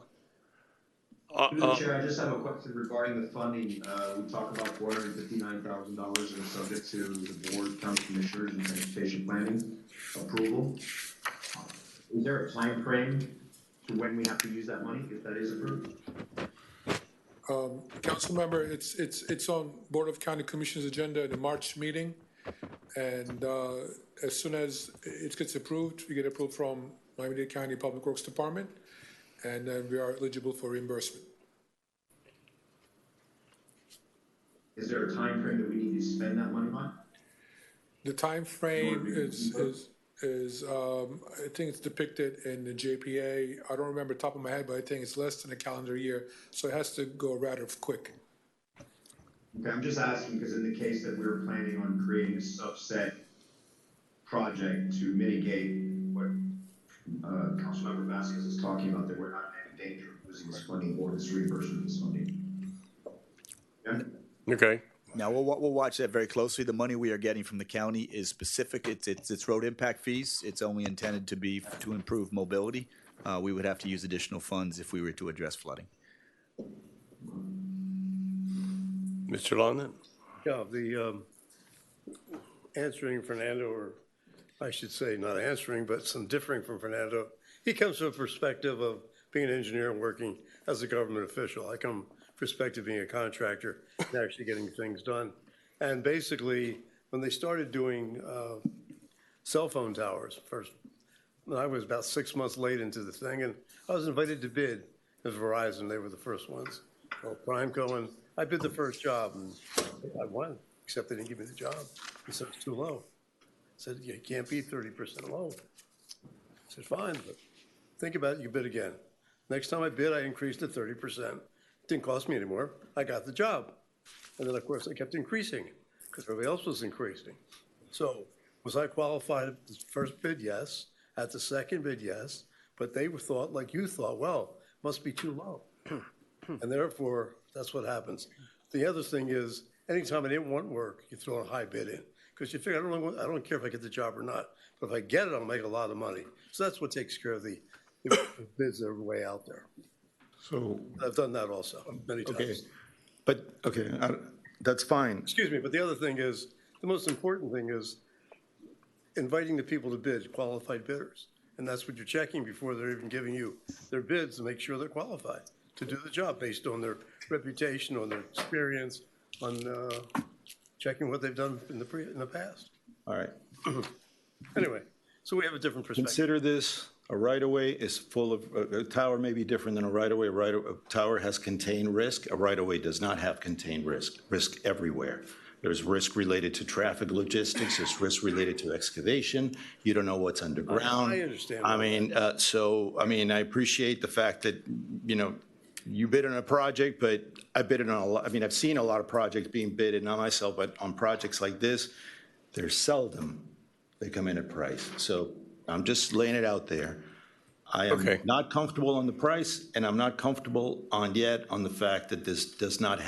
Through the chair, I just have a question regarding the funding. We talk about $459,000 and subject to the board, county commissioners, and transportation planning approval. Is there a time frame to when we have to use that money if that is approved? Council member, it's on Board of County Commissioners agenda in the March meeting, and as soon as it gets approved, we get approved from Miami-Dade County Public Works Department, and then we are eligible for reimbursement. Is there a time frame that we need to spend that money on? The time frame is I think it's depicted in the JPA. I don't remember top of my head, but I think it's less than a calendar year, so it has to go rather quick. Okay, I'm just asking because in the case that we're planning on creating a subset project to mitigate what Councilmember Vasquez is talking about, that we're not in danger of losing this funding or this reimbursement of this funding. Yeah? Okay. Now, we'll watch that very closely. The money we are getting from the county is specific. It's road impact fees. It's only intended to improve mobility. We would have to use additional funds if we were to address flooding. Mr. London? Yeah, the answering Fernando, or I should say not answering, but some differing from Fernando. He comes from a perspective of being an engineer and working as a government official. I come from perspective being a contractor and actually getting things done. And basically, when they started doing cell phone towers first. I was about 6 months late into the thing, and I was invited to bid. It was Verizon, they were the first ones. Well, Primeco, and I bid the first job, and I won, except they didn't give me the job. They said it's too low. I said, you can't be 30% low. I said, fine, but think about it, you bid again. Next time I bid, I increased it 30%. It didn't cost me anymore. I got the job. And then, of course, I kept increasing because everybody else was increasing. So was I qualified at the first bid? Yes. At the second bid, yes. But they thought, like you thought, well, must be too low. And therefore, that's what happens. The other thing is, anytime I didn't want work, you throw a high bid in. Because you figure, I don't care if I get the job or not. But if I get it, I'll make a lot of money. So that's what takes care of the bids that are way out there. So I've done that also many times. Okay, but, okay, that's fine. Excuse me, but the other thing is, the most important thing is inviting the people to bid, qualified bidders. And that's what you're checking before they're even giving you their bids to make sure they're qualified to do the job based on their reputation, on their experience, on checking what they've done in the past. All right. Anyway, so we have a different perspective. Consider this, a right-of-way is full of, a tower may be different than a right-of-way. A tower has contained risk. A right-of-way does not have contained risk everywhere. There's risk related to traffic logistics. There's risk related to excavation. You don't know what's underground. I understand. I mean, I appreciate the fact that, you bid on a project, but I bid on a lot. I mean, I've seen a lot of projects being bid, not myself, but on projects like this, they're seldom they come in at price. So I'm just laying it out there. I am not comfortable on the price, and I'm not comfortable on the fact that this does not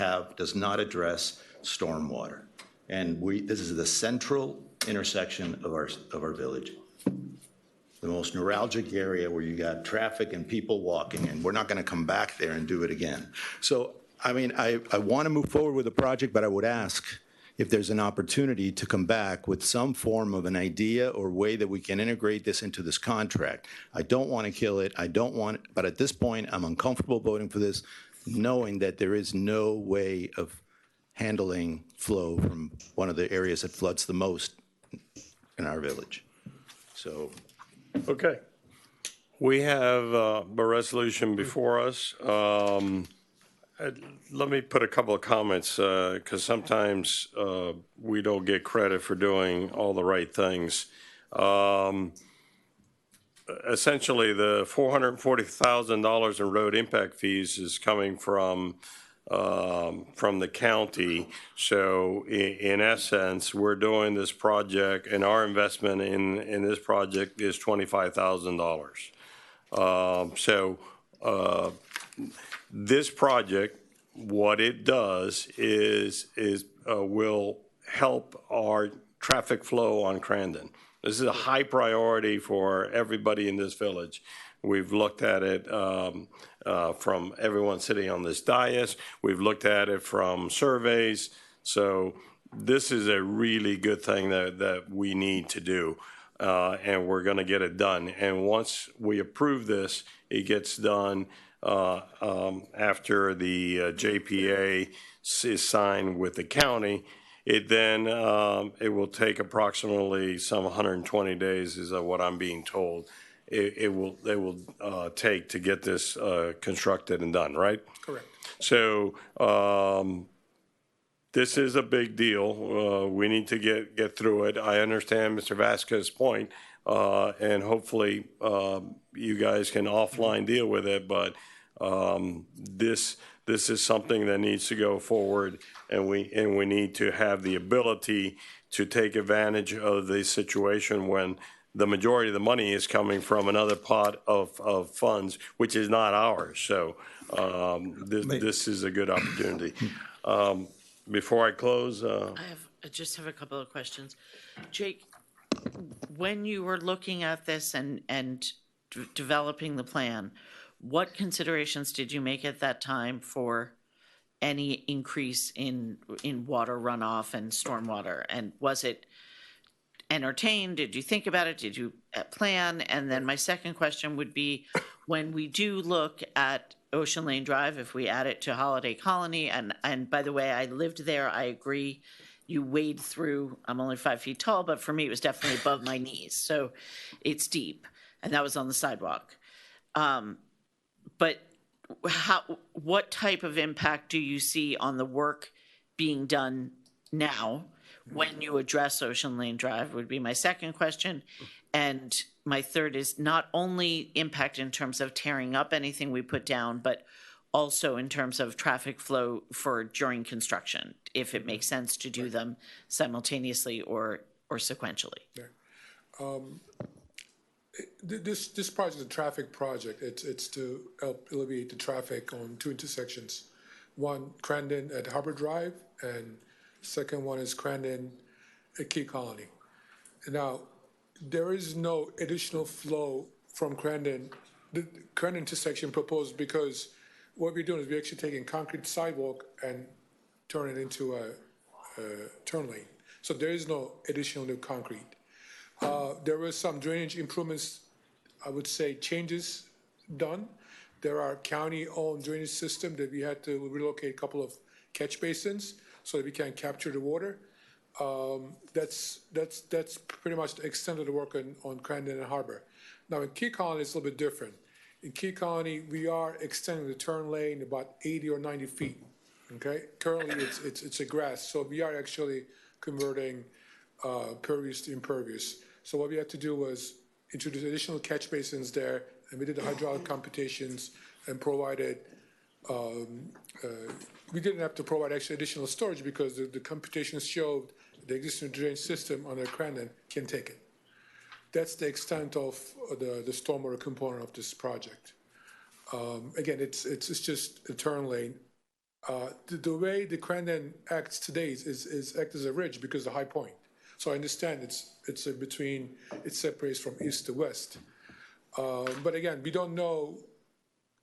address stormwater. And this is the central intersection of our village. The most neuralgic area where you got traffic and people walking, and we're not going to come back there and do it again. So, I mean, I want to move forward with the project, but I would ask if there's an opportunity to come back with some form of an idea or way that we can integrate this into this contract. I don't want to kill it. But at this point, I'm uncomfortable voting for this, knowing that there is no way of handling flow from one of the areas that floods the most in our village. So. Okay. We have a resolution before us. Let me put a couple of comments, because sometimes we don't get credit for doing all the right things. Essentially, the $440,000 in road impact fees is coming from the county. So in essence, we're doing this project, and our investment in this project is $25,000. This project, what it does is will help our traffic flow on Crandon. This is a high priority for everybody in this village. We've looked at it from everyone sitting on this dais. We've looked at it from surveys. So this is a really good thing that we need to do, and we're going to get it done. And once we approve this, it gets done after the JPA is signed with the county. It then it will take approximately some 120 days, is what I'm being told. It will take to get this constructed and done, right? Correct. So this is a big deal. We need to get through it. I understand Mr. Vasquez's point, and hopefully you guys can offline deal with it. But this is something that needs to go forward, and we need to have the ability to take advantage of the situation when the majority of the money is coming from another pot of funds, which is not ours. So this is a good opportunity. Before I close, I just have a couple of questions. Jake, when you were looking at this and developing the plan, what considerations did you make at that time for any increase in water runoff and stormwater? And was it entertained? Did you think about it? Did you plan? And then my second question would be, when we do look at Ocean Lane Drive, if we add it to Holiday Colony, and by the way, I lived there, I agree you wade through, I'm only 5 feet tall, but for me, it was definitely above my knees. So it's deep. And that was on the sidewalk. But what type of impact do you see on the work being done now when you address Ocean Lane Drive would be my second question. And my third is not only impact in terms of tearing up anything we put down, but also in terms of traffic flow for during construction, if it makes sense to do them simultaneously or sequentially. This project is a traffic project. It's to help alleviate the traffic on 2 intersections. One, Crandon at Harbor Drive, and second one is Crandon at Key Colony. Now, there is no additional flow from Crandon, the Crandon intersection proposed, because what we're doing is we're actually taking concrete sidewalk and turn it into a turn lane. So there is no additional new concrete. There were some drainage improvements, I would say changes done. There are county-owned drainage system that we had to relocate a couple of catch basins so that we can capture the water. That's pretty much the extent of the work on Crandon and Harbor. Now in Key Colony, it's a little bit different. In Key Colony, we are extending the turn lane about 80 or 90 feet. Okay, currently it's a grass, so we are actually converting pervious to impervious. So what we had to do was introduce additional catch basins there, and we did the hydraulic computations and provided. We didn't have to provide actually additional storage because the computations showed the existing drainage system on the Crandon can take it. That's the extent of the stormwater component of this project. Again, it's just a turn lane. The way the Crandon acts today is act as a ridge because of the high point. So I understand it's between, it separates from east to west. But again, we don't know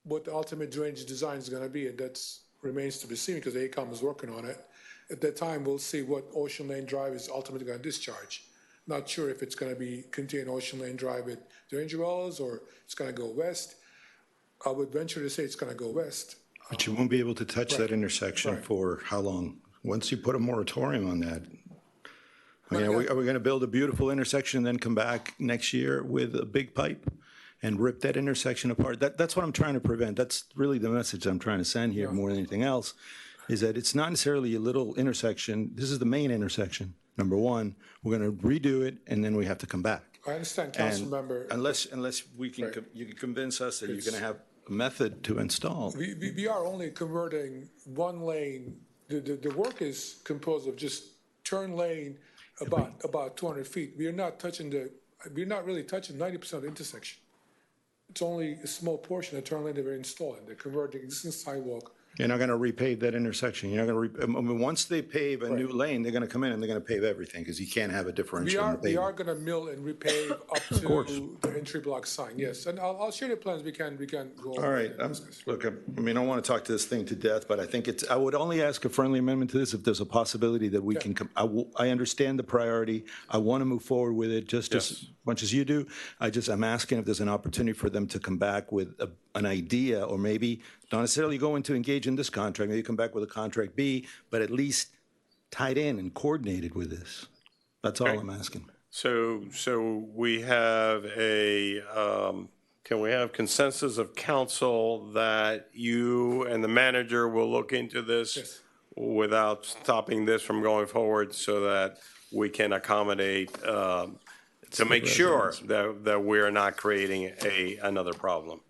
what the ultimate drainage design is going to be, and that remains to be seen because AECOM is working on it. At that time, we'll see what Ocean Lane Drive is ultimately going to discharge. Not sure if it's going to contain Ocean Lane Drive with drainage wells or it's going to go west. I would venture to say it's going to go west. But you won't be able to touch that intersection for how long? Once you put a moratorium on that, I mean, are we going to build a beautiful intersection and then come back next year with a big pipe and rip that intersection apart? That's what I'm trying to prevent. That's really the message I'm trying to send here more than anything else, is that it's not necessarily a little intersection. This is the main intersection. Number one, we're going to redo it, and then we have to come back. I understand, Council Member. Unless we can, you can convince us that you're going to have a method to install. We are only converting one lane. The work is composed of just turn lane about 200 feet. We're not really touching 90% of the intersection. It's only a small portion of turn lane that we're installing. They're converting existing sidewalk. You're not going to repave that intersection. You're not going to. I mean, once they pave a new lane, they're going to come in and they're going to pave everything because you can't have a differential. We are going to mill and repave up to the entry block sign. Yes, and I'll share the plans. We can go. All right. Look, I mean, I don't want to talk to this thing to death, but I think it's. I would only ask a friendly amendment to this if there's a possibility that we can. I understand the priority. I want to move forward with it just as much as you do. I'm asking if there's an opportunity for them to come back with an idea, or maybe not necessarily going to engage in this contract, maybe come back with a contract B, but at least tied in and coordinated with this. That's all I'm asking. So we have can we have consensus of council that you and the manager will look into this without stopping this from going forward so that we can accommodate to make sure that we're not creating another problem?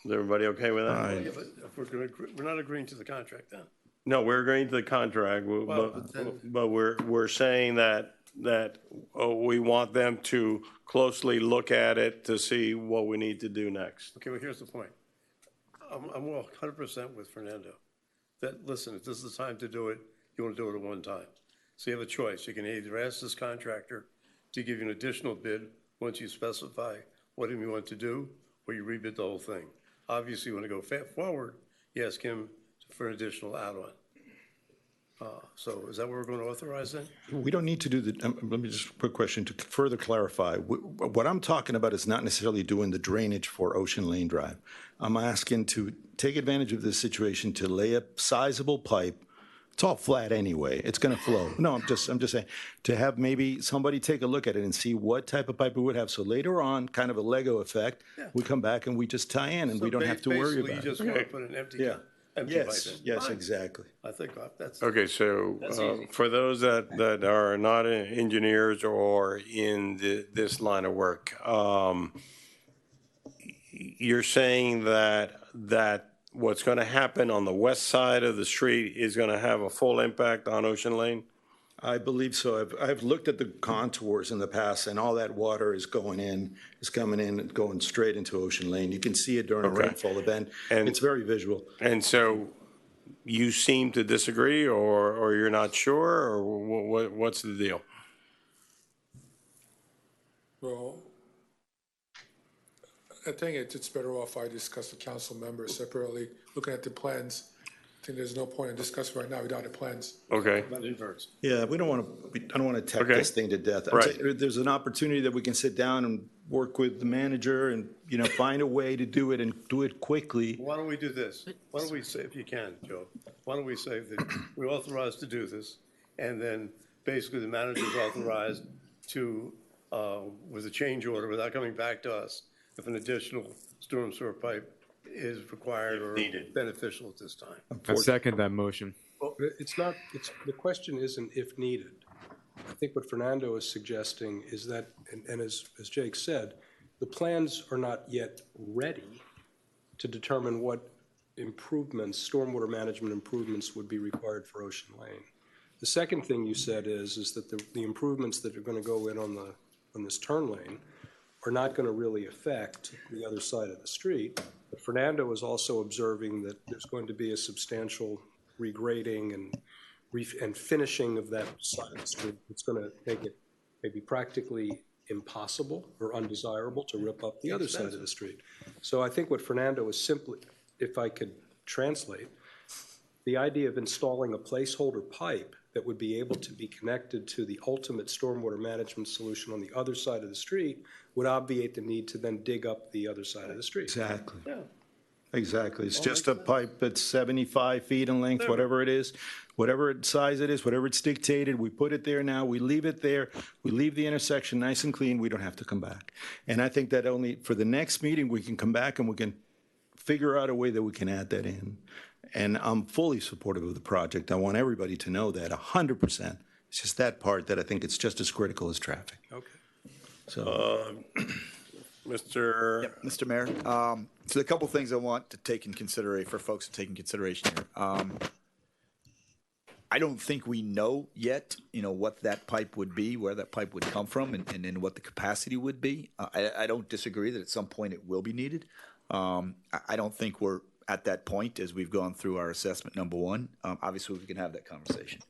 Is everybody okay with that? If we're not agreeing to the contract then. No, we're agreeing to the contract, but we're saying that we want them to closely look at it to see what we need to do next. Okay, well, here's the point. I'm 100% with Fernando. That, listen, if this is the time to do it, you want to do it at one time. So you have a choice. You can either ask this contractor to give you an additional bid once you specify what you want to do, or you rebid the whole thing. Obviously, you want to go forward, you ask him for an additional add-on. So is that what we're going to authorize then? We don't need to do let me just, quick question to further clarify. What I'm talking about is not necessarily doing the drainage for Ocean Lane Drive. I'm asking to take advantage of this situation to lay a sizable pipe It's all flat anyway. It's going to flow. No, I'm just saying, to have maybe somebody take a look at it and see what type of pipe we would have. So later on, kind of a Lego effect, we come back and we just tie in and we don't have to worry about it. Basically, you just want to put an empty pipe in. Yes, Fine. exactly. I think that's. Okay, so That's easy. for those that are not engineers or in this line of work, you're saying that what's going to happen on the west side of the street is going to have a full impact on Ocean Lane? I believe so. I've looked at the contours in the past, and all that water is coming in and going straight into Ocean Lane. You can see it during a rainfall event. And it's very visual. And so you seem to disagree, or you're not sure, or what's the deal? Well, I think it's better off I discuss the council members separately, looking at the plans. I think there's no point in discussing right now without the plans. Okay. Yeah, we don't want to. I don't want to tech this thing to death. I'm Right. saying there's an opportunity that we can sit down and work with the manager and find a way to do it and do it quickly. Why don't we do this? Why don't we say, if you can, Joe, why don't we say that we're authorized to do this, and then basically the manager's authorized to, with a change order, without coming back to us, if an additional storm sewer pipe is required or beneficial at this time. I second that motion. Well, the question isn't if needed. I think what Fernando is suggesting is that, and as Jake said, the plans are not yet ready to determine what improvements, stormwater management improvements would be required for Ocean Lane. The second thing you said is that the improvements that are going to go in on this turn lane are not going to really affect the other side of the street. But Fernando is also observing that there's going to be a substantial regrading and finishing of that side of the street. It's going to make it maybe practically impossible or undesirable to rip up the other side of the street. So I think what Fernando is simply, if I could translate, the idea of installing a placeholder pipe that would be able to be connected to the ultimate stormwater management solution on the other side of the street would obviate the need to then dig up the other side of the street. Exactly. Yeah. Exactly. It's just a pipe that's 75 feet in length, whatever it is, whatever size it is, whatever it's dictated, we put it there now, we leave it there, we leave the intersection nice and clean, we don't have to come back. And I think that only for the next meeting, we can come back and we can figure out a way that we can add that in. And I'm fully supportive of the project. I want everybody to know that 100%. It's just that part that I think it's just as critical as traffic. Okay. So, Mr. Mayor, so a couple things I want to take in consideration for folks to take in consideration here. I don't think we know yet, what that pipe would be, where that pipe would come from, and then what the capacity would be. I don't disagree that at some point it will be needed. I don't think we're at that point as we've gone through our assessment, number one. Obviously, we can have that conversation.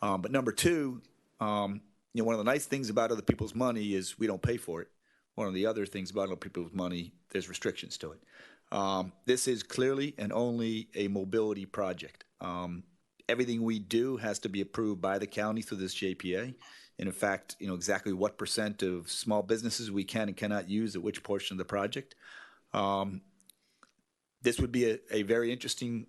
But number two, one of the nice things about other people's money is we don't pay for it. One of the other things about other people's money, there's restrictions to it. This is clearly and only a mobility project. Everything we do has to be approved by the county through this JPA. And in fact, exactly what % of small businesses we can and cannot use at which portion of the project. This would be a very interesting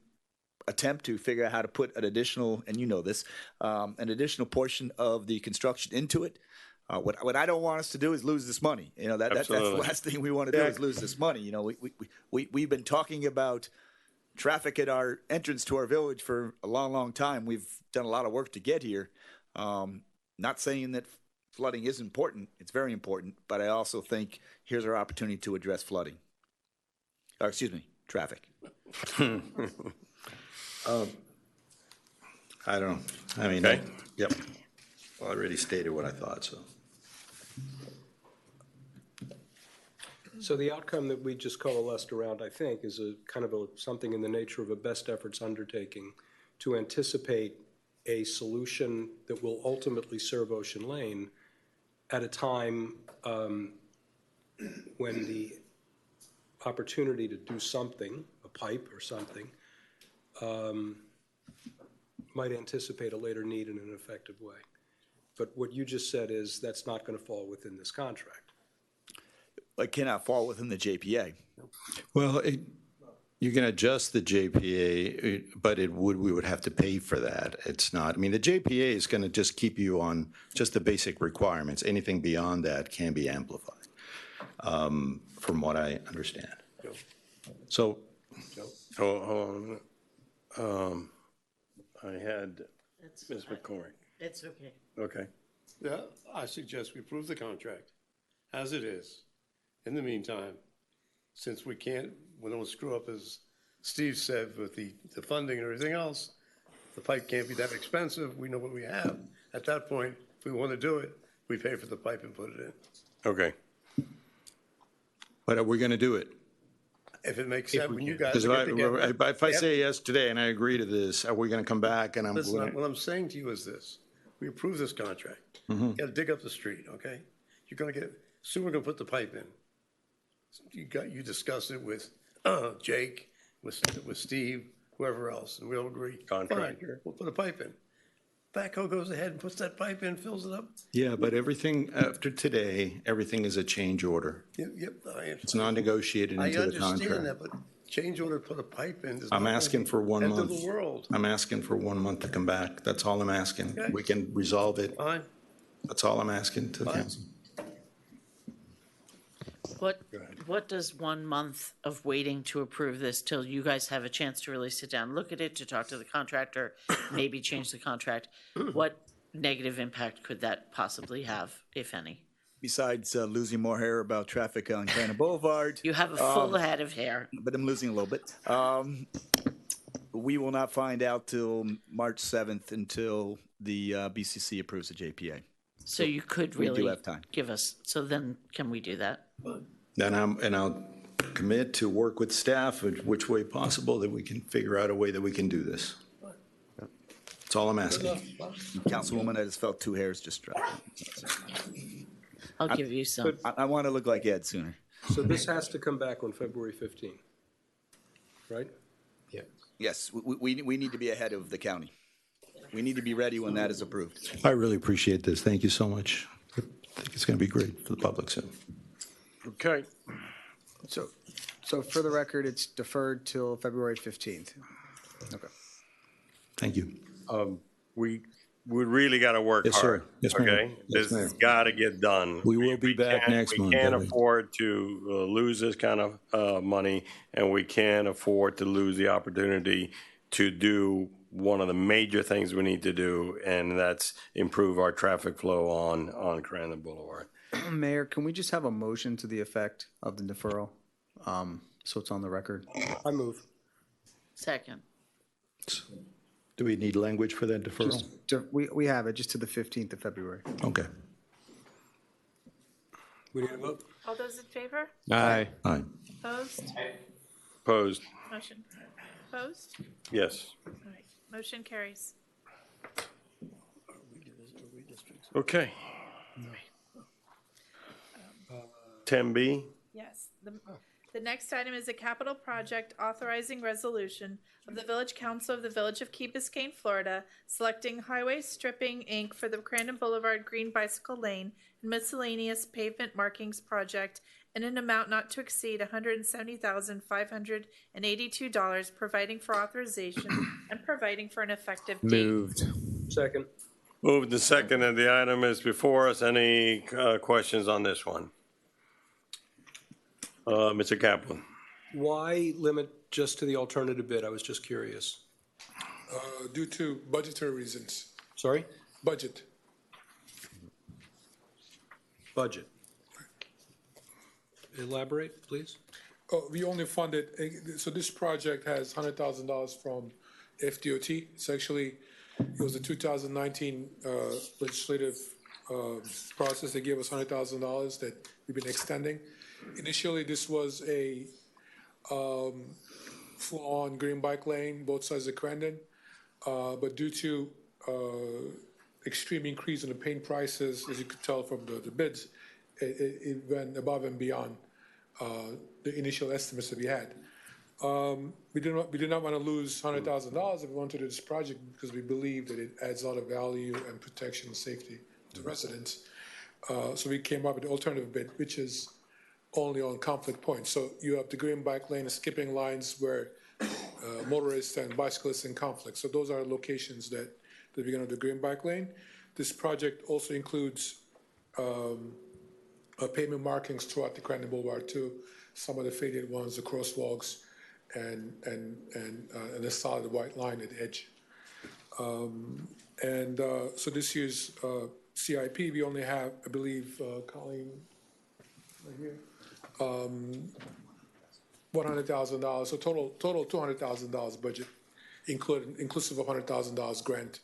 attempt to figure out how to put an additional, and this, an additional portion of the construction into it. What I don't want us to do is lose this money. That's the last thing we want to do is lose this money. We've been talking about traffic at our entrance to our village for a long, long time. We've done a lot of work to get here. Not saying that flooding is important. It's very important. But I also think here's our opportunity to address flooding. Or, excuse me, traffic. I don't know. I mean, Okay. Yep. Well, I already stated what I thought, so. So the outcome that we just coalesced around, I think, is a kind of something in the nature of a best efforts undertaking to anticipate a solution that will ultimately serve Ocean Lane at a time when the opportunity to do something, a pipe or something, might anticipate a later need in an effective way. But what you just said is that's not going to fall within this contract. It cannot fall within the JPA. Well, You can adjust the JPA, but we would have to pay for that. It's not, I mean, the JPA is going to just keep you on just the basic requirements. Anything beyond that can be amplified, from what I understand. So, Hold on. I had Ms. McCormick. It's okay. Okay. Yeah, I suggest we approve the contract as it is. In the meantime, since we don't screw up, as Steve said, with the funding and everything else, the pipe can't be that expensive. We know what we have. At that point, if we want to do it, we pay for the pipe and put it in. Okay. but are we going to do it? If it makes sense, when you guys Because get together. if I say yes today and I agree to this, are we going to come back and I'm Listen, going what I'm saying to you is this. We approve this contract. Mhm. You got to dig up the street, okay? You're going to soon we're going to put the pipe in. You discuss it with Jake, with Steve, whoever else, and we'll agree. Contractor. Fine, we'll put a pipe in. Backhoe goes ahead and puts that pipe in, fills it up. Yeah, but everything after today, everything is a change order. Yep, It's not negotiated I into the understand contract. that, but change order, put a pipe in. is I'm not asking for 1 end month. of the world. I'm asking for 1 month to come back. That's all I'm asking. Okay. We can resolve it. Fine. That's all I'm asking to the Fine. council. What does 1 month of waiting to approve this till you guys have a chance to really sit down, look at it, to talk to the contractor, maybe change the contract? What negative impact could that possibly have, if any? Besides losing more hair about traffic on Cannon Boulevard. You have a full head of hair. But I'm losing a little bit. We will not find out till March 7th until the BCC approves the JPA. So you could we do really have time. give us, so then can we do that? Then I'll commit to work with staff which way possible that we can figure out a way that we can do this. That's all I'm asking. Councilwoman, I just felt 2 hairs just drop. I'll give you some. I want to look like Ed sooner. So this has to come back on February 15th, right? Yeah. Yes, we need to be ahead of the county. We need to be ready when that is approved. I really appreciate this. Thank you so much. I think it's going to be great for the public soon. Okay. So for the record, it's deferred till February 15th. Okay. Thank you. We really got to work Yes, sir. hard. Yes, ma'am. Okay? Yes, This ma'am. has got to get done. We will be back next month. We can't Ellie. afford to lose this kind of money, and we can't afford to lose the opportunity to do one of the major things we need to do, and that's improve our traffic flow on Crandon Boulevard. Mayor, can we just have a motion to the effect of the deferral? So it's on the record. I move. Second. Do we need language for that deferral? We have it just to the 15th of February. Okay. We need a vote? All those in favor? Aye. Aye. Opposed? Opposed? Motion. Opposed? Yes. All right, motion carries. Okay. 10B? Yes. The next item is a capital project authorizing resolution of the Village Council of the Village of Key Biscayne, Florida, selecting highway stripping Inc. for the Crandon Boulevard Green Bicycle Lane and miscellaneous pavement markings project in an amount not to exceed $170,582, providing for authorization and providing for an effective date. Moved. Second. Moved to second, and the item is before us. Any questions on this one? Mr. Kaplan? Why limit just to the alternative bid? I was just curious. Due to budgetary reasons. Sorry? Budget. Budget. Elaborate, please. We only funded, so this project has $100,000 from FDOT. It's actually, it was a 2019 legislative process. They gave us $100,000 that we've been extending. Initially, this was a full-on green bike lane, both sides of Crandon. But due to extreme increase in the paint prices, as you could tell from the bids, it went above and beyond the initial estimates that we had. We did not want to lose $100,000 if we wanted to do this project because we believe that it adds a lot of value and protection and safety to residents. So we came up with the alternative bid, which is only on conflict points. So you have the green bike lane and skipping lines where motorists and bicyclists in conflict. So those are locations that the beginning of the green bike lane. This project also includes pavement markings throughout the Crandon Boulevard too. Some of the faded ones, the crosswalks, and a solid white line at the edge. So this year's CIP, we only have, I believe, Colleen, right here, $100,000. So total $200,000 budget, inclusive of $100,000 grant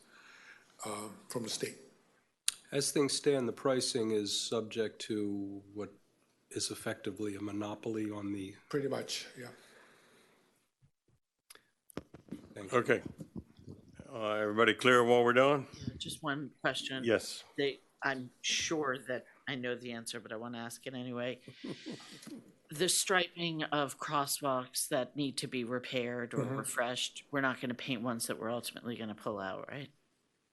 from the state. As things stand, the pricing is subject to what is effectively a monopoly on the. Pretty much, yeah. Okay. Everybody clear on what we're doing? Just one question. Yes. I'm sure that I know the answer, but I want to ask it anyway. The striping of crosswalks that need to be repaired or refreshed, we're not going to paint ones that we're ultimately going to pull out, right?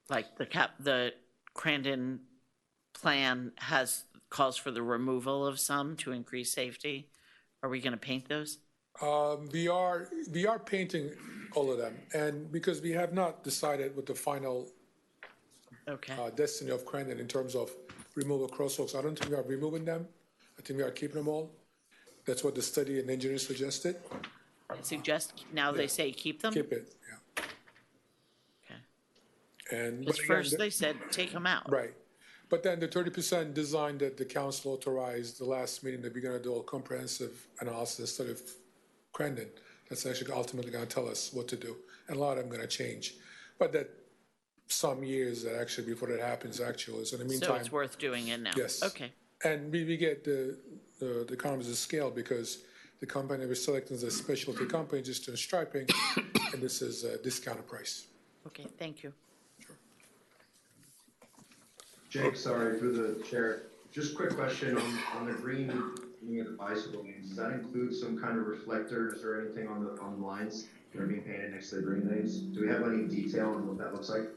Like the Crandon plan calls for the removal of some to increase safety. Are we going to paint those? We are painting all of them, and because we have not decided what the final destiny of Crandon in terms of removal of crosswalks. I don't think we are removing them. I think we are keeping them all. That's what the study and engineers suggested. They say keep them? Keep it, yeah. Okay. And because first they said take them out. Right. But then the 30% design that the council authorized the last meeting that we're going to do a comprehensive analysis study of Crandon. That's actually ultimately going to tell us what to do. And a lot of them going to change. But that some years that actually before that happens actually. So in the meantime. So it's worth doing it now. Yes. Okay. And we get the economies of scale because the company we're selecting is a specialty company just doing striping, and this is a discounted price. Okay, thank you. Jake, sorry, through the chair. Just quick question on the green of the bicycle lanes. Does that include some kind of reflectors or anything on the lines that are being painted next to the green lanes? Do we have any detail on what that looks like?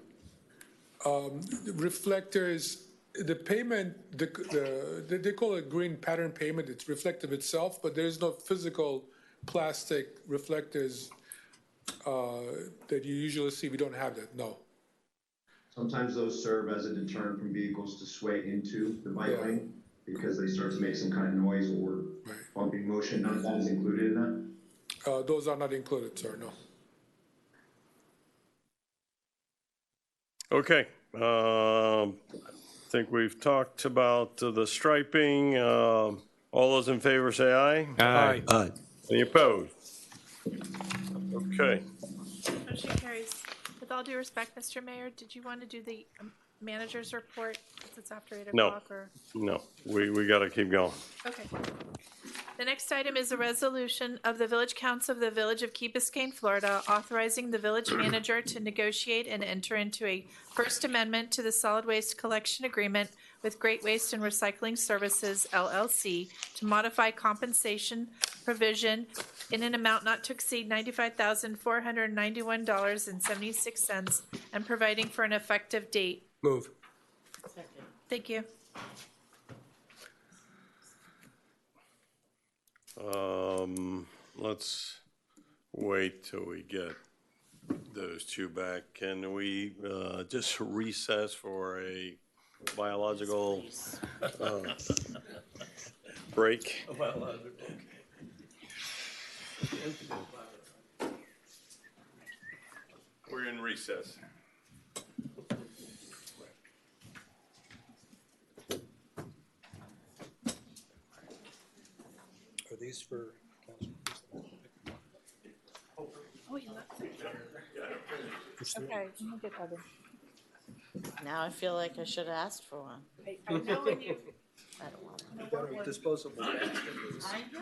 Reflectors, the pavement, they call it green pattern pavement. It's reflective itself, but there is no physical plastic reflectors that you usually see. We don't have that, no. Sometimes those serve as a deterrent from vehicles to sway into the bike lane because they start to make some kind of noise or bumping motion. None of that is included in that? Those are not included, sir, no. Okay. I think we've talked about the striping. All those in favor say aye. Aye. Aye. Any opposed? Okay. Motion carries. With all due respect, Mr. Mayor, did you want to do the manager's report since it's after 8 No. o'clock? Or? No, we got to keep going. Okay. The next item is a resolution of the Village Council of the Village of Key Biscayne, Florida, authorizing the village manager to negotiate and enter into a First Amendment to the Solid Waste Collection Agreement with Great Waste and Recycling Services, LLC, to modify compensation provision in an amount not to exceed $95,491.76 and providing for an effective date. Move. Thank you. Let's wait till we get those two back. Can we just recess for a biological break? We're in recess. Are these for council? Oh, you left it. Okay, we'll get other. Now I feel like I should have asked for one. I know when you. I don't want one. Disposable. I know.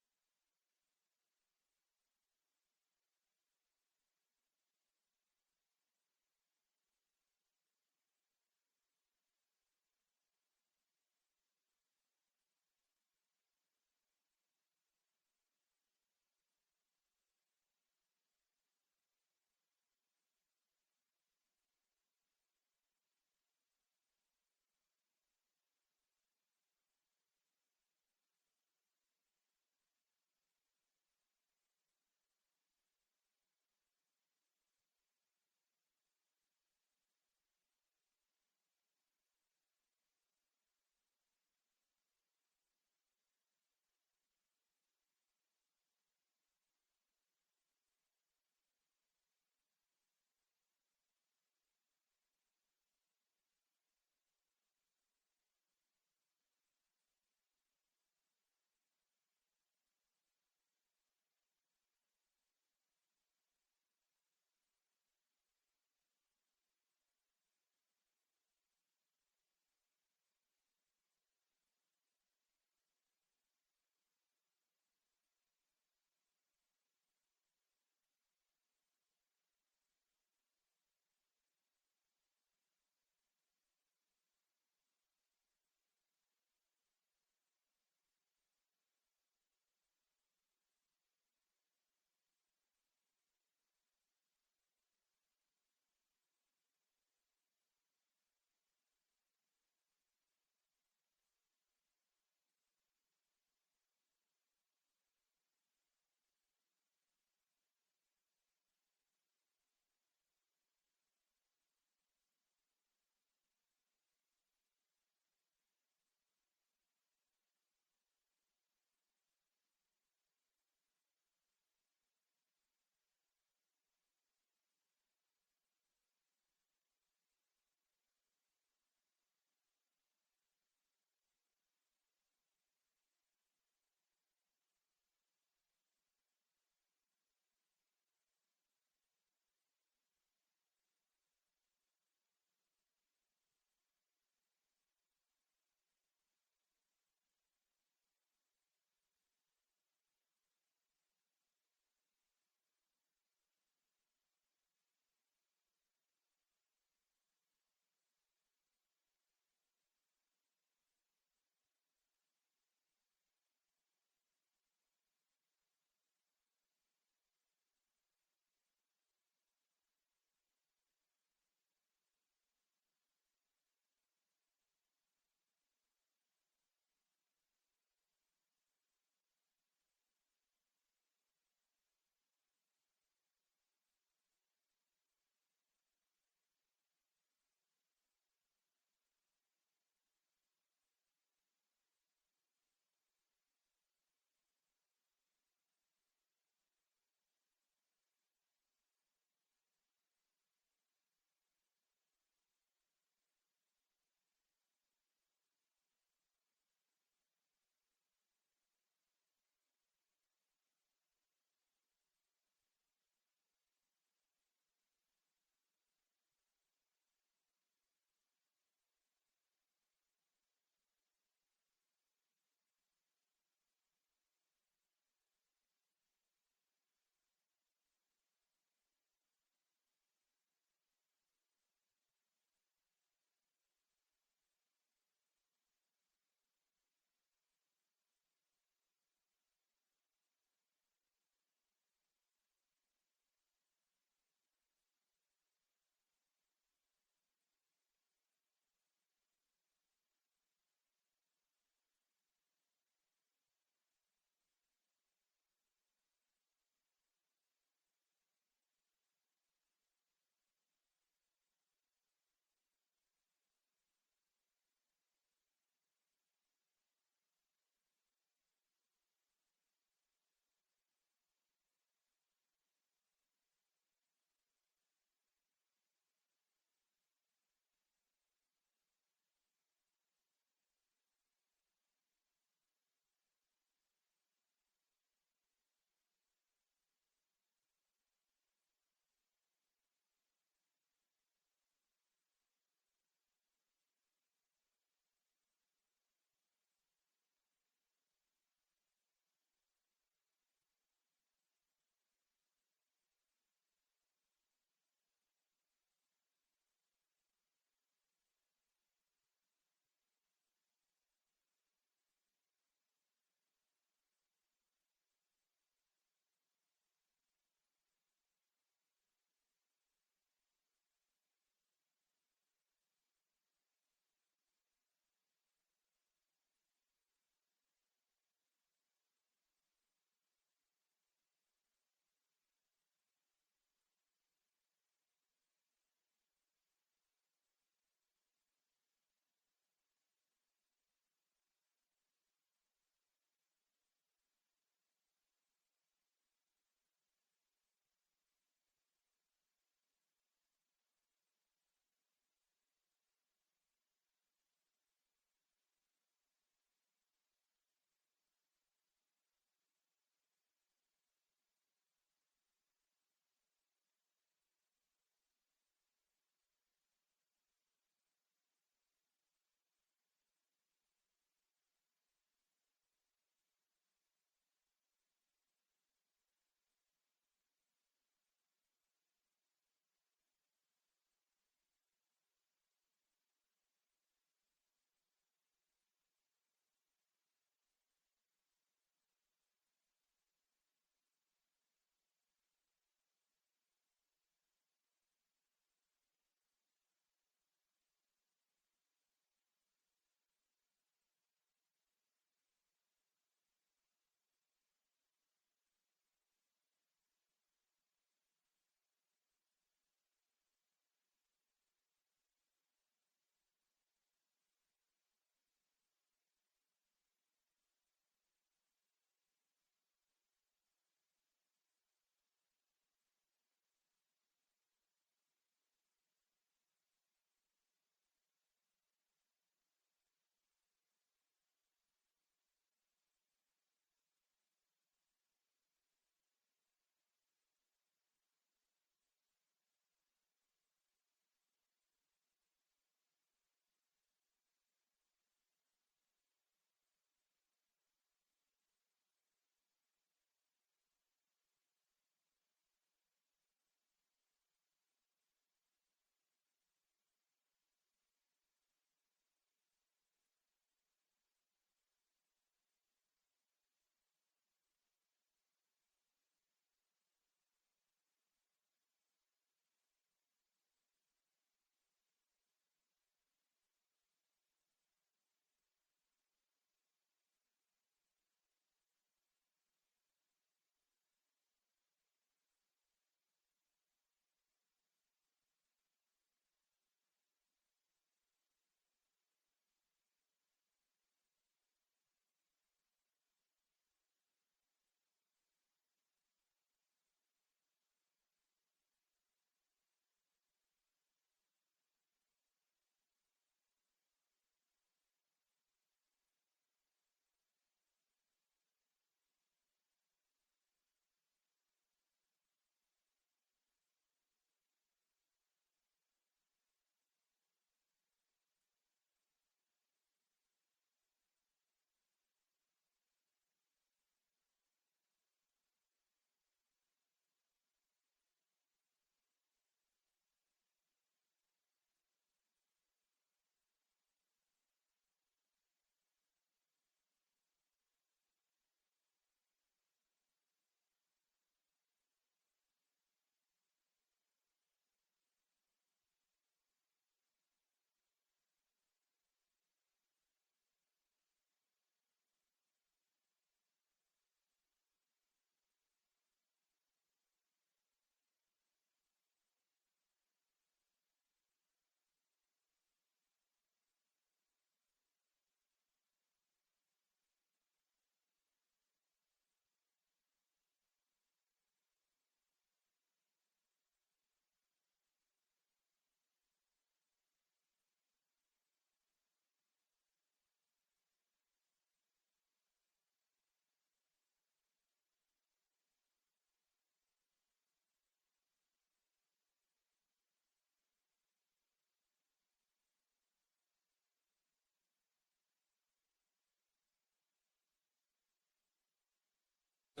A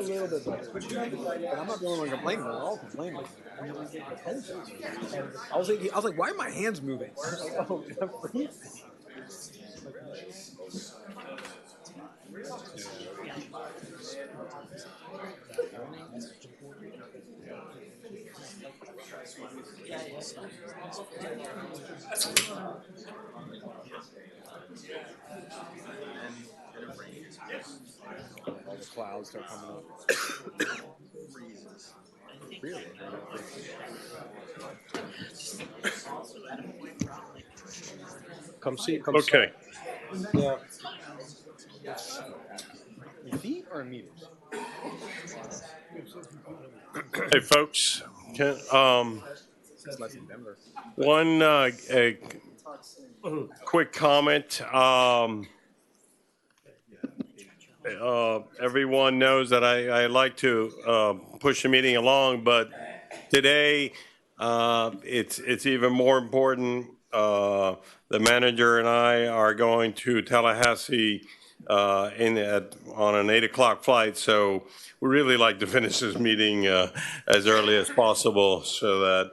little bit better. But I'm not the only one complaining. We're all complaining. I was like, why are my hands moving? Oh, all the clouds start coming up. Really? Come see. Come Okay. see. Yeah. In feet or in meters? Hey, folks, It's less than Denver. one a quick comment. Everyone knows that I like to push the meeting along, but today it's even more important. The manager and I are going to Tallahassee on an 8 o'clock flight, so we really like to finish this meeting as early as possible so that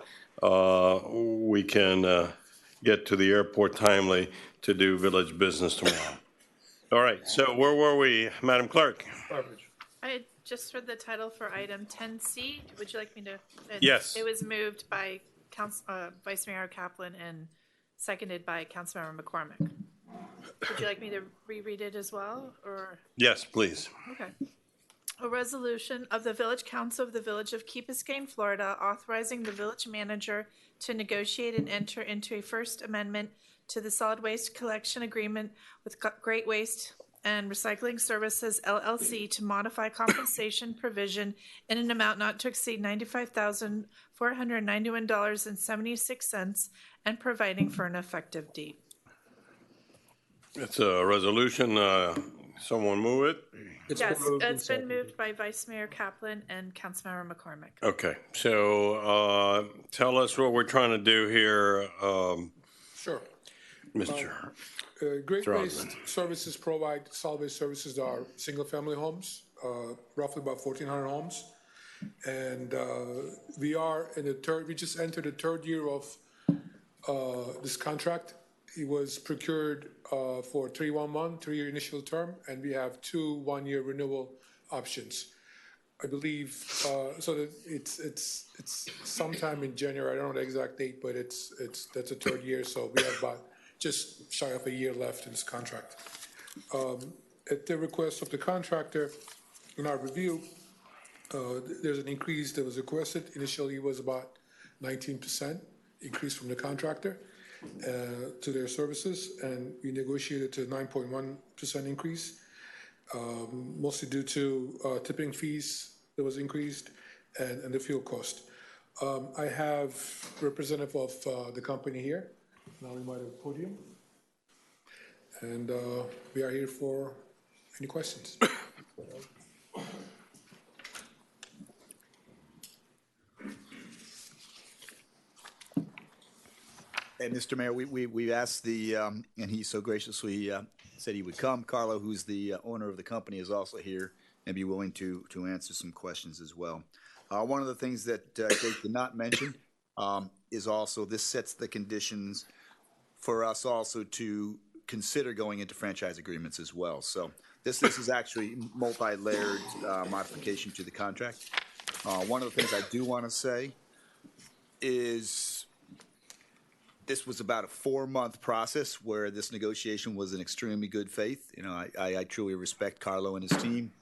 we can get to the airport timely to do village business tomorrow. All right, so where were we, Madam Clerk? I just read the title for item 10C. Would you like me to? Yes. It was moved by Vice Mayor Kaplan and seconded by Councilmember McCormick. Would you like me to reread it as well, or? Yes, please. Okay. A resolution of the Village Council of the Village of Key Biscayne, Florida, authorizing the village manager to negotiate and enter into a First Amendment to the Solid Waste Collection Agreement with Great Waste and Recycling Services, LLC, to modify compensation provision in an amount not to exceed $95,491.76 and providing for an effective date. It's a resolution. Someone move it? Yes, it's been moved by Vice Mayor Kaplan and Councilmember McCormick. Okay, so tell us what we're trying to do here, Sure. Mr. Great Throsman. Waste Services provide solid waste services to our single-family homes, roughly about 1,400 homes. And we are in the third, we just entered the third year of this contract. It was procured for 3-1-1, 3-year initial term, and we have 2 one-year renewal options. I believe, so that it's sometime in January, I don't know the exact date, but that's a third year, so we have about just shy of a year left in this contract. At the request of the contractor, in our review, there's an increase that was requested. Initially, it was about 19% increase from the contractor to their services, and we negotiated to 9.1% increase, mostly due to tipping fees that was increased and the fuel cost. I have representative of the company here. Now we might have a podium. And we are here for any questions. Hey, Mr. Mayor, we asked and he so graciously said he would come. Carlo, who's the owner of the company, is also here and be willing to answer some questions as well. One of the things that Jake did not mention is also this sets the conditions for us also to consider going into franchise agreements as well. So this is actually multi-layered modification to the contract. One of the things I do want to say is this was about a 4-month process where this negotiation was in extremely good faith. You know, I truly respect Carlo and his team.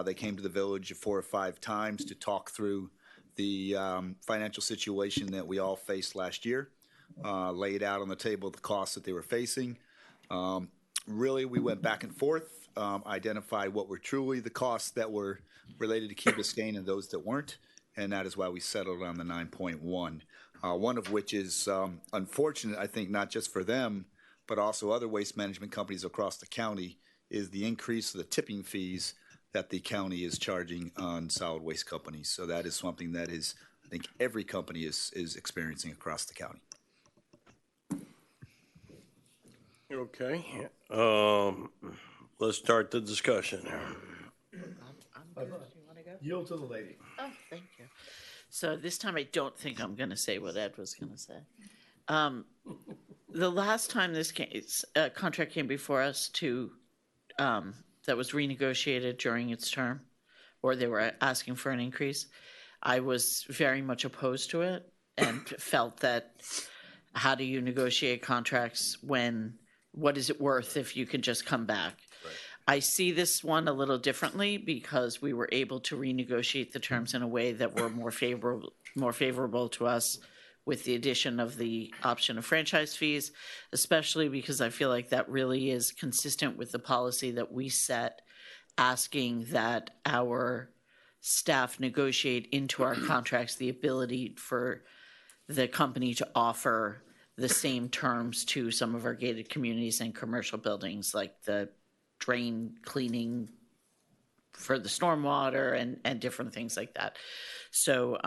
They came to the village 4 or 5 times to talk through the financial situation that we all faced last year, laid out on the table the costs that they were facing. Really, we went back and forth, identified what were truly the costs that were related to Key Biscayne and those that weren't, and that is why we settled on the 9.1. One of which is unfortunate, I think, not just for them, but also other waste management companies across the county, is the increase of the tipping fees that the county is charging on solid waste companies. So that is something that is, I think, every company is experiencing across the county. Okay, let's start the discussion. Yield to the lady. Oh, thank you. So this time I don't think I'm going to say what Ed was going to say. The last time this contract came before us that was renegotiated during its term, or they were asking for an increase, I was very much opposed to it and felt that how do you negotiate contracts what is it worth if you can just come back? Right. I see this one a little differently because we were able to renegotiate the terms in a way that were more favorable to us with the addition of the option of franchise fees, especially because I feel like that really is consistent with the policy that we set, asking that our staff negotiate into our contracts the ability for the company to offer the same terms to some of our gated communities and commercial buildings, like the drain cleaning for the stormwater and different things like that. So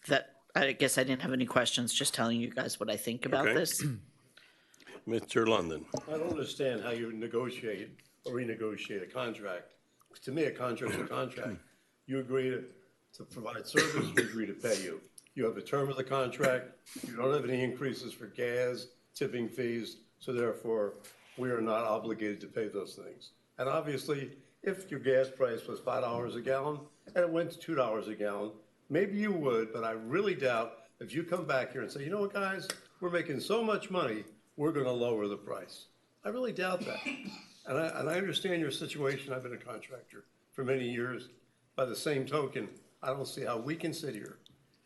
that I guess I didn't have any questions, just telling you guys what I think about this. Mr. London. I don't understand how you negotiate or renegotiate a contract. To me, a contract's a contract. You agree to provide service, we agree to pay you. You have a term of the contract, you don't have any increases for gas, tipping fees, so therefore we are not obligated to pay those things. And obviously, if your gas price was $5 a gallon and it went to $2 a gallon, maybe you would, but I really doubt if you come back here and say, you know what, guys, we're making so much money, we're going to lower the price. I really doubt that. And I understand your situation. I've been a contractor for many years. By the same token, I don't see how we can sit here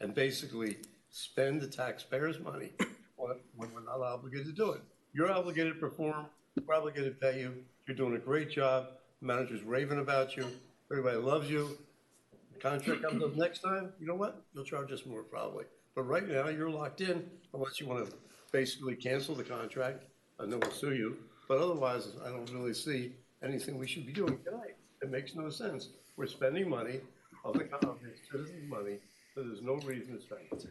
and basically spend the taxpayers' money when we're not obligated to do it. You're obligated to perform. We're obligated to pay you. You're doing a great job. The manager's raving about you. Everybody loves you. The contract comes up next time, you know what? You'll charge us more probably. But right now, you're locked in unless you want to basically cancel the contract, and then we'll sue you. But otherwise, I don't really see anything we should be doing tonight. It makes no sense. We're spending money of the citizens' money, so there's no reason to spend it.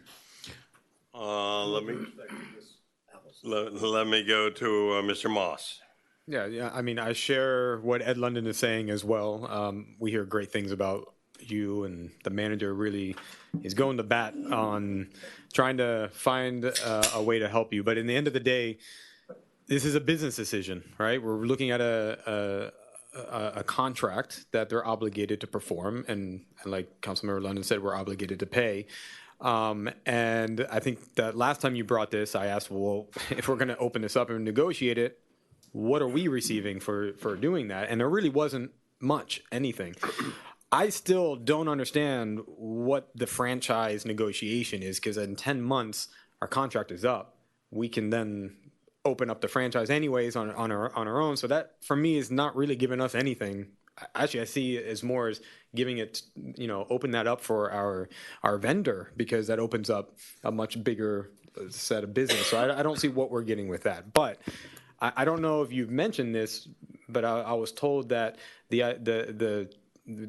Let me go to Mr. Moss. Yeah. I mean, I share what Ed London is saying as well. We hear great things about you, and the manager really is going to bat on trying to find a way to help you. But in the end of the day, this is a business decision, right? We're looking at a contract that they're obligated to perform, and like Councilmember London said, we're obligated to pay. And I think that last time you brought this, I asked, well, if we're going to open this up and negotiate it, what are we receiving for doing that? And there really wasn't much, anything. I still don't understand what the franchise negotiation is, because in 10 months, our contract is up. We can then open up the franchise anyways on our own. So that, for me, is not really giving us anything. Actually, I see it as more as giving it, open that up for our vendor, because that opens up a much bigger set of business. So I don't see what we're getting with that. But I don't know if you've mentioned this, but I was told that the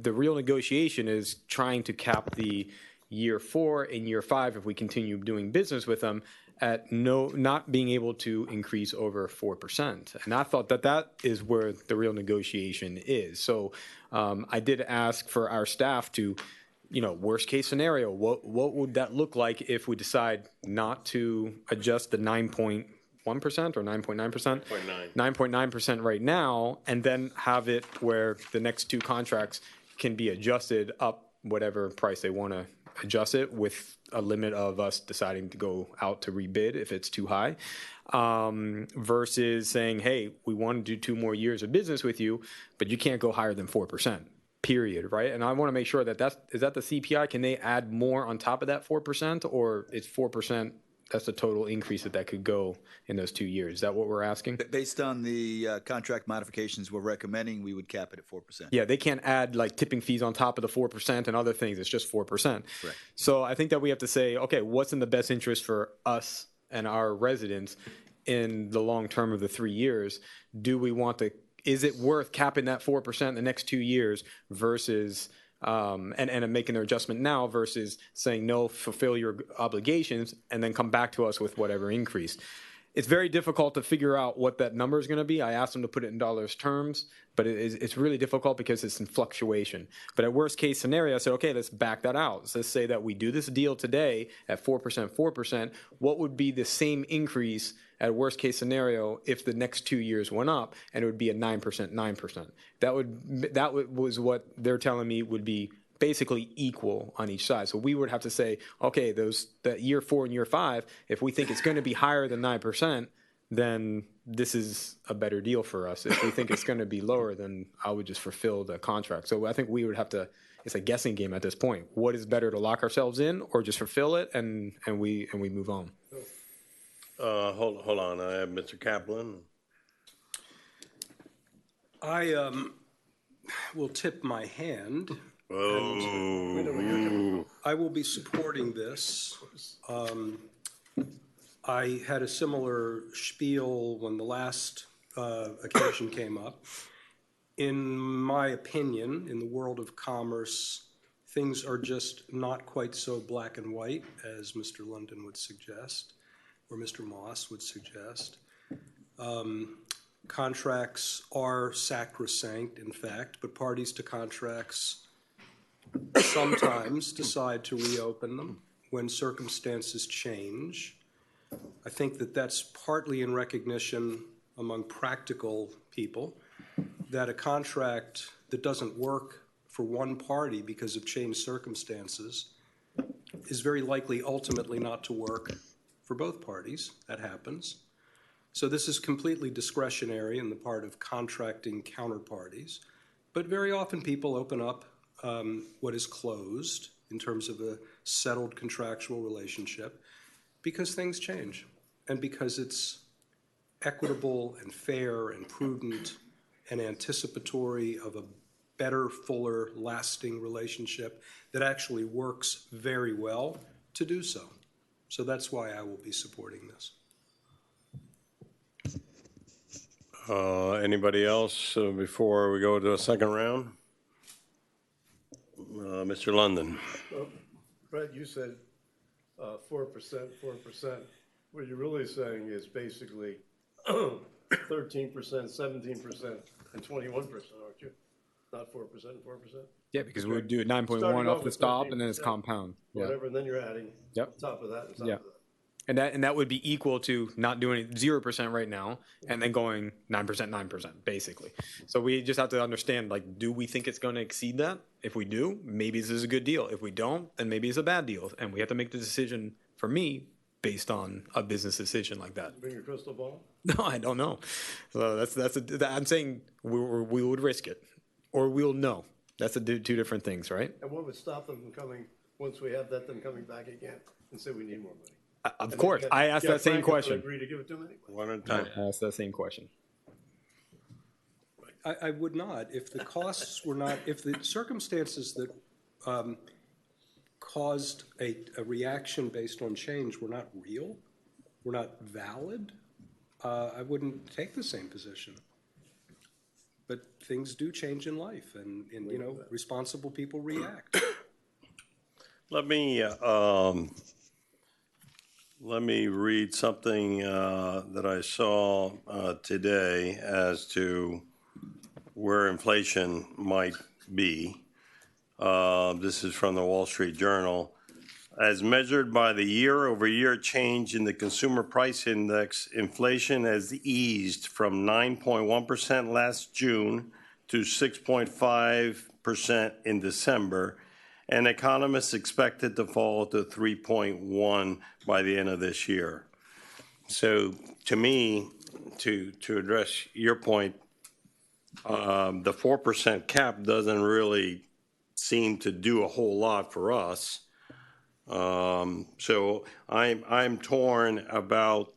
real negotiation is trying to cap the year 4 and year 5, if we continue doing business with them, at not being able to increase over 4%. And I thought that is where the real negotiation is. So I did ask for our staff to, worst case scenario, what would that look like if we decide not to adjust the 9.1% or 9.9%? 9.9% right now, and then have it where the next 2 contracts can be adjusted up whatever price they want to adjust it, with a limit of us deciding to go out to rebid if it's too high, versus saying, hey, we want to do 2 more years of business with you, but you can't go higher than 4%, period, right? And I want to make sure that is that the CPI? Can they add more on top of that 4%, or it's 4%? That's the total increase that could go in those 2 years. Is that what we're asking? Based on the contract modifications we're recommending, we would cap it at 4%. Yeah, they can't add like tipping fees on top of the 4% and other things. It's just 4%. Correct. So I think that we have to say, okay, what's in the best interest for us and our residents in the long term of the 3 years, is it worth capping that 4% in the next 2 years versus, and making their adjustment now versus saying, no, fulfill your obligations and then come back to us with whatever increase? It's very difficult to figure out what that number is going to be. I asked them to put it in dollars terms, but it's really difficult because it's in fluctuation. But at worst case scenario, I said, okay, let's back that out. So let's say that we do this deal today at 4%. What would be the same increase at worst case scenario if the next 2 years went up, and it would be a 9%. That was what they're telling me would be basically equal on each side. So we would have to say, okay, that year 4 and year 5, if we think it's going to be higher than 9%, then this is a better deal for us. If we think it's going to be lower, then I would just fulfill the contract. So I think we would have to, it's a guessing game at this point. What is better, to lock ourselves in or just fulfill it and we move on? Hold on, I have Mr. Kaplan. I will tip my hand. Oh. I will be supporting this. I had a similar spiel when the last occasion came up. In my opinion, in the world of commerce, things are just not quite so black and white as Mr. London would suggest, or Mr. Moss would suggest. Contracts are sacrosanct, in fact, but parties to contracts sometimes decide to reopen them when circumstances change. I think that that's partly in recognition among practical people that a contract that doesn't work for one party because of changed circumstances is very likely ultimately not to work for both parties. That happens. So this is completely discretionary in the part of contracting counterparties, but very often people open up what is closed in terms of a settled contractual relationship because things change and because it's equitable and fair and prudent and anticipatory of a better, fuller, lasting relationship that actually works very well to do so. So that's why I will be supporting this. Anybody else before we go to a second round? Mr. London. Fred, you said 4%. What you're really saying is basically 13%, 17%, and 21%, aren't you? Not 4% and 4%? Yeah, because we would do 9.1 off the top, and then it's compound. Whatever, and then you're adding on top of that and top of that. And that would be equal to not doing 0% right now and then going 9%, basically. So we just have to understand, like, do we think it's going to exceed that? If we do, maybe this is a good deal. If we don't, then maybe it's a bad deal. And we have to make the decision, for me, based on a business decision like that. Bring your crystal ball? No, I don't know. So I'm saying we would risk it, or we'll know. That's two different things, right? And what would stop them from coming, once we have that, them coming back again and say we need more money? Of course, I asked that same question. Agree to give it to them anyway. One at a time. I asked that same question. I would not. If the costs were not, if the circumstances that caused a reaction based on change were not real, were not valid, I wouldn't take the same position. But things do change in life, and you know, responsible people react. Let me read something that I saw today as to where inflation might be. This is from the Wall Street Journal. As measured by the year-over-year change in the Consumer Price Index, inflation has eased from 9.1% last June to 6.5% in December, and economists expect it to fall to 3.1 by the end of this year. So to me, to address your point, the 4% cap doesn't really seem to do a whole lot for us. So I'm torn about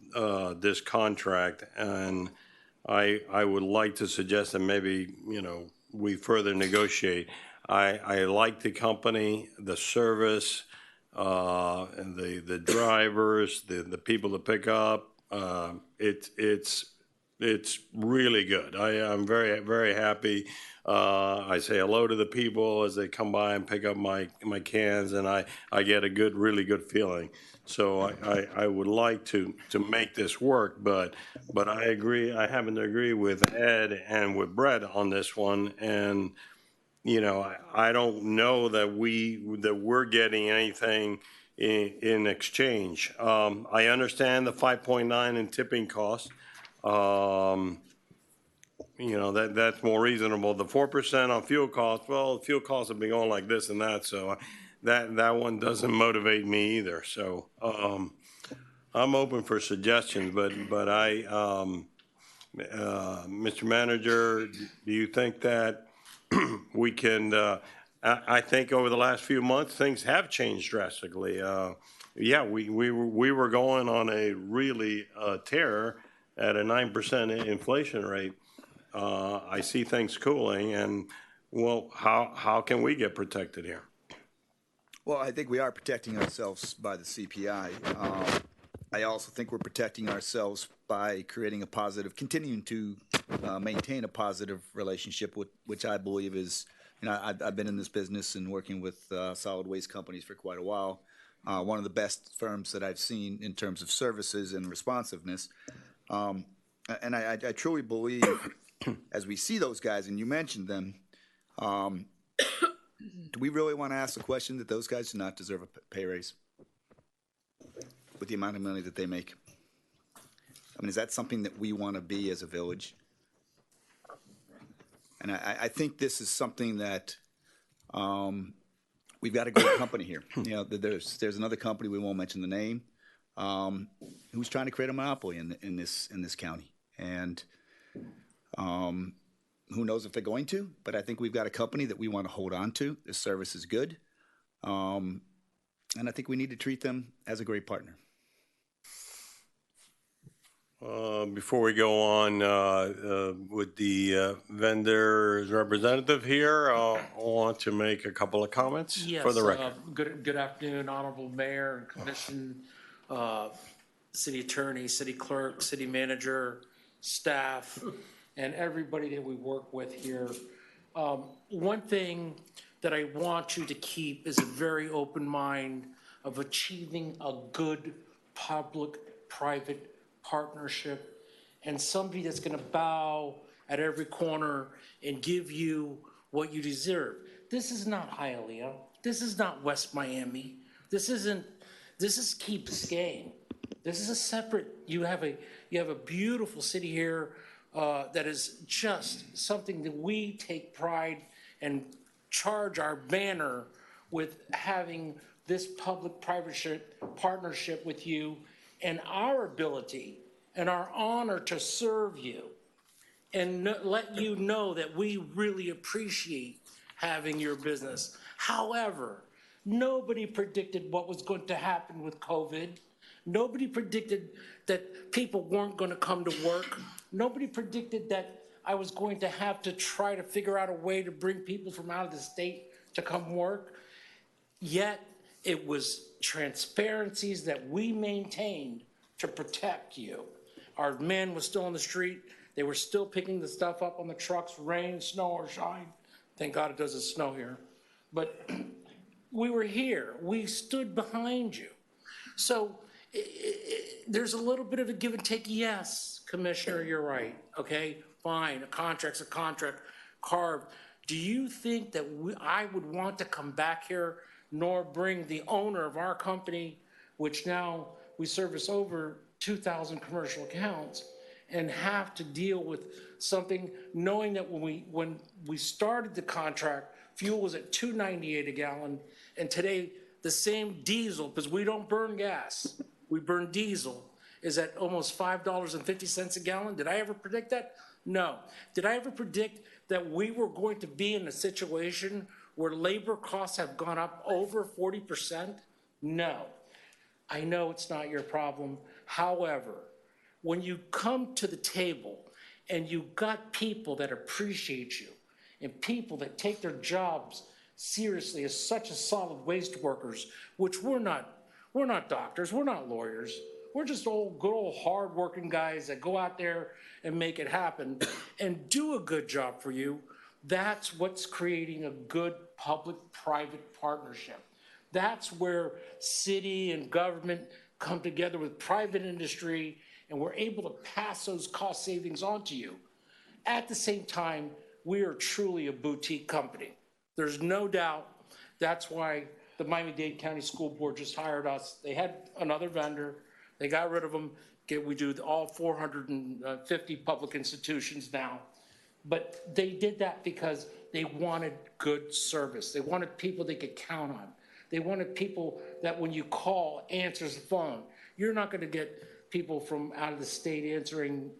this contract, and I would like to suggest that maybe, you know, we further negotiate. I like the company, the service, and the drivers, the people to pick up. It's really good. I'm very, very happy. I say hello to the people as they come by and pick up my cans, and I get a really good feeling. So I would like to make this work, but I agree. I happen to agree with Ed and with Brett on this one, and I don't know that we're getting anything in exchange. I understand the 5.9 in tipping costs. That's more reasonable. The 4% on fuel costs, well, fuel costs have been going like this and that, so that one doesn't motivate me either. So I'm open for suggestions, but Mr. Manager, do you think that we can? I think over the last few months things have changed drastically. Yeah, we were going on a really tear at a 9% inflation rate. I see things cooling, and well, how can we get protected here? Well, I think we are protecting ourselves by the CPI. I also think we're protecting ourselves by continuing to maintain a positive relationship, which I believe is, I've been in this business and working with solid waste companies for quite a while. One of the best firms that I've seen in terms of services and responsiveness. And I truly believe, as we see those guys, and you mentioned them, do we really want to ask the question that those guys do not deserve a pay raise with the amount of money that they make? I mean, is that something that we want to be as a village? And I think this is something that we've got a great company here. There's another company, we won't mention the name, who's trying to create a monopoly in this county. And who knows if they're going to, but I think we've got a company that we want to hold on to. The service is good. And I think we need to treat them as a great partner. Before we go on with the vendor's representative here, I want to make a couple of comments for the record. Good afternoon, Honorable Mayor and Commission, City Attorney, City Clerk, City Manager, staff, and everybody that we work with here. One thing that I want you to keep is a very open mind of achieving a good public-private partnership and somebody that's going to bow at every corner and give you what you deserve. This is not Hialeah. This is not West Miami. This is Key Biscayne. This is a separate, you have a beautiful city here that is just something that we take pride and charge our banner with having this public-private partnership with you and our ability and our honor to serve you and let you know that we really appreciate having your business. However, nobody predicted what was going to happen with COVID. Nobody predicted that people weren't going to come to work. Nobody predicted that I was going to have to try to figure out a way to bring people from out of the state to come work. Yet it was transparencies that we maintained to protect you. Our men was still on the street. They were still picking the stuff up on the trucks, rain, snow, or shine. Thank God it doesn't snow here. But we were here. We stood behind you. So there's a little bit of a give and take. Yes, Commissioner, you're right. Okay, fine. A contract's a contract. Carved. Do you think that I would want to come back here nor bring the owner of our company, which now we service over 2,000 commercial accounts, and have to deal with something knowing that when we started the contract, fuel was at $2.98 a gallon, and today the same diesel, because we don't burn gas, we burn diesel, is at almost $5.50 a gallon. Did I ever predict that? No. Did I ever predict that we were going to be in a situation where labor costs have gone up over 40%? No. I know it's not your problem. However, when you come to the table and you've got people that appreciate you and people that take their jobs seriously as such as solid waste workers, which we're not doctors, we're not lawyers, We're just good old hardworking guys that go out there and make it happen and do a good job for you. That's what's creating a good public-private partnership. That's where city and government come together with private industry, and we're able to pass those cost savings on to you. At the same time, we are truly a boutique company. There's no doubt. That's why the Miami-Dade County School Board just hired us. They had another vendor. They got rid of them. We do all 450 public institutions now. But they did that because they wanted good service. They wanted people they could count on. They wanted people that when you call, answers the phone. You're not going to get people from out of the state answering,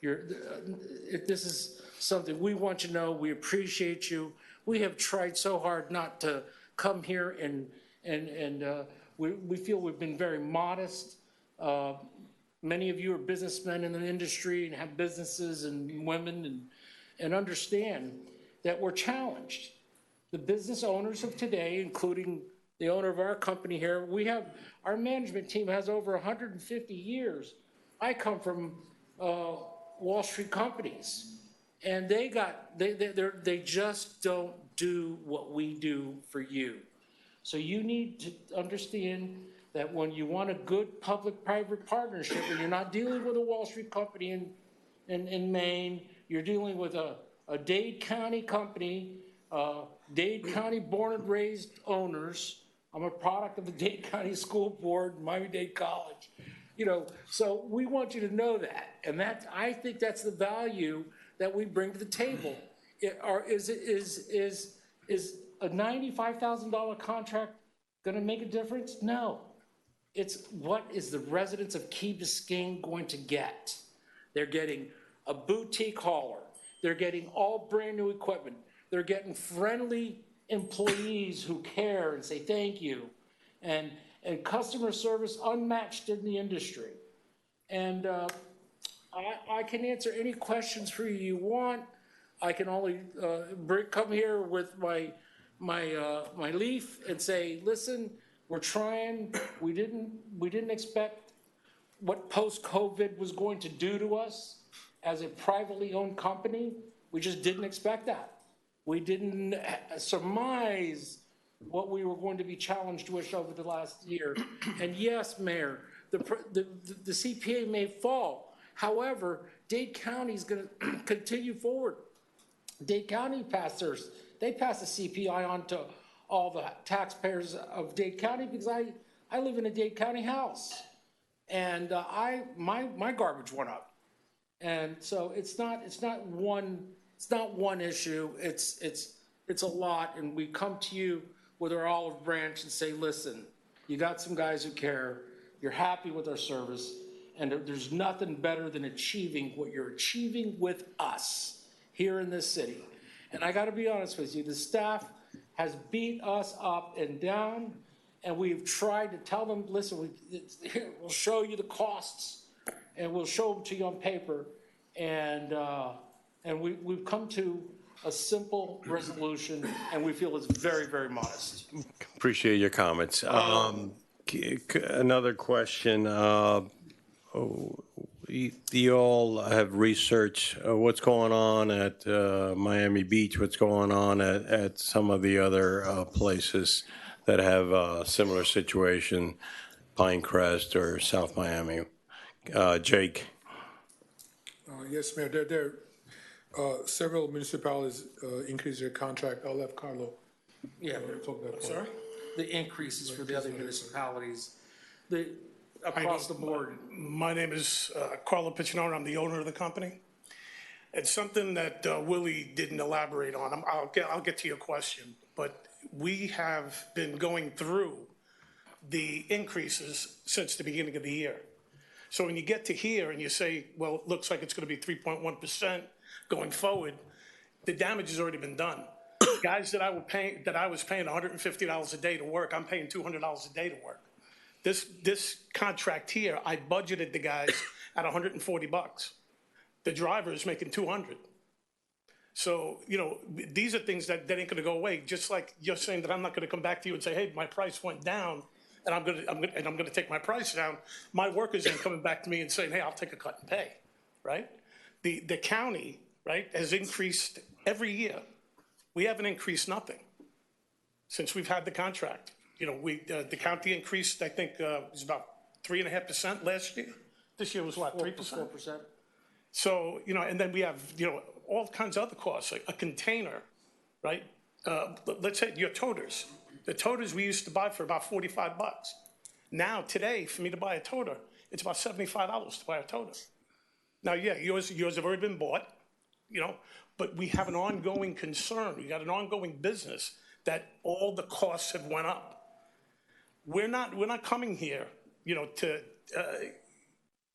this is something we want you to know. We appreciate you. We have tried so hard not to come here and we feel we've been very modest. Many of you are businessmen in the industry and have businesses and women and understand that we're challenged. The business owners of today, including the owner of our company here, our management team has over 150 years. I come from Wall Street companies, and they just don't do what we do for you. So you need to understand that when you want a good public-private partnership, and you're not dealing with a Wall Street company in Maine, you're dealing with a Dade County company, Dade County born and raised owners. I'm a product of the Dade County School Board, Miami-Dade College. So we want you to know that, and I think that's the value that we bring to the table. Is a $95,000 contract going to make a difference? No. It's what is the residents of Key Biscayne going to get? They're getting a boutique hauler. They're getting all brand new equipment. They're getting friendly employees who care and say thank you, and customer service unmatched in the industry. And I can answer any questions for you want. I can only come here with my leaf and say, listen, we're trying. We didn't expect what post-COVID was going to do to us as a privately owned company. We just didn't expect that. We didn't surmise what we were going to be challenged with over the last year. And yes, Mayor, the CPA may fall. However, Dade County is going to continue forward. Dade County passed theirs. They passed the CPI on to all the taxpayers of Dade County because I live in a Dade County house, and my garbage went up, and so it's not one issue. It's a lot, and we come to you with our olive branch and say, listen, you got some guys who care. You're happy with our service, and there's nothing better than achieving what you're achieving with us here in this city. And I got to be honest with you, the staff has beat us up and down, and we've tried to tell them, listen, we'll show you the costs, and we'll show them to you on paper, and we've come to a simple resolution, and we feel it's very, very modest. Appreciate your comments. Another question. You all have researched what's going on at Miami Beach, what's going on at some of the other places that have a similar situation, Pinecrest or South Miami. Jake. Yes, Mayor. There are several municipalities increase their contract. I'll have Carlo. Yeah, talk about that. sorry? The increases for the other municipalities. Across the board. My name is Carlo Piccinone. I'm the owner of the company. It's something that Willie didn't elaborate on. I'll get to your question, but we have been going through the increases since the beginning of the year. So when you get to here and you say, well, it looks like it's going to be 3.1% going forward, the damage has already been done. Guys that I was paying $150 a day to work, I'm paying $200 a day to work. This contract here, I budgeted the guys at $140. The driver is making $200. So, these are things that ain't gonna go away. Just like you're saying that I'm not gonna come back to you and say, hey, my price went down. and I'm gonna take my price down, my workers ain't coming back to me and saying, hey, I'll take a cut in pay, right? The county, right, has increased every year. We haven't increased nothing since we've had the contract. You know, the county increased, I think, it was about 3.5% last year. This year was what, 3%? 4%. So, you know, and then we have, you know, all kinds of other costs, like a container, right? Let's say your toters. The toters we used to buy for about $45. Now, today, for me to buy a toter, it's about $75 to buy a toter. Now, yeah, yours have already been bought, you know, but we have an ongoing concern. We got an ongoing business that all the costs have went up. We're not coming here, you know, to,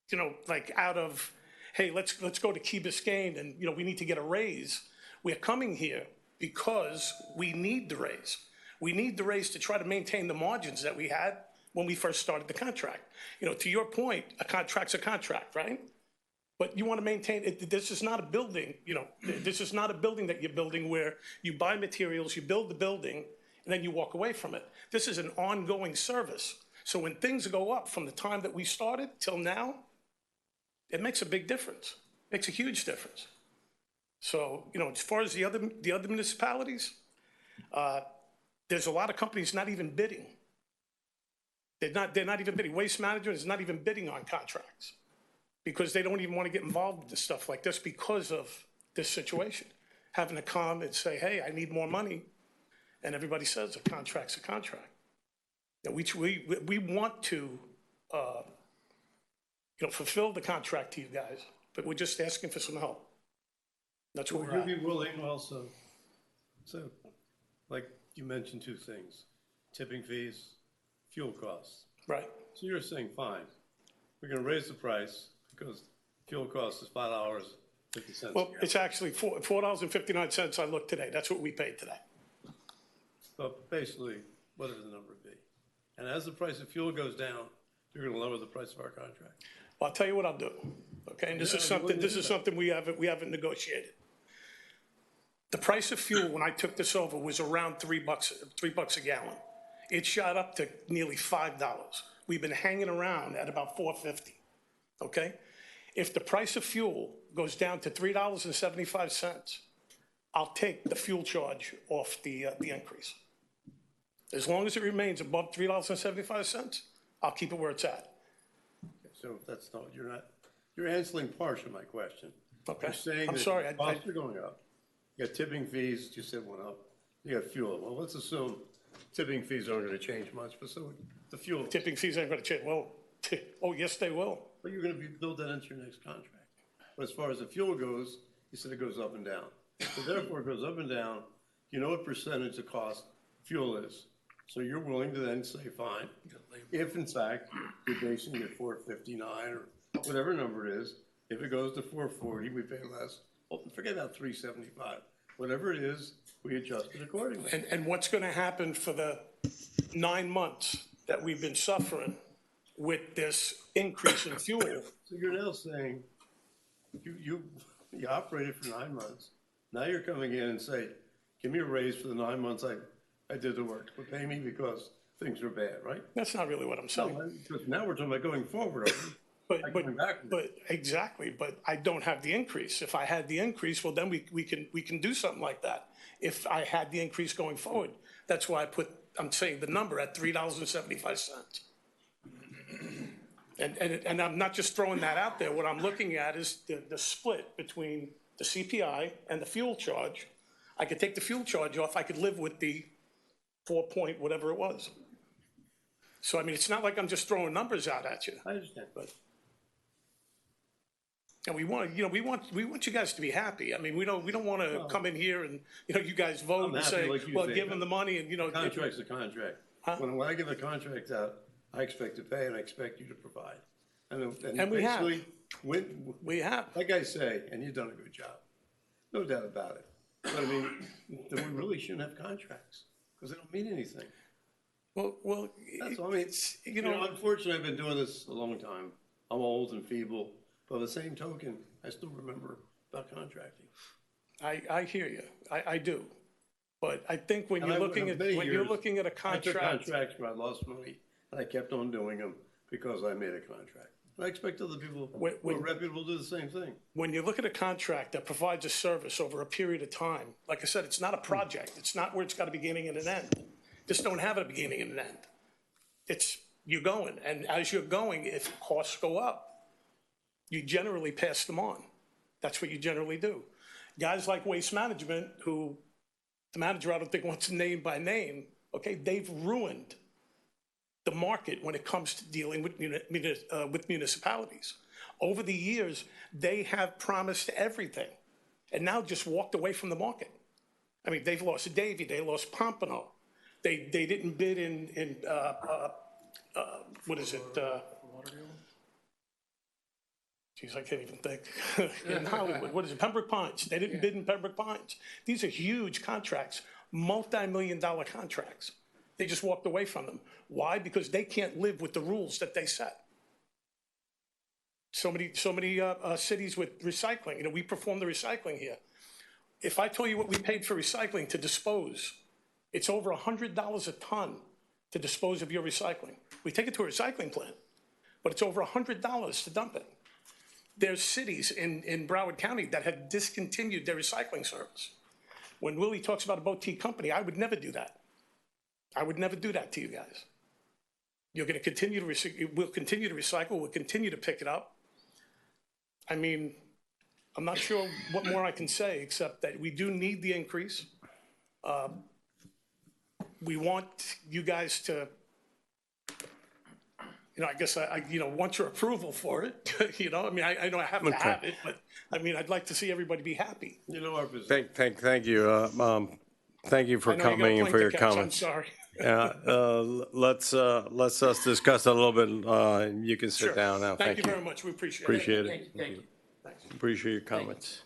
you know, like out of, hey, let's go to Key Biscayne and, you know, we need to get a raise. We're coming here because we need the raise. We need the raise to try to maintain the margins that we had when we first started the contract. You know, to your point, a contract's a contract, right? But you want to maintain it. This is not a building, you know, this is not a building that you're building where you buy materials, you build the building, and then you walk away from it. This is an ongoing service. So when things go up from the time that we started till now, it makes a big difference. It makes a huge difference. So, you know, as far as the other municipalities, there's a lot of companies not even bidding. They're not even bidding. Waste Management is not even bidding on contracts because they don't even want to get involved in stuff like this because of this situation. Having to come and say, hey, I need more money. And everybody says a contract's a contract. You know, we want to, you know, fulfill the contract to you guys, but we're just asking for some help. That's what we're at. Would you be willing also, so, like you mentioned two things, tipping fees, fuel costs. Right. So you're saying, fine, we're gonna raise the price because fuel cost is $5.50. Well, it's actually $4.59 I looked today. That's what we paid today. But basically, whatever the number be. And as the price of fuel goes down, you're gonna lower the price of our contract. Well, I'll tell you what I'll do, okay? And this is something we haven't negotiated. The price of fuel when I took this over was around $3 a gallon. It shot up to nearly $5. We've been hanging around at about $4.50, okay? If the price of fuel goes down to $3.75, I'll take the fuel charge off the increase. As long as it remains above $3.75, I'll keep it where it's at. So that's not, you're answering part of my question. Okay. You're saying I'm that sorry, costs are going up. You got tipping fees, you said went up. You got fuel. Well, let's assume tipping fees aren't going to change much, but so the fuel. Tipping fees aren't going to change. Well, oh, yes, they will. But you're going to build that into your next contract. But as far as the fuel goes, you said it goes up and down. So therefore, it goes up and down. You know what percentage of cost fuel is. So you're willing to then say, fine, if in fact you're basing it at $4.59 or whatever number it is, if it goes to $4.40, we pay less. Well, forget about $3.75. Whatever it is, we adjust it accordingly. And what's going to happen for the 9 months that we've been suffering with this increase in fuel? So you're now saying you operated for 9 months. Now you're coming in and say, give me a raise for the 9 months I did the work, but pay me because things are bad, right? That's not really what I'm saying. No, because now we're talking about going forward. But exactly, but I don't have the increase. If I had the increase, well, then we can do something like that. If I had the increase going forward, that's why I'm saying the number at $3.75. And I'm not just throwing that out there. What I'm looking at is the split between the CPI and the fuel charge. I could take the fuel charge off. I could live with the 4 point whatever it was. So I mean, it's not like I'm just throwing numbers out at you. I understand, but. And we want you guys to be happy. I mean, we don't want to come in here and, you know, you guys vote and say, well, give them the money and, you know. Contract's a contract. Huh? When I give a contract out, I expect to pay and I expect you to provide. And we have. We have. Like I say, and you've done a good job. No doubt about it. But I mean, then we really shouldn't have contracts because they don't mean anything. Well, that's all. I mean, you know, unfortunately, I've been doing this a long time. I'm old and feeble. By the same token, I still remember about contracting. I hear you. I do. But I think when you're looking at a contract. I took contracts where I lost money I kept on doing them because I made a contract. I expect other people who are reputable to do the same thing. When you look at a contract that provides a service over a period of time, like I said, it's not a project. It's not where it's got a beginning and an end. Just don't have a beginning and an end. It's, you're going, and as you're going, if costs go up, you generally pass them on. That's what you generally do. Guys like Waste Management, who the manager I don't think wants to name by name, okay, they've ruined the market when it comes to dealing with municipalities. Over the years, they have promised everything and now just walked away from the market. I mean, they've lost Davie, they lost Pompano. They didn't bid in what is it? Geez, I can't even think. In Hollywood, what is it? Pembroke Pines. They didn't bid in Pembroke Pines. These are huge contracts, multi-million-dollar contracts. They just walked away from them. Why? Because they can't live with the rules that they set. So many cities with recycling. You know, we perform the recycling here. If I tell you what we paid for recycling to dispose, it's over $100 a ton to dispose of your recycling. We take it to a recycling plant, but it's over $100 to dump it. There's cities in Broward County that have discontinued their recycling service. When Willie talks about a boutique company, I would never do that. I would never do that to you guys. You're going to continue to recycle. We'll continue to recycle. We'll continue to pick it up. I mean, I'm not sure what more I can say except that we do need the increase. We want you guys to, you know, I guess I want your approval for it. You know, I mean, I know I have to have it, but I mean, I'd like to see everybody be happy. You know, our position. Thank you. Thank you for coming and for your comments. I'm sorry. Let's discuss a little bit. You can sit Sure. down now. Thank you very much. We appreciate it. Appreciate it. Thank you. Appreciate your comments.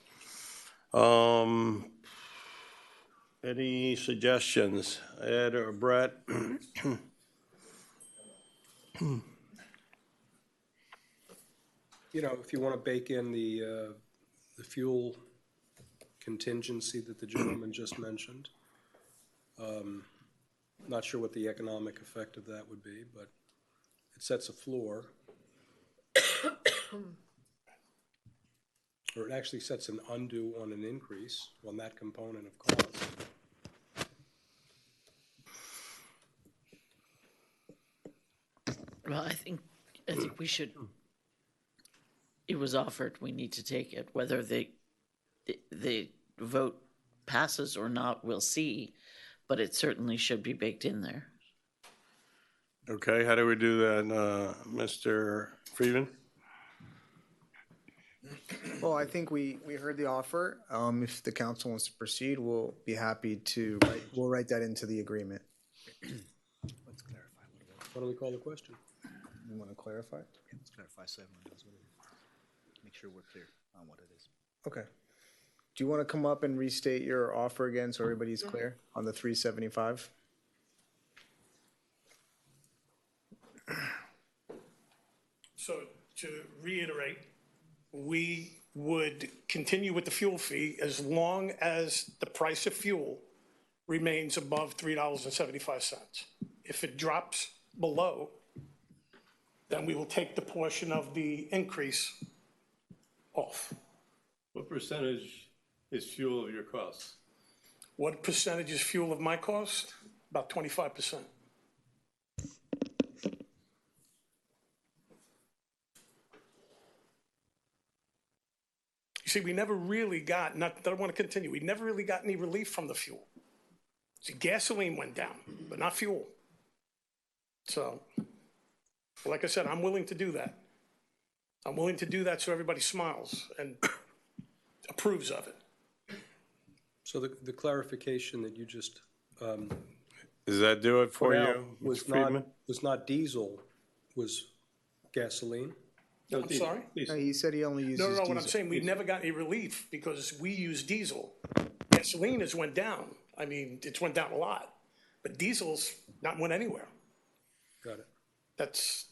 Any suggestions, Ed or Brett? You know, if you want to bake in the fuel contingency that the gentleman just mentioned. Not sure what the economic effect of that would be, but it sets a floor. Or it actually sets an undo on an increase on that component of cost. Well, I think we should, it was offered, we need to take it. Whether the vote passes or not, we'll see, but it certainly should be baked in there. Okay, how do we do that, Mr. Friedman? Well, I think we heard the offer. If the council wants to proceed, we'll be happy to, we'll write that into the agreement. Let's clarify. Why don't we call the question? You want to clarify? Yeah, let's clarify so everyone knows what it is. Make sure we're clear on what it is. Okay. Do you want to come up and restate your offer again so everybody's clear on the 375? So to reiterate, we would continue with the fuel fee as long as the price of fuel remains above $3.75. If it drops below, then we will take the portion of the increase off. What percentage is fuel of your costs? What percentage is fuel of my cost? About 25%. You see, we never really got, not that I want to continue, we never really got any relief from the fuel. See, gasoline went down, but not fuel. So, like I said, I'm willing to do that. I'm willing to do that so everybody smiles and approves of it. So the clarification that you just Does that do it for put you, out Mr. Friedman? was not diesel, was gasoline? I'm sorry? No, he said he only uses No, diesel. what I'm saying, we never got any relief because we use diesel. Gasoline has went down. I mean, it's went down a lot, but diesel's not went anywhere. Got it. That's,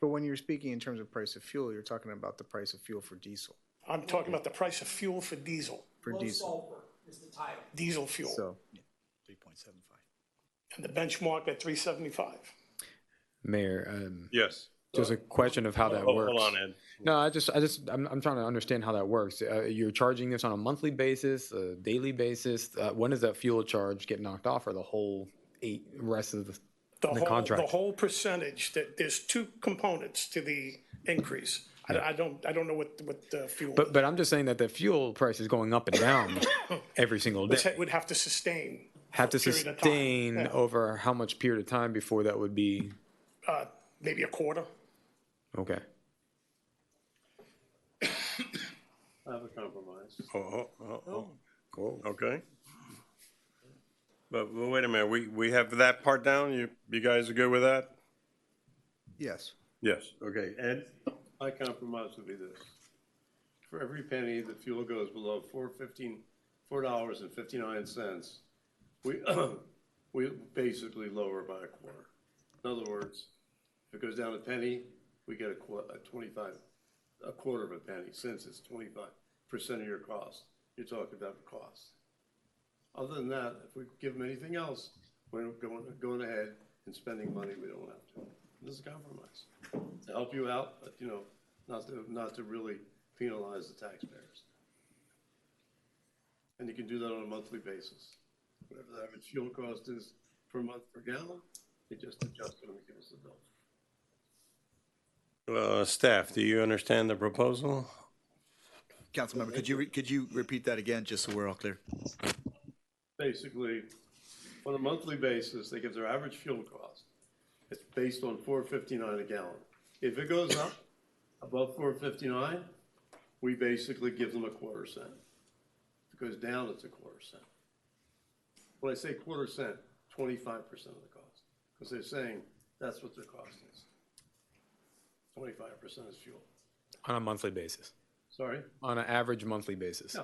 But when you're speaking in terms of price of fuel, you're talking about the price of fuel for diesel. I'm talking about the price of fuel for diesel. For diesel. Is the title. Diesel fuel. So, 3.75. And the benchmark at 375. Mayor, Yes. just a question of how that works. Hold on, Ed. No, I'm trying to understand how that works. You're charging this on a monthly basis, a daily basis? When does that fuel charge get knocked off, or the whole rest of the contract? The whole percentage, that there's two components to the increase. I don't know what the fuel. But I'm just saying that the fuel price is going up and down every single day. Would have to sustain. Have to for a period of time. sustain Yeah. over how much period of time before that would be? Maybe a quarter. Okay. I have a compromise. Cool. Okay. But wait a minute, we have that part down? You guys are good with that? Yes. Yes. Okay, Ed? My compromise would be this. For every penny the fuel goes below $4.59, we basically lower by a quarter. In other words, if it goes down a penny, we get a quarter of a penny, since it's 25% of your cost. You're talking about the cost. Other than that, if we give them anything else, we're going ahead and spending money we don't have to. This is a compromise to help you out, but not to really penalize the taxpayers. And you can do that on a monthly basis. Whatever the average fuel cost is per month per gallon, you just adjust it and give us the bill. Staff, do you understand the proposal? Councilmember, could you repeat that again, just so we're all clear? Basically, on a monthly basis, they give their average fuel cost. It's based on $4.59 a gallon. If it goes up above $4.59, we basically give them a quarter cent. If it goes down, it's a quarter cent. When I say quarter cent, 25% of the cost, because they're saying that's what their cost is. 25% is fuel. On a monthly basis? Sorry? On an average monthly basis? Yeah.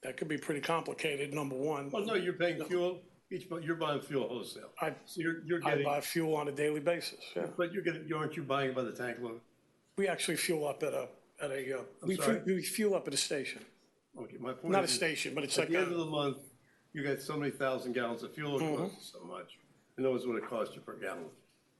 That could be pretty complicated, number one. Well, no, you're paying fuel, each month, you're buying fuel wholesale. So you're I getting, buy fuel on a daily basis, yeah. but aren't you buying by the tank load? We actually fuel up we fuel up at a station. Okay, my point Not a is, station, but it's at like the end of the month, you get so many thousand gallons of fuel, it costs so much. It knows what it costs you per gallon.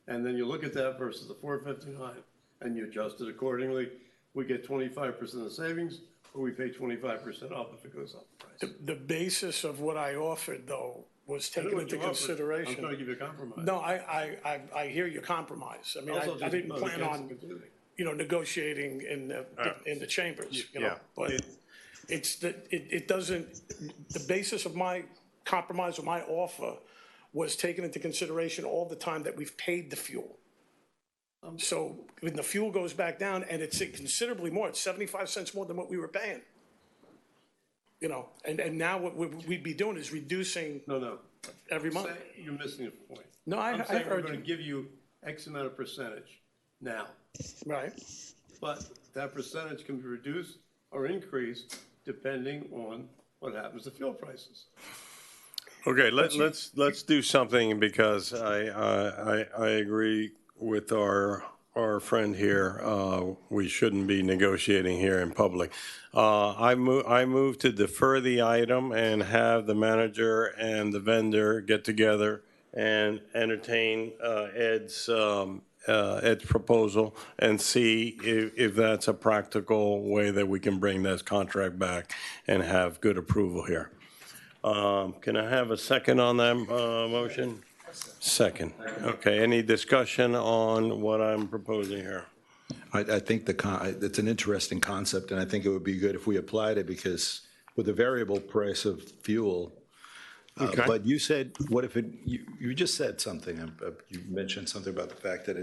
And then you look at that versus the $4.59, and you adjust it accordingly. We get 25% of the savings, or we pay 25% up if it goes up the price. The basis of what I offered, though, was I know taken what into you offered. consideration. I'm trying to give you a compromise. No, I hear your compromise. I mean, Also, I didn't plan cancel on, completely. negotiating in the chambers, Yeah. But it's that it doesn't, the basis of my compromise or my offer was taken into consideration all the time that we've paid the fuel. So when the fuel goes back down, and it's considerably more, it's 75 cents more than what we were paying. And now what we'd be doing is reducing every month. You're missing the point. No, I'm saying we're heard going you. to give you X amount of percentage now. Right. But that percentage can be reduced or increased depending on what happens to fuel prices. Okay, let's do something, because I agree with our friend here. We shouldn't be negotiating here in public. I move to defer the item and have the manager and the vendor get together and entertain Ed's proposal and see if that's a practical way that we can bring this contract back and have good approval here. Can I have a second on that motion? Second. Okay, any discussion on what I'm proposing here? I think it's an interesting concept, and I think it would be good if we applied it, because with the variable price of fuel. Okay. But you said, what if you just said something, you mentioned something about the fact that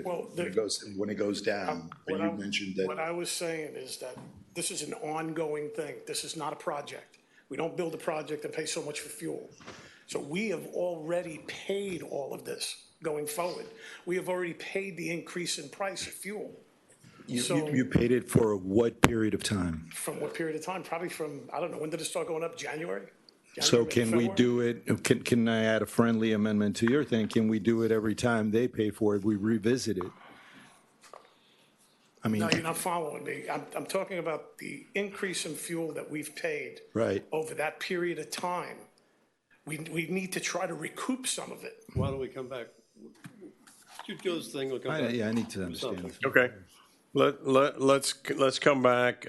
when it goes down, you mentioned that. What I was saying is that this is an ongoing thing. This is not a project. We don't build a project and pay so much for fuel. So we have already paid all of this going forward. We have already paid the increase in price of fuel. You paid it for what period of time? From what period of time? Probably from, I don't know, when did it start going up? January? So can we February? do it, can I add a friendly amendment to your thing? Can we do it every time they pay for it, we revisit it? I mean. No, you're not following me. I'm talking about the increase in fuel that we've paid. Right. Over that period of time. We need to try to recoup some of it. Why don't we come back? Goes thing will come back. Yeah, I need to understand this. Okay. Let's come back,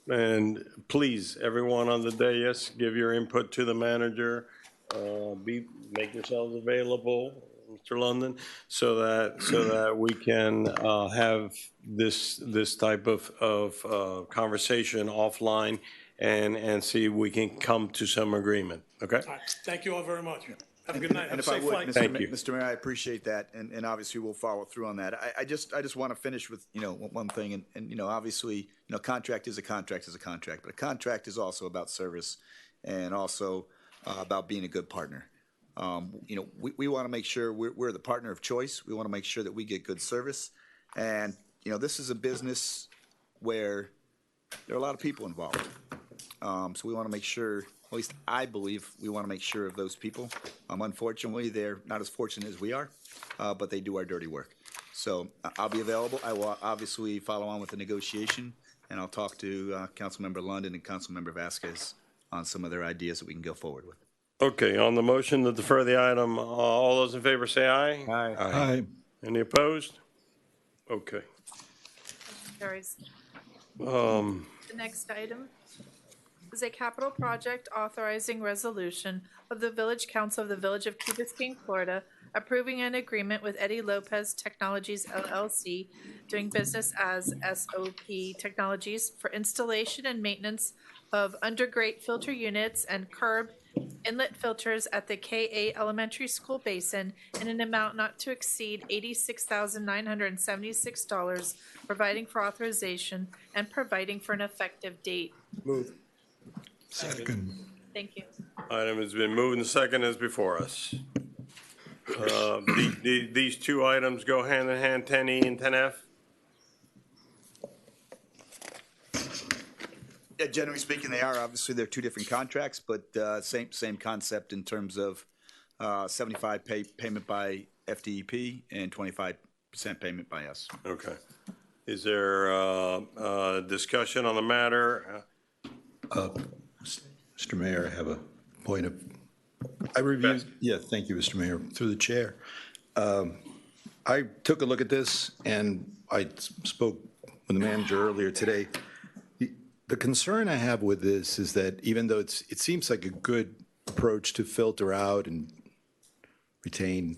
and please, everyone on the dais, give your input to the manager. Make yourselves available, Mr. London, so that we can have this type of conversation offline and see if we can come to some agreement. Okay? All right. Thank you all very much. Have a good night. Have And a if I safe would, flight. Thank you. Mr. Mayor, I appreciate that, and obviously we'll follow through on that. I just want to finish with, one thing, and obviously, contract is a contract is a contract, but a contract is also about service and also about being a good partner. We want to make sure we're the partner of choice. We want to make sure that we get good service, and, this is a business where there are a lot of people involved. So we want to make sure, at least I believe, we want to make sure of those people. Unfortunately, they're not as fortunate as we are, but they do our dirty work. So I'll be available. I will obviously follow on with the negotiation, and I'll talk to Councilmember London and Councilmember Vasquez on some of their ideas that we can go forward with. Okay, on the motion to defer the item, all those in favor say aye. Aye. Aye. Any opposed? Okay. Carries. Um, The next item is a capital project authorizing resolution of the Village Council of the Village of Key Biscayne, Florida, approving an agreement with Eddie Lopez Technologies LLC, doing business as SOP Technologies, for installation and maintenance of undergrate filter units and curb inlet filters at the KA Elementary School basin in an amount not to exceed $86,976, providing for authorization and providing for an effective date. Move. Second. Thank you. Item has been moved and seconded as before us. These two items go hand in hand, 10E and 10F? Yeah, generally speaking, they are. Obviously, they're two different contracts, but same concept in terms of 75 payment by FDEP and 25% payment by us. Okay. Is there discussion on the matter? Mr. Mayor, I have a point of, I reviewed, thank you, Mr. Mayor, through the chair. I took a look at this, and I spoke with the manager earlier today. The concern I have with this is that even though it seems like a good approach to filter out and retain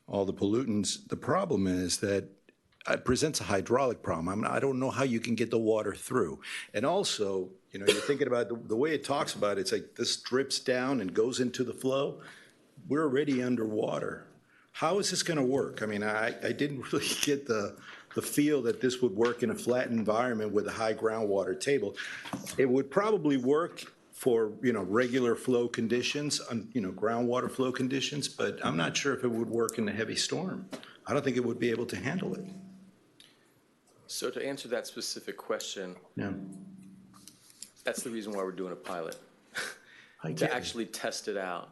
all the pollutants, the problem is that it presents a hydraulic problem. I don't know how you can get the water through. And also, you're thinking about the way it talks about it, it's like this drips down and goes into the flow. We're already underwater. How is this going to work? I mean, I didn't really get the feel that this would work in a flat environment with a high groundwater table. It would probably work for, regular flow conditions, groundwater flow conditions, but I'm not sure if it would work in a heavy storm. I don't think it would be able to handle it. So to answer that specific question, that's the reason why we're doing a pilot, to actually test it out.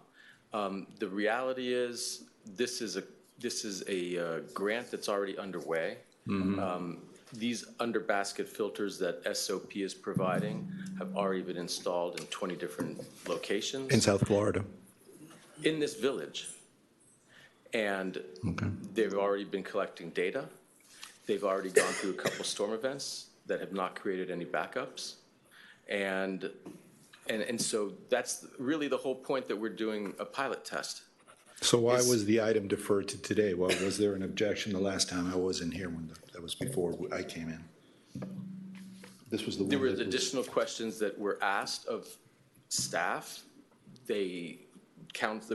The reality is this is a grant that's already underway. Mm-hmm. These under-basket filters that SOP is providing have already been installed in 20 different locations. In South Florida. In this village. And they've already been collecting data. They've already gone through a couple storm events that have not created any backups. And so that's really the whole point that we're doing a pilot test. So why was the item deferred to today? Well, was there an objection the last time I wasn't here when that was before I came in? This was the one. There were additional questions that were asked of staff. The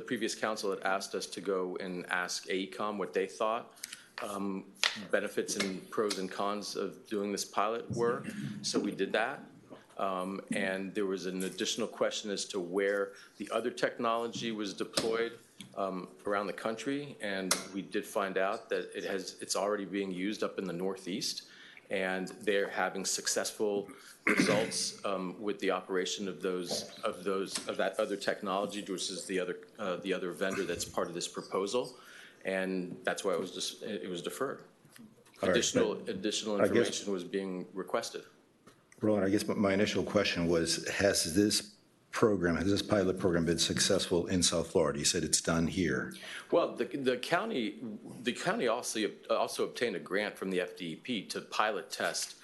previous council had asked us to go and ask AECOM what they thought benefits and pros and cons of doing this pilot were. So we did that. And there was an additional question as to where the other technology was deployed around the country, and we did find out that it's already being used up in the Northeast, and they're having successful results with the operation of that other technology, which is the other vendor that's part of this proposal, and that's why it was deferred. Additional information was being requested. Roland, I guess my initial question was, has this program, has this pilot program been successful in South Florida? You said it's done here. Well, the county also obtained a grant from the FDEP to pilot test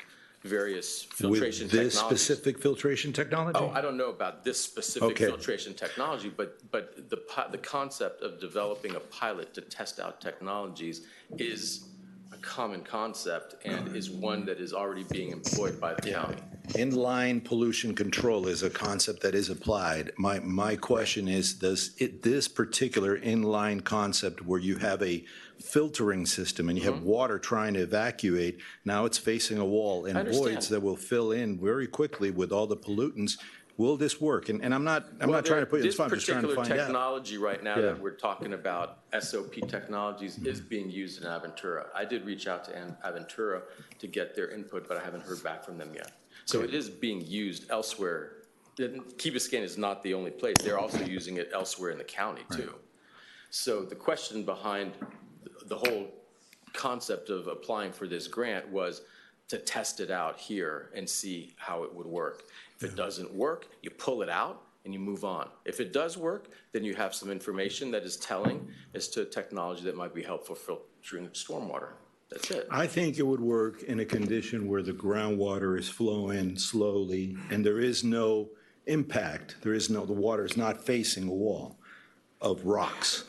various filtration With this technologies. specific filtration technology? Oh, I don't know about this specific Okay. filtration technology, but the concept of developing a pilot to test out technologies is a common concept and is one that is already being employed by the county. Inline pollution control is a concept that is applied. My question is, this particular inline concept where you have a filtering system and you have water trying to evacuate, now it's facing a wall and voids that will fill in very quickly with all the pollutants, will this work? And I'm not trying to put you in the spot, I'm just trying to This find particular out. technology right now Yeah. that we're talking about, SOP Technologies, is being used in Aventura. I did reach out to Aventura to get their input, but I haven't heard back from them yet. So it is being used elsewhere. Key Biscayne is not the only place. They're also using it elsewhere in the county too. So the question behind the whole concept of applying for this grant was to test it out here and see how it would work. If it doesn't work, you pull it out and you move on. If it does work, then you have some information that is telling as to technology that might be helpful for filtering stormwater. That's it. I think it would work in a condition where the groundwater is flowing slowly and there is no impact. The water is not facing a wall of rocks.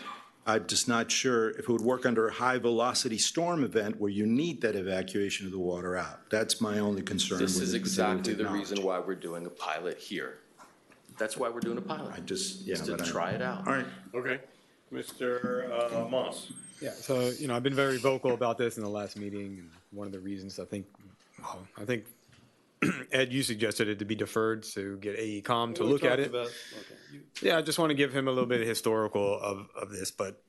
I'm just not sure if it would work under a high-velocity storm event where you need that evacuation of the water out. That's my only concern. This with is this particular exactly the technology. reason why we're doing a pilot here. That's why we're doing a pilot. Is to but I- try it out. All right. Okay. Mr. Moss. Yeah, so, I've been very vocal about this in the last meeting, and one of the reasons I think Ed, you suggested it to be deferred to get AECom to look at it. Yeah, I just want to give him a little bit of historical of this, but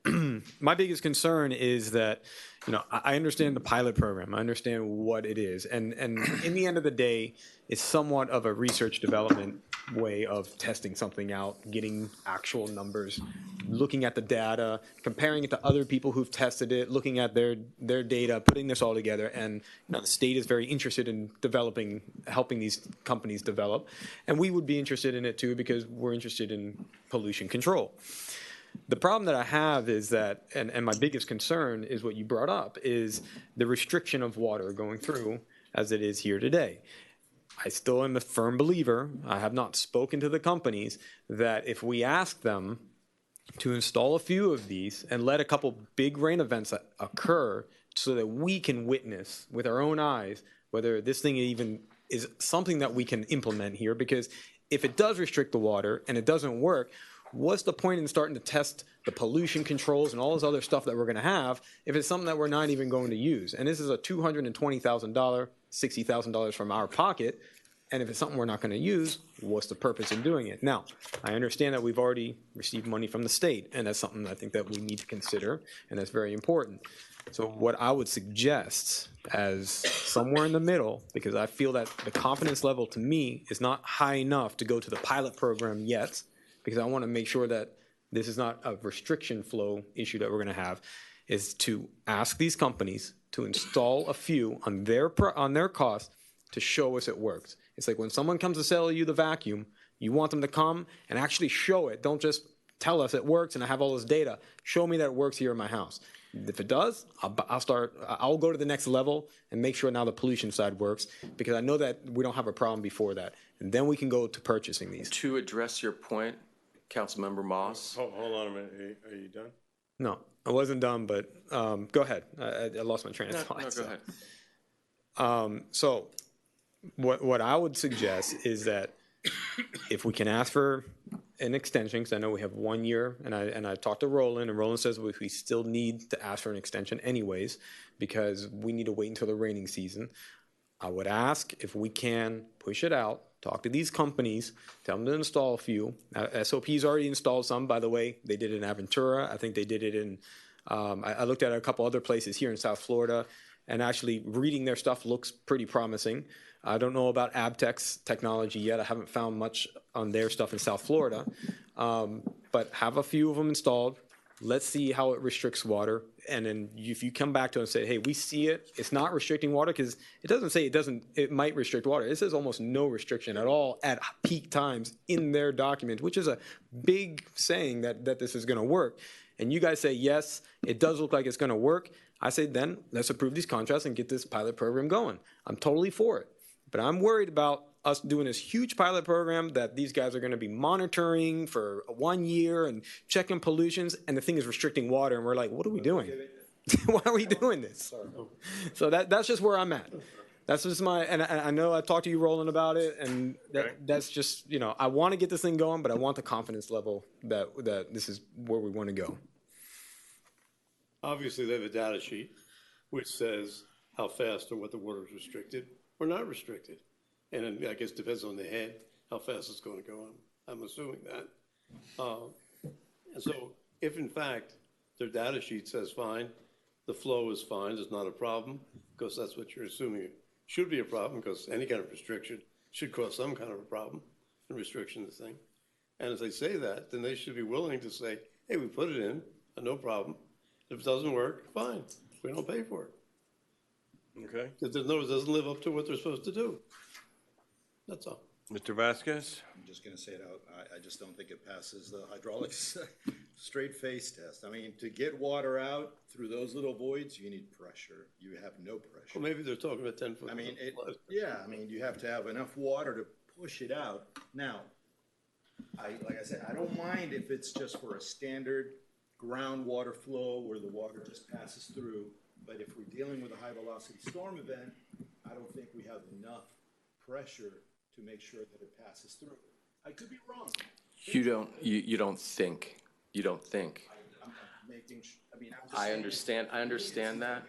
my biggest concern is that, I understand the pilot program. I understand what it is. And in the end of the day, it's somewhat of a research development way of testing something out, getting actual numbers, looking at the data, comparing it to other people who've tested it, looking at their data, putting this all together. And the state is very interested in helping these companies develop. And we would be interested in it too, because we're interested in pollution control. The problem that I have is that, and my biggest concern is what you brought up, is the restriction of water going through as it is here today. I still am a firm believer, I have not spoken to the companies, that if we ask them to install a few of these and let a couple big rain events occur so that we can witness with our own eyes whether this thing even is something that we can implement here, because if it does restrict the water and it doesn't work, what's the point in starting to test the pollution controls and all this other stuff that we're going to have if it's something that we're not even going to use? And this is a $220,000, $60,000 from our pocket. And if it's something we're not going to use, what's the purpose in doing it? Now, I understand that we've already received money from the state, and that's something I think that we need to consider, and that's very important. So what I would suggest as somewhere in the middle, because I feel that the confidence level to me is not high enough to go to the pilot program yet, because I want to make sure that this is not a restriction flow issue that we're going to have, is to ask these companies to install a few on their cost to show us it works. It's like when someone comes to sell you the vacuum, you want them to come and actually show it. Don't just tell us it works and I have all this data. Show me that it works here in my house. If it does, I'll go to the next level and make sure now the pollution side works, because I know that we don't have a problem before that. And then we can go to purchasing these. To address your point, Councilmember Moss. Hold on a minute. Are you done? No, I wasn't done, but go ahead. I lost my train of thought. No, go ahead. So what I would suggest is that if we can ask for an extension, because I know we have 1 year, and I talked to Roland, and Roland says we still need to ask for an extension anyways, because we need to wait until the raining season. I would ask if we can push it out, talk to these companies, tell them to install a few. SOP's already installed some, by the way. They did it in Aventura. I think they did it in, I looked at a couple other places here in South Florida, and actually reading their stuff looks pretty promising. I don't know about Abtec's technology yet. I haven't found much on their stuff in South Florida. But have a few of them installed, let's see how it restricts water. And then if you come back to it and say, hey, we see it, it's not restricting water, because it doesn't say it might restrict water. It says almost no restriction at all at peak times in their document, which is a big saying that this is going to work. And you guys say, yes, it does look like it's going to work. I say, then let's approve these contracts and get this pilot program going. I'm totally for it. But I'm worried about us doing this huge pilot program that these guys are going to be monitoring for 1 year and checking pollutions, and the thing is restricting water, and we're like, what are we doing? Why are we doing this? So that's just where I'm at. That's just and I know I talked to you, Roland, about it, and that's just, I want to get this thing going, but I want the confidence level that this is where we want to go. Obviously, they have a data sheet which says how fast or what the water is restricted or not restricted. And I guess it depends on the head, how fast it's going to go. I'm assuming that. And so if in fact their data sheet says fine, the flow is fine, there's not a problem, because that's what you're assuming it should be a problem, because any kind of restriction should cause some kind of a problem in restriction the thing. And if they say that, then they should be willing to say, hey, we put it in, no problem. If it doesn't work, fine, we don't pay for it. Okay. Because it doesn't live up to what they're supposed to do. That's all. Mr. Vasquez? I'm just going to say it out. I just don't think it passes the hydraulics straight face test. I mean, to get water out through those little voids, you need pressure. You have no pressure. Well, maybe they're talking about 10 foot. I mean, you have to have enough water to push it out. Now, like I said, I don't mind if it's just for a standard groundwater flow where the water just passes through. But if we're dealing with a high velocity storm event, I don't think we have enough pressure to make sure that it passes through. I could be wrong. You don't think. I understand that.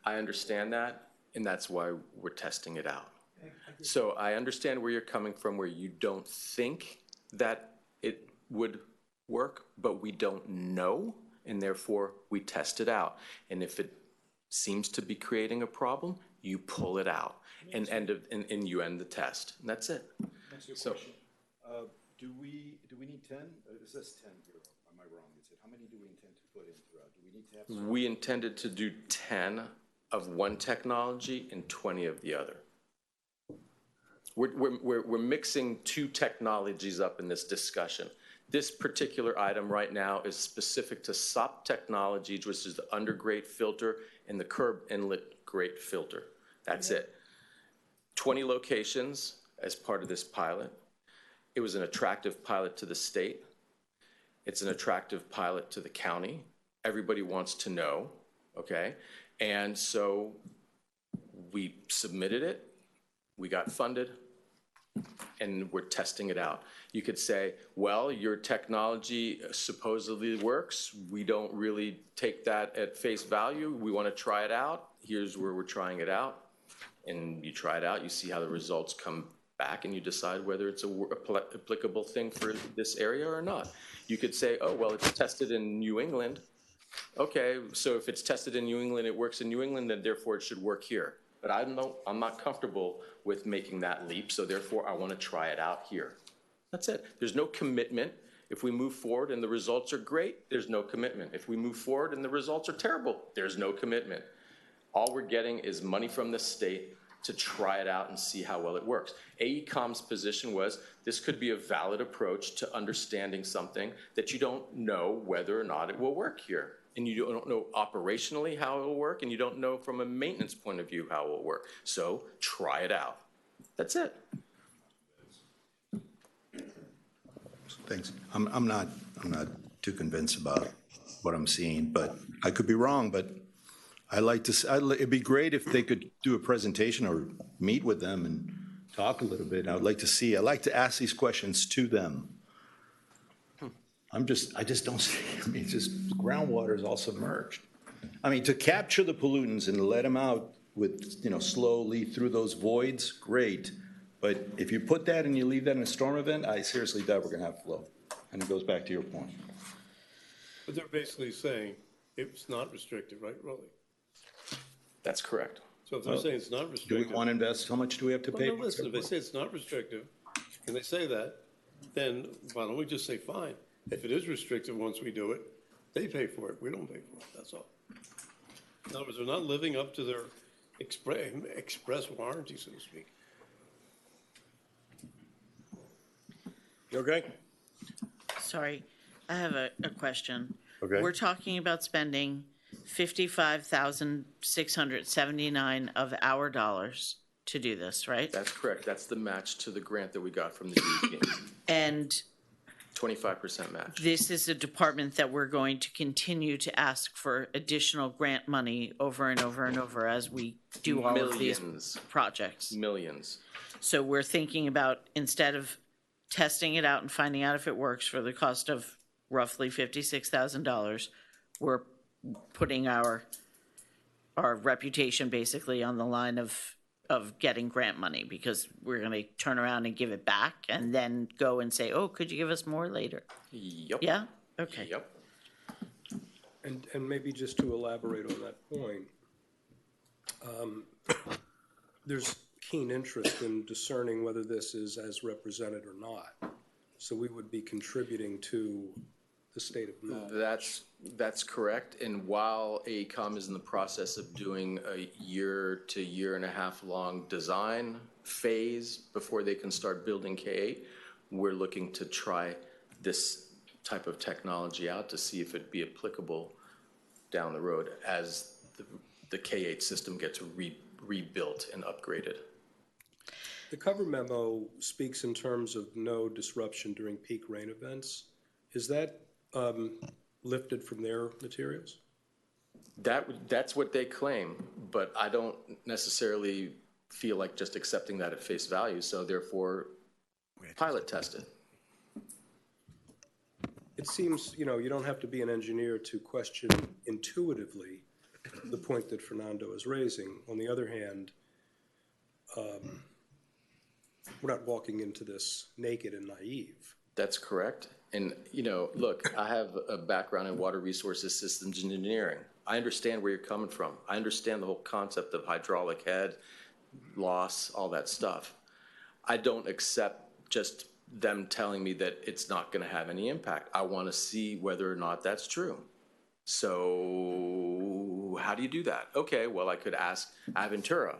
I understand that, and that's why we're testing it out. So I understand where you're coming from, where you don't think that it would work, but we don't know, and therefore we test it out. And if it seems to be creating a problem, you pull it out and you end the test. And that's it. So, do we need 10? It says 10 here. Am I wrong? Is it how many do we intend to put in throughout? Do we need to have some? We intended to do 10 of one technology and 20 of the other. We're mixing two technologies up in this discussion. This particular item right now is specific to SOP Technologies, which is the undergrate filter and the curb inlet grate filter. That's it. 20 locations as part of this pilot. It was an attractive pilot to the state. It's an attractive pilot to the county. Everybody wants to know, okay? And so we submitted it, we got funded, and we're testing it out. You could say, well, your technology supposedly works. We don't really take that at face value. We want to try it out. Here's where we're trying it out. And you try it out, you see how the results come back, and you decide whether it's a applicable thing for this area or not. You could say, oh, well, it's tested in New England. Okay, so if it's tested in New England, it works in New England, then therefore it should work here. But I'm not comfortable with making that leap, so therefore I want to try it out here. That's it. There's no commitment. If we move forward and the results are great, there's no commitment. If we move forward and the results are terrible, there's no commitment. All we're getting is money from the state to try it out and see how well it works. AECOM's position was this could be a valid approach to understanding something that you don't know whether or not it will work here. And you don't know operationally how it will work, and you don't know from a maintenance point of view how it will work. So try it out. That's it. Thanks. I'm not too convinced about what I'm seeing, but I could be wrong. But it'd be great if they could do a presentation or meet with them and talk a little bit. I'd like to ask these questions to them. I just don't see, just groundwater is all submerged. I mean, to capture the pollutants and let them out with, slowly through those voids, great. But if you put that and you leave that in a storm event, I seriously doubt we're gonna have flow. And it goes back to your point. But they're basically saying it's not restricted, right, Rolly? That's correct. So if they're saying it's not Do restricted. we want to invest, how much do we have to pay? Well, no, listen, if they say it's not restrictive, and they say that, then why don't we just say, fine. If it is restrictive once we do it, They pay for it, we don't pay for it, that's all. In other words, they're not living up to their express warranty, so to speak. You okay? Sorry, I have a question. Okay. We're talking about spending $55,679 of our dollars to do this, right? That's correct. That's the match to the grant that we got from the DEP. And 25% match. this is a department that we're going to continue to ask for additional grant money over and over and over as we do all of these projects. Millions. So we're thinking about, instead of testing it out and finding out if it works for the cost of roughly $56,000, we're putting our reputation basically on the line of getting grant money, because we're going to turn around and give it back and then go and say, oh, could you give us more later? Yep. Yeah? Okay. Yep. And maybe just to elaborate on that point, there's keen interest in discerning whether this is as represented or not. So we would be contributing to the state of knowledge. That's correct. And while AECOM is in the process of doing a year to year and a half long design phase before they can start building K8, we're looking to try this type of technology out to see if it'd be applicable down the road as the K8 system gets rebuilt and upgraded. The cover memo speaks in terms of no disruption during peak rain events. Is that lifted from their materials? That's what they claim, but I don't necessarily feel like just accepting that at face value, so therefore pilot test it. It seems, you don't have to be an engineer to question intuitively the point that Fernando is raising. On the other hand, we're not walking into this naked and naive. That's correct. And, look, I have a background in water resources systems engineering. I understand where you're coming from. I understand the whole concept of hydraulic head, loss, all that stuff. I don't accept just them telling me that it's not going to have any impact. I want to see whether or not that's true. So how do you do that? Okay, well, I could ask Aventura.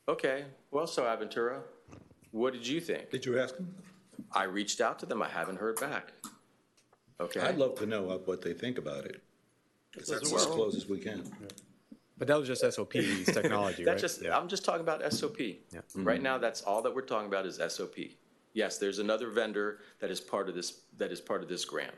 Okay, well, so Aventura, what did you think? Did you ask them? I reached out to them. I haven't heard back. Okay. I'd love to know what they think about it. That's as close as we can. But that was just SOP's technology, right? I'm just talking about SOP. Yeah. Right now, that's all that we're talking about is SOP. Yes, there's another vendor that is part of this grant.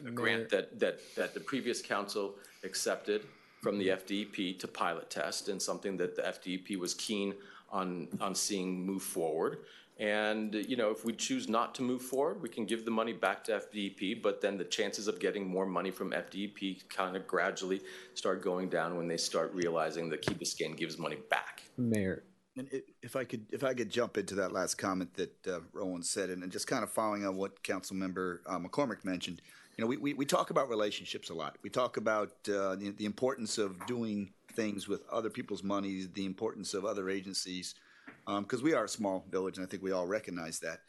A grant that the previous council accepted from the FDEP to pilot test, and something that the FDEP was keen on seeing move forward. And, if we choose not to move forward, we can give the money back to FDEP, but then the chances of getting more money from FDEP kind of gradually start going down when they start realizing that Key Biscayne gives money back. Mayor. And if I could jump into that last comment that Roland said, and just kind of following on what Councilmember McCormick mentioned, we talk about relationships a lot. We talk about the importance of doing things with other people's money, the importance of other agencies, because we are a small village, and I think we all recognize that.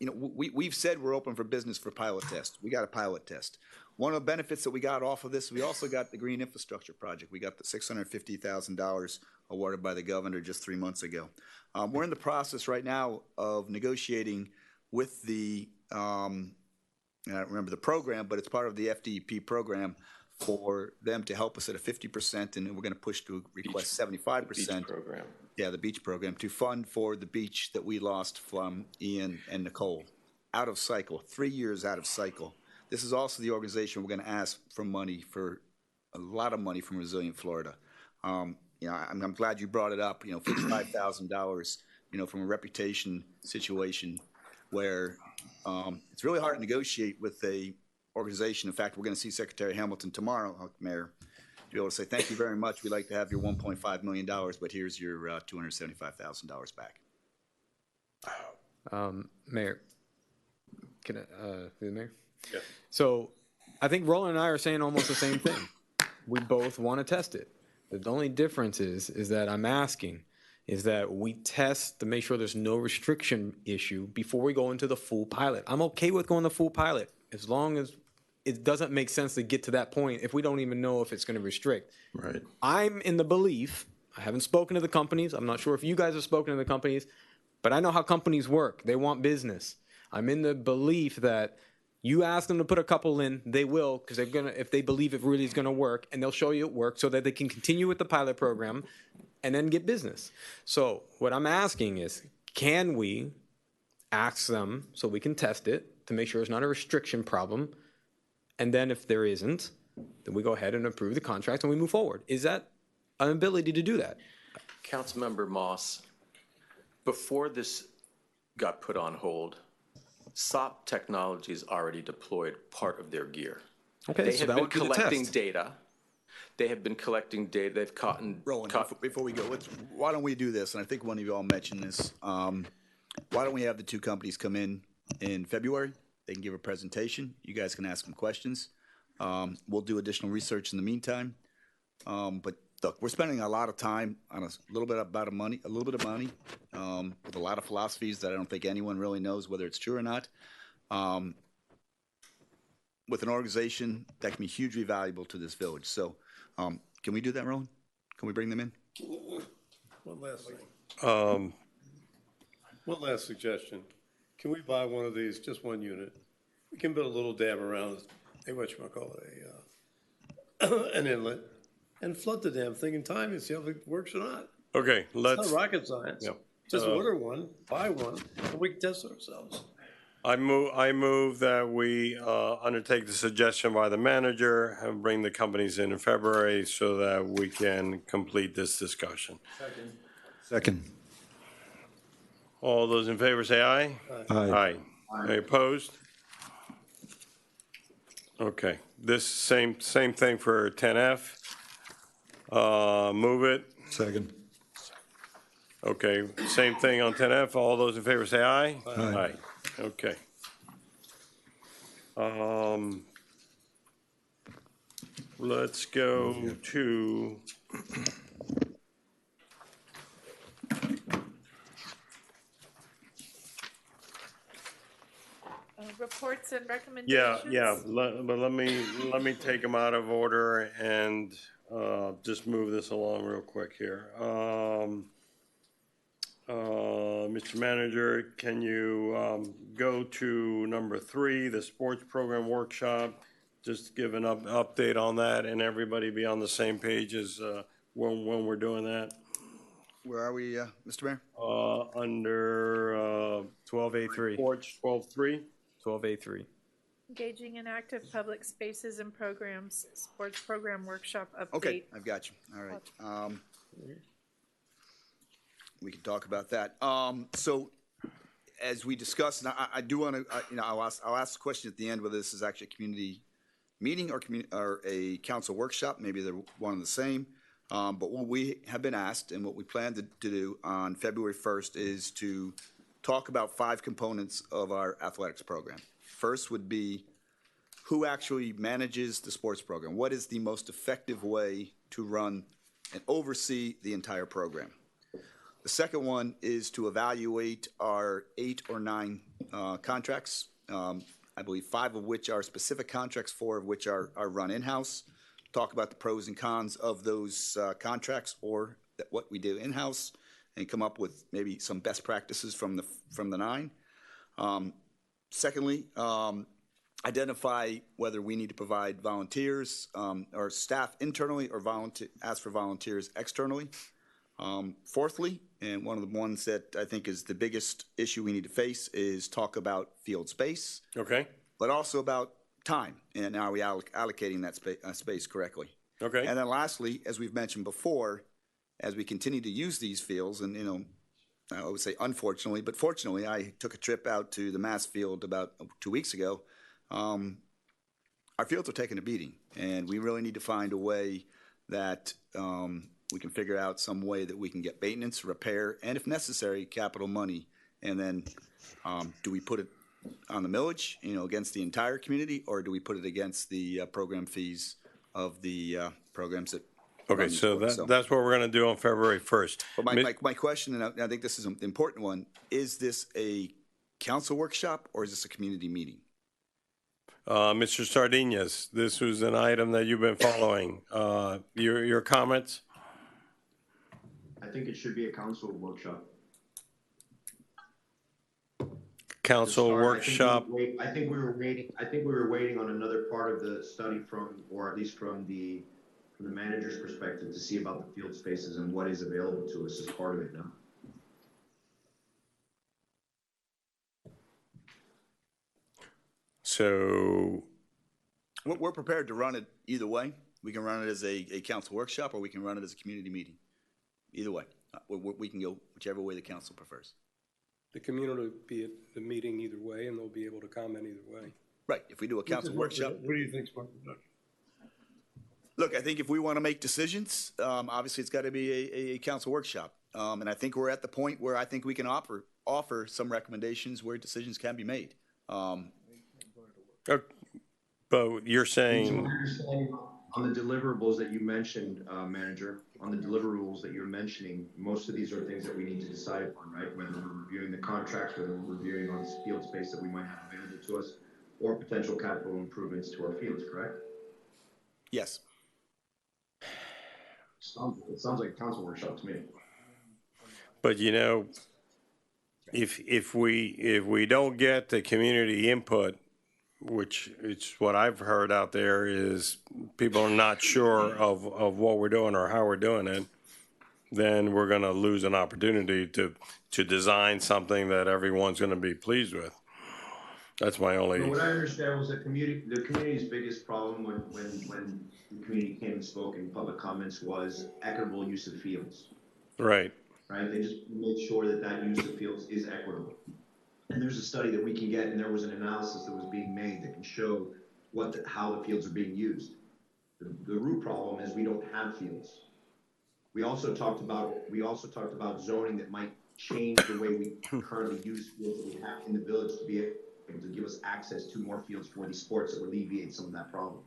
We've said we're open for business for pilot test. We got a pilot test. One of the benefits that we got off of this, we also got the Green Infrastructure Project. We got the $650,000 awarded by the governor just 3 months ago. We're in the process right now of negotiating with the, I don't remember the program, but it's part of the FDEP program for them to help us at a 50%, and we're going to push to request 75%. Beach program. Yeah, the beach program, to fund for the beach that we lost from Ian and Nicole. Out of cycle, 3 years out of cycle. This is also the organization we're going to ask for money, for a lot of money from Resilient Florida. I'm glad you brought it up, $55,000, from a reputation situation where it's really hard to negotiate with a organization. In fact, we're going to see Secretary Hamilton tomorrow, Mayor, to be able to say, thank you very much. We'd like to have your $1.5 million, but here's your $275,000 back. Mayor, can I, the Mayor? Yeah. So I think Roland and I are saying almost the same thing. We both want to test it. The only difference is that I'm asking is that we test to make sure there's no restriction issue before we go into the full pilot. I'm okay with going the full pilot as long as it doesn't make sense to get to that point if we don't even know if it's going to restrict. Right. I'm in the belief, I haven't spoken to the companies, I'm not sure if you guys have spoken to the companies, but I know how companies work. They want business. I'm in the belief that you ask them to put a couple in, they will, because they're gonna, if they believe it really is going to work, and they'll show you it works so that they can continue with the pilot program and then get business. So what I'm asking is, can we ask them so we can test it to make sure it's not a restriction problem? And then if there isn't, then we go ahead and approve the contract and we move forward. Is that an ability to do that? Councilmember Moss, before this got put on hold, SOP Technologies already deployed part of their gear. Okay, They so have that been would be the collecting test. data. They have been collecting data. They've caught. Roland, before we go, why don't we do this? And I think one of you all mentioned this. Why don't we have the two companies come in February? They can give a presentation. You guys can ask them questions. We'll do additional research in the meantime. But look, we're spending a lot of time on a little bit of money, with a lot of philosophies that I don't think anyone really knows whether it's true or not. With an organization that can be hugely valuable to this village. So, can we do that, Roland? Can we bring them in? One last thing. One last suggestion. Can we buy one of these, just one unit? We can build a little dam around, an inlet, and flood the damn thing in time and see if it works or not. Okay, let's. It's not rocket science. Yeah. Just order one, buy one, and we can test it ourselves. I move that we undertake the suggestion by the manager and bring the companies in February so that we can complete this discussion. Second. All those in favor say aye. Aye. Any opposed? Okay, this same thing for 10F. Move it. Second. Okay, same thing on 10F. All those in favor say aye. Aye. Okay. Let's go to reports and recommendations. But let me take them out of order and just move this along real quick here. Mr. Manager, can you go to number 3, the sports program workshop? Just give an update on that and everybody be on the same page as when we're doing that. Where are we, Mr. Mayor? Under 12A3. Reports 12.3. 12A3. Engaging in active public spaces and programs, sports program workshop update. Okay, I've got you. All right. We can talk about that. So, as we discussed, and I do want to, I'll ask the question at the end whether this is actually a community meeting or a council workshop. Maybe they're one and the same. But what we have been asked and what we plan to do on February 1st is to talk about 5 components of our athletics program. First would be who actually manages the sports program. What is the most effective way to run and oversee the entire program? The second one is to evaluate our 8 or 9 contracts. I believe 5 of which are specific contracts, 4 of which are run in-house. Talk about the pros and cons of those contracts or what we do in-house, and come up with maybe some best practices from the 9. Secondly, identify whether we need to provide volunteers or staff internally or ask for volunteers externally. Fourthly, and one of the ones that I think is the biggest issue we need to face, is talk about field space. Okay. But also about time and are we allocating that space correctly. Okay. And then lastly, as we've mentioned before, as we continue to use these fields, and I would say unfortunately, but fortunately, I took a trip out to the Mass Field about 2 weeks ago. Our fields are taking a beating, and we really need to find a way that we can figure out some way that we can get maintenance, repair, and if necessary, capital money. And then do we put it on the millage, against the entire community, or do we put it against the program fees of the programs that? Okay, so that's what we're going to do on February 1st. But my question, and I think this is an important one, is this a council workshop or is this a community meeting? Mr. Sardinius, this was an item that you've been following. Your comments? I think it should be a council workshop. Council workshop? I think we were waiting on another part of the study from, or at least from the manager's perspective, to see about the field spaces and what is available to us as part of it now. So We're prepared to run it either way. We can run it as a council workshop, or we can run it as a community meeting. Either way. We can go whichever way the council prefers. The community will be at the meeting either way, and they'll be able to comment either way. Right, if we do a council workshop. What do you think, Spark? Look, I think if we want to make decisions, obviously it's got to be a council workshop. And I think we're at the point where I think we can offer some recommendations where decisions can be made. But you're saying... On the deliverables that you mentioned, Manager, on the deliverables that you're mentioning, most of these are things that we need to decide upon, right? Whether we're reviewing the contracts, whether we're reviewing on field space that we might have available to us, or potential capital improvements to our fields, correct? Yes. It sounds like a council workshop to me. But you know, if we don't get the community input, which it's what I've heard out there, is people are not sure of what we're doing or how we're doing it, then we're going to lose an opportunity to design something that everyone's going to be pleased with. That's my only... What I understand was that the community's biggest problem when the community came and spoke in public comments was equitable use of fields. Right. Right? They just made sure that use of fields is equitable. And there's a study that we can get, and there was an analysis that was being made that can show how the fields are being used. The root problem is we don't have fields. We also talked about zoning that might change the way we currently use fields that we have in the village to be able to give us access to more fields for these sports that would alleviate some of that problem.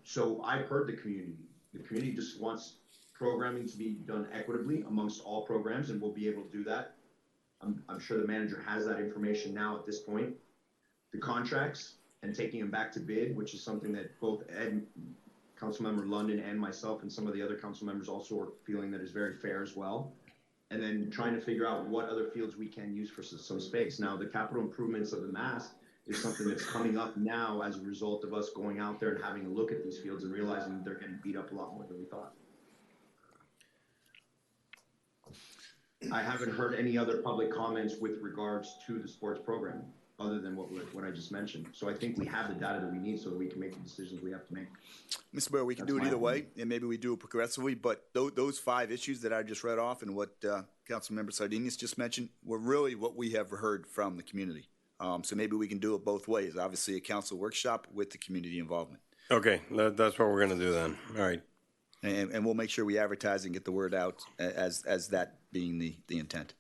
So I've heard the community. The community just wants programming to be done equitably amongst all programs, and we'll be able to do that. I'm sure the manager has that information now at this point. The contracts and taking them back to bid, which is something that both Councilmember London and myself and some of the other council members also are feeling that is very fair as well. And then trying to figure out what other fields we can use for some space. Now, the capital improvements of the mast is something that's coming up now as a result of us going out there and having a look at these fields and realizing that they're getting beat up a lot more than we thought. I haven't heard any other public comments with regards to the sports program, other than what I just mentioned. So I think we have the data that we need so that we can make the decisions we have to make. Mr. Mayor, we can do it either way, and maybe we do it progressively, but those 5 issues that I just read off and what Councilmember Sardinius just mentioned were really what we have heard from the community. So maybe we can do it both ways. Obviously, a council workshop with the community involvement. Okay, that's what we're going to do then. All right. And we'll make sure we advertise and get the word out as that being the intent.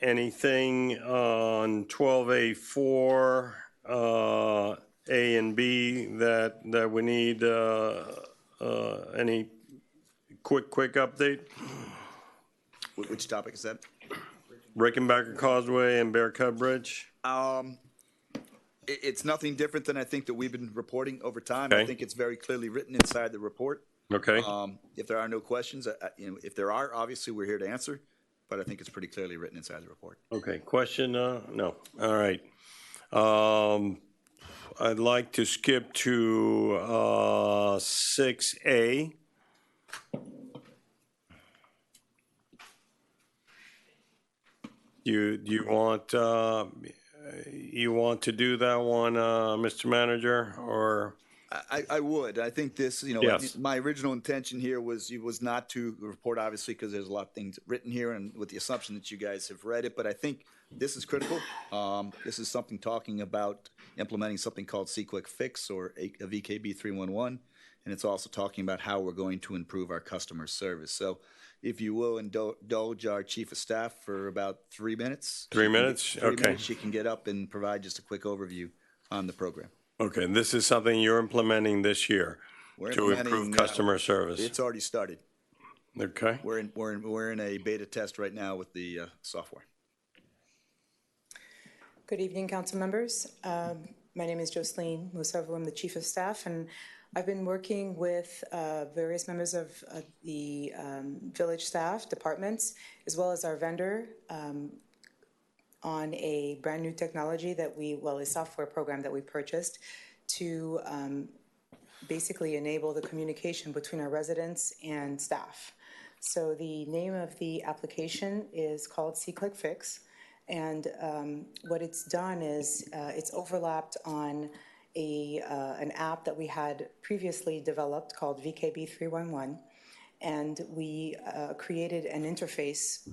Anything on 12A4, A and B that we need, any quick update? Which topic is that? Rickenbacker Causeway and Bear Cub Bridge? It's nothing different than I think that we've been reporting over time. Okay. I think it's very clearly written inside the report. Okay. If there are no questions, if there are, obviously we're here to answer, but I think it's pretty clearly written inside the report. Okay, question? No. All right. I'd like to skip to 6A. You want to do that one, Mr. Manager, or? I would. I think this, Yes. my original intention here was not to report, obviously, because there's a lot of things written here and with the assumption that you guys have read it, but I think this is critical. This is something talking about implementing something called C-Quick Fix or a VKB 311, and it's also talking about how we're going to improve our customer service. So if you will indulge our Chief of Staff for about 3 minutes. 3 minutes? Okay. She can get up and provide just a quick overview on the program. Okay, this is something you're implementing this year to improve customer service. It's already started. Okay. We're in a beta test right now with the software. Good evening, council members. My name is Jocelyn Musavu. I'm the Chief of Staff, and I've been working with various members of the village staff, departments, as well as our vendor on a brand new technology that a software program that we purchased to basically enable the communication between our residents and staff. So the name of the application is called C-Click Fix. And what it's done is it's overlapped on an app that we had previously developed called VKB 311. And we created an interface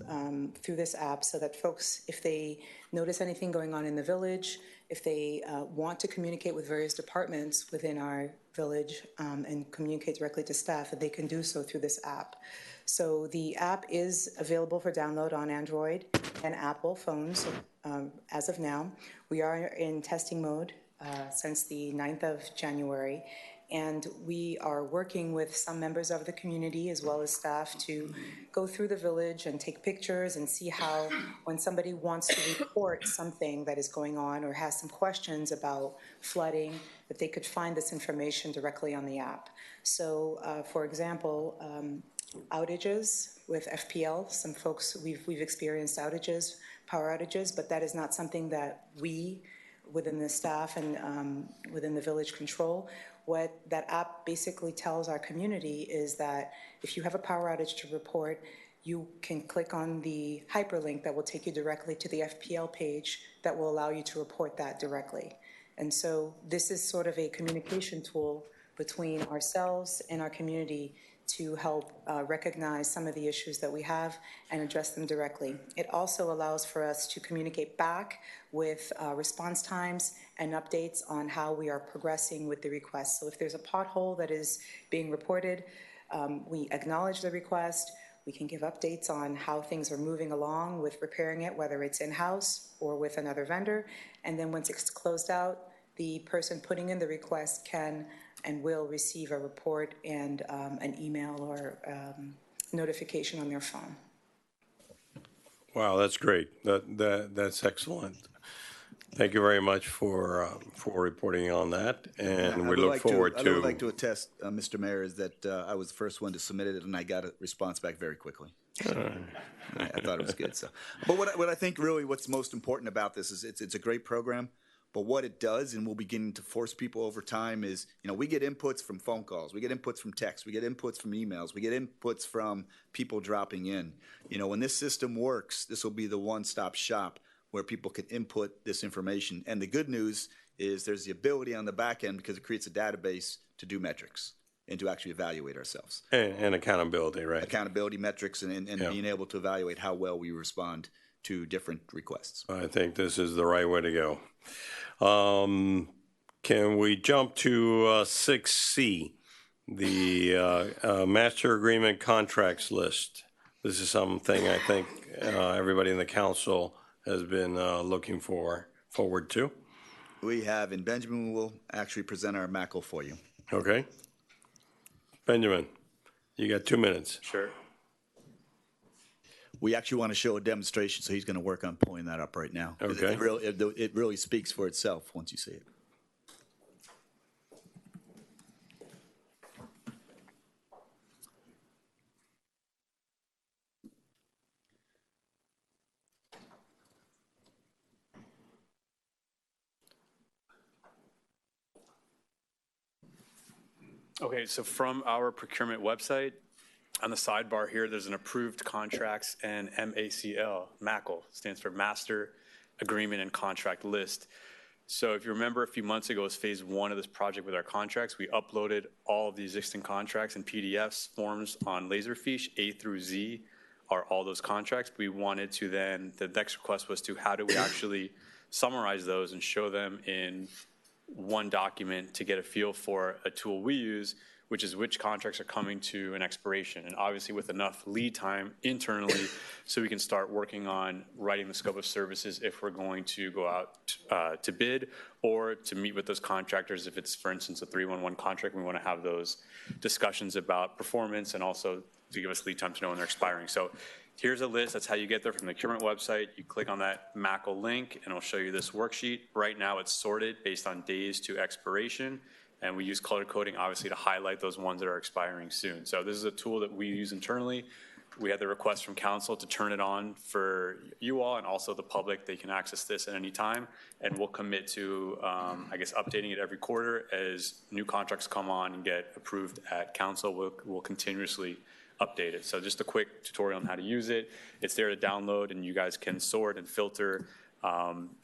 through this app so that folks, if they notice anything going on in the village, if they want to communicate with various departments within our village and communicate directly to staff, that they can do so through this app. So the app is available for download on Android and Apple phones as of now. We are in testing mode since the 9th of January. And we are working with some members of the community as well as staff to go through the village and take pictures and see how when somebody wants to report something that is going on or has some questions about flooding, that they could find this information directly on the app. So, for example, outages with FPL, some folks, we've experienced outages, power outages, but that is not something that we within the staff and within the village control. What that app basically tells our community is that if you have a power outage to report, you can click on the hyperlink that will take you directly to the FPL page that will allow you to report that directly. And so this is sort of a communication tool between ourselves and our community to help recognize some of the issues that we have and address them directly. It also allows for us to communicate back with response times and updates on how we are progressing with the request. So if there's a pothole that is being reported, we acknowledge the request. We can give updates on how things are moving along with repairing it, whether it's in-house or with another vendor. And then once it's closed out, the person putting in the request can and will receive a report and an email or notification on their phone. Wow, that's great. That's excellent. Thank you very much for reporting on that, and we look forward to. I would like to attest, Mr. Mayor, is that I was the first one to submit it, and I got a response back very quickly. I thought it was good. So, but what I think really what's most important about this is it's a great program. But what it does, and we'll begin to force people over time, is, we get inputs from phone calls, we get inputs from texts, we get inputs from emails, we get inputs from people dropping in. When this system works, this will be the one-stop shop where people can input this information. And the good news is there's the ability on the back end, because it creates a database, to do metrics and to actually evaluate ourselves. And accountability, right? Accountability metrics and being able to evaluate how well we respond to different requests. I think this is the right way to go. Can we jump to 6C, the master agreement contracts list? This is something I think everybody in the council has been looking forward to. We have, and Benjamin will actually present our MACL for you. Okay. Benjamin, you got 2 minutes. Sure. We actually want to show a demonstration, so he's going to work on pulling that up right now. Okay. It really speaks for itself once you see it. Okay, so from our procurement website, on the sidebar here, there's an approved contracts and MACL, MACL, stands for Master Agreement and Contract List. So if you remember a few months ago, as phase one of this project with our contracts, we uploaded all of the existing contracts and PDFs forms on Laserfiche. A through Z are all those contracts. We wanted to then, the next request was to how do we actually summarize those and show them in one document to get a feel for a tool we use, which is which contracts are coming to an expiration, and obviously with enough lead time internally so we can start working on writing the scope of services if we're going to go out to bid or to meet with those contractors. If it's, for instance, a 311 contract, we want to have those discussions about performance and also to give us lead time to know when they're expiring. So Here's a list. That's how you get there from the procurement website. You click on that MACL link, and it'll show you this worksheet. Right now, it's sorted based on days to expiration, and we use color coding, obviously, to highlight those ones that are expiring soon. So this is a tool that we use internally. We had the request from council to turn it on for you all and also the public. They can access this at any time, and we'll commit to, I guess, updating it every quarter as new contracts come on and get approved at council. We'll continuously update it. So just a quick tutorial on how to use it. It's there to download, and you guys can sort and filter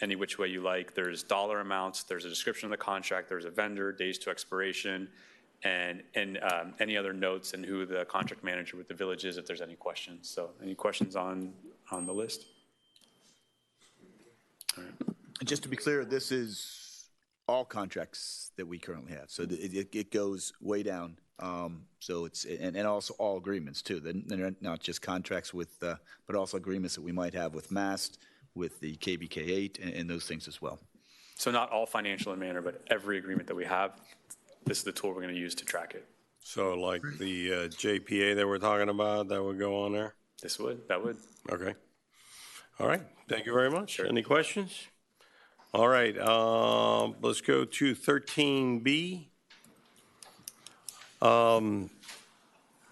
any which way you like. There's dollar amounts, there's a description of the contract, there's a vendor, days to expiration, and any other notes and who the contract manager with the village is if there's any questions. So any questions on the list? All right. Just to be clear, this is all contracts that we currently have. So it goes way down. So it's, and also all agreements too. They're not just contracts with, but also agreements that we might have with MAST, with the KBK8 and those things as well. So not all financial in manner, but every agreement that we have, this is the tool we're going to use to track it. So like the JPA that we're talking about, that would go on there? That would. Okay. All right. Thank you very much. Any questions? All right. Let's go to 13B.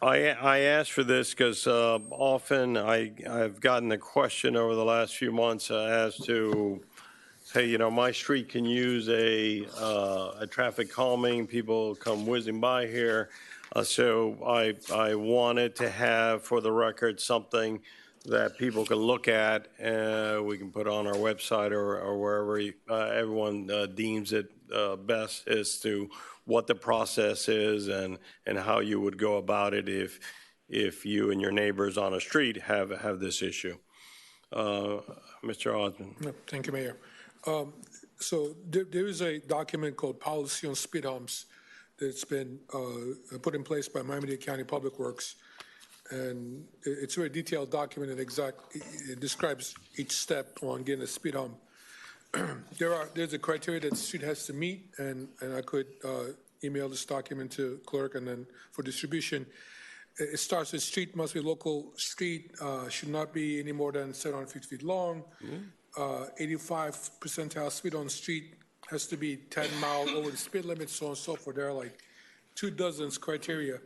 I asked for this because often I've gotten a question over the last few months as to, hey, you know, my street can use a traffic calming. People come whizzing by here. So I wanted to have, for the record, something that people can look at. We can put on our website or wherever everyone deems it best as to what the process is and how you would go about it if you and your neighbors on a street have this issue. Mr. Osmond. Thank you, Mayor. So there is a document called Policy on Speed Humps that's been put in place by Miami-Dade County Public Works. And it's a very detailed document and it describes each step on getting a speed hump. There's a criteria that the street has to meet, and I could email this document to clerk and then for distribution. It starts with street must be local street, should not be any more than 750 feet long. 85 percentile speed on street has to be 10 miles over the speed limit, so on and so forth. There are like 24 criteria.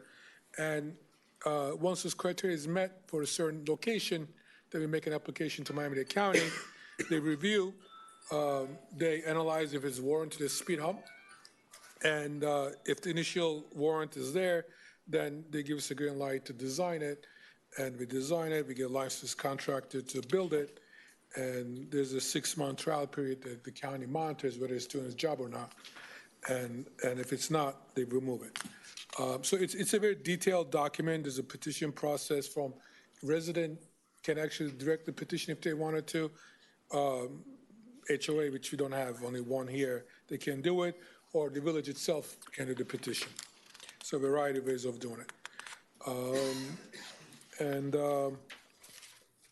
And once this criteria is met for a certain location, then we make an application to Miami-Dade County. They review, they analyze if it's warranted a speed hump. And if the initial warrant is there, then they give us a green light to design it. And we design it, we get a licensed contractor to build it. And there's a 6-month trial period that the county monitors whether it's doing its job or not. And if it's not, they remove it. So it's a very detailed document. There's a petition process from resident can actually direct the petition if they wanted to. HOA, which we don't have, only one here, they can do it, or the village itself can do the petition. So a variety of ways of doing it.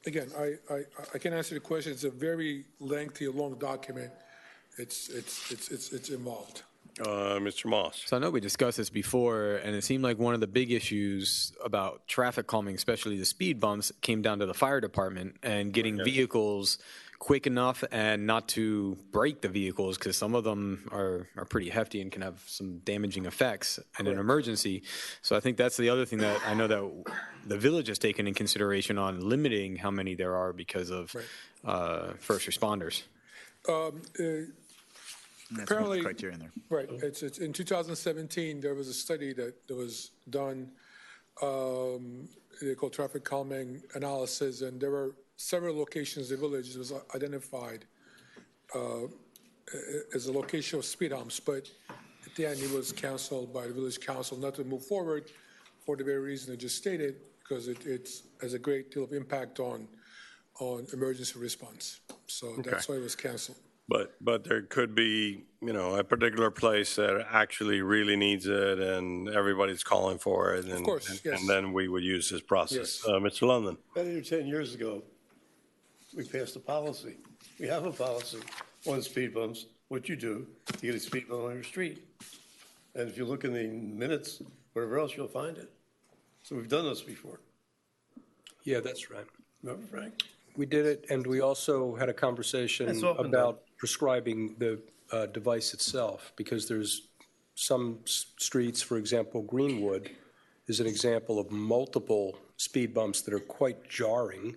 Again, I can answer the question. It's a very lengthy, long document. It's involved. Mr. Moss. So I know we discussed this before, and it seemed like one of the big issues about traffic calming, especially the speed bumps, came down to the fire department and getting vehicles quick enough and not to break the vehicles, because some of them are pretty hefty and can have some damaging effects in an emergency. So I think that's the other thing that I know that the village has taken in consideration on limiting how many there are because of first responders. That's Apparently, one of the criteria in there. Right. It's in 2017, there was a study that was done, they call traffic calming analysis, and there were several locations in the village that was identified as a location of speed humps, but at the end it was canceled by the village council not to move forward for the very reason I just stated, because it has a great deal of impact on emergency response. So that's why it was canceled. But there could be, you know, a particular place that actually really needs it and everybody's calling for it. And, of course, yes. And then we would use this process. Yes. Mr. London. About 8 or 10 years ago, we passed a policy. We have a policy on speed bumps. What you do, you get a speed bump on your street. And if you look in the minutes, wherever else, you'll find it. So we've done this before. Yeah, that's right. Remember, Frank? We did it, and we also had a conversation It's opened about prescribing the device itself, because there's some streets, for example, Greenwood is an example of multiple speed bumps that are quite jarring,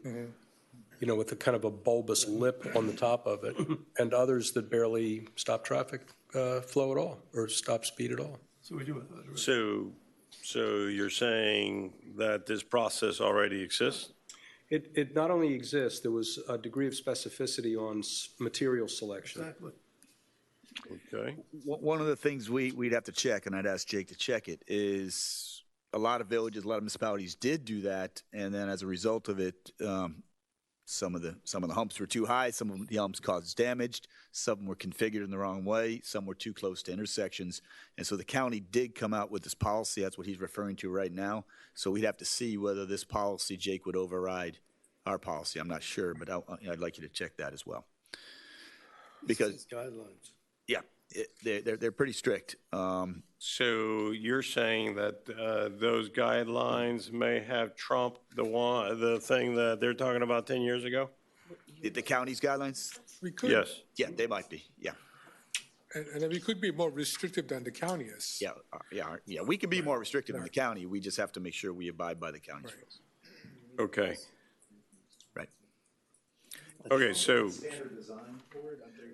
you know, with a kind of a bulbous lip on the top of it, and others that barely stop traffic flow at all, or stop speed at all. So we do it. So you're saying that this process already exists? It not only exists, there was a degree of specificity on material selection. Exactly. Okay. One of the things we'd have to check, and I'd ask Jake to check it, is a lot of villages, a lot of municipalities did do that, and then as a result of it, some of the humps were too high, some of the humps caused damage, some of them were configured in the wrong way, some were too close to intersections, and so the county did come out with this policy. That's what he's referring to right now. So we'd have to see whether this policy, Jake, would override our policy. I'm not sure, but I'd like you to check that as well. Because guidelines. yeah, they're pretty strict. So you're saying that those guidelines may have trumped the thing that they're talking about 10 years ago? The county's guidelines? We could. Yes. Yeah, they might be, yeah. And we could be more restrictive than the county is. Yeah, we can be more restrictive than the county. We just have to make sure we abide by the county's rules. Okay. Right. Okay, so.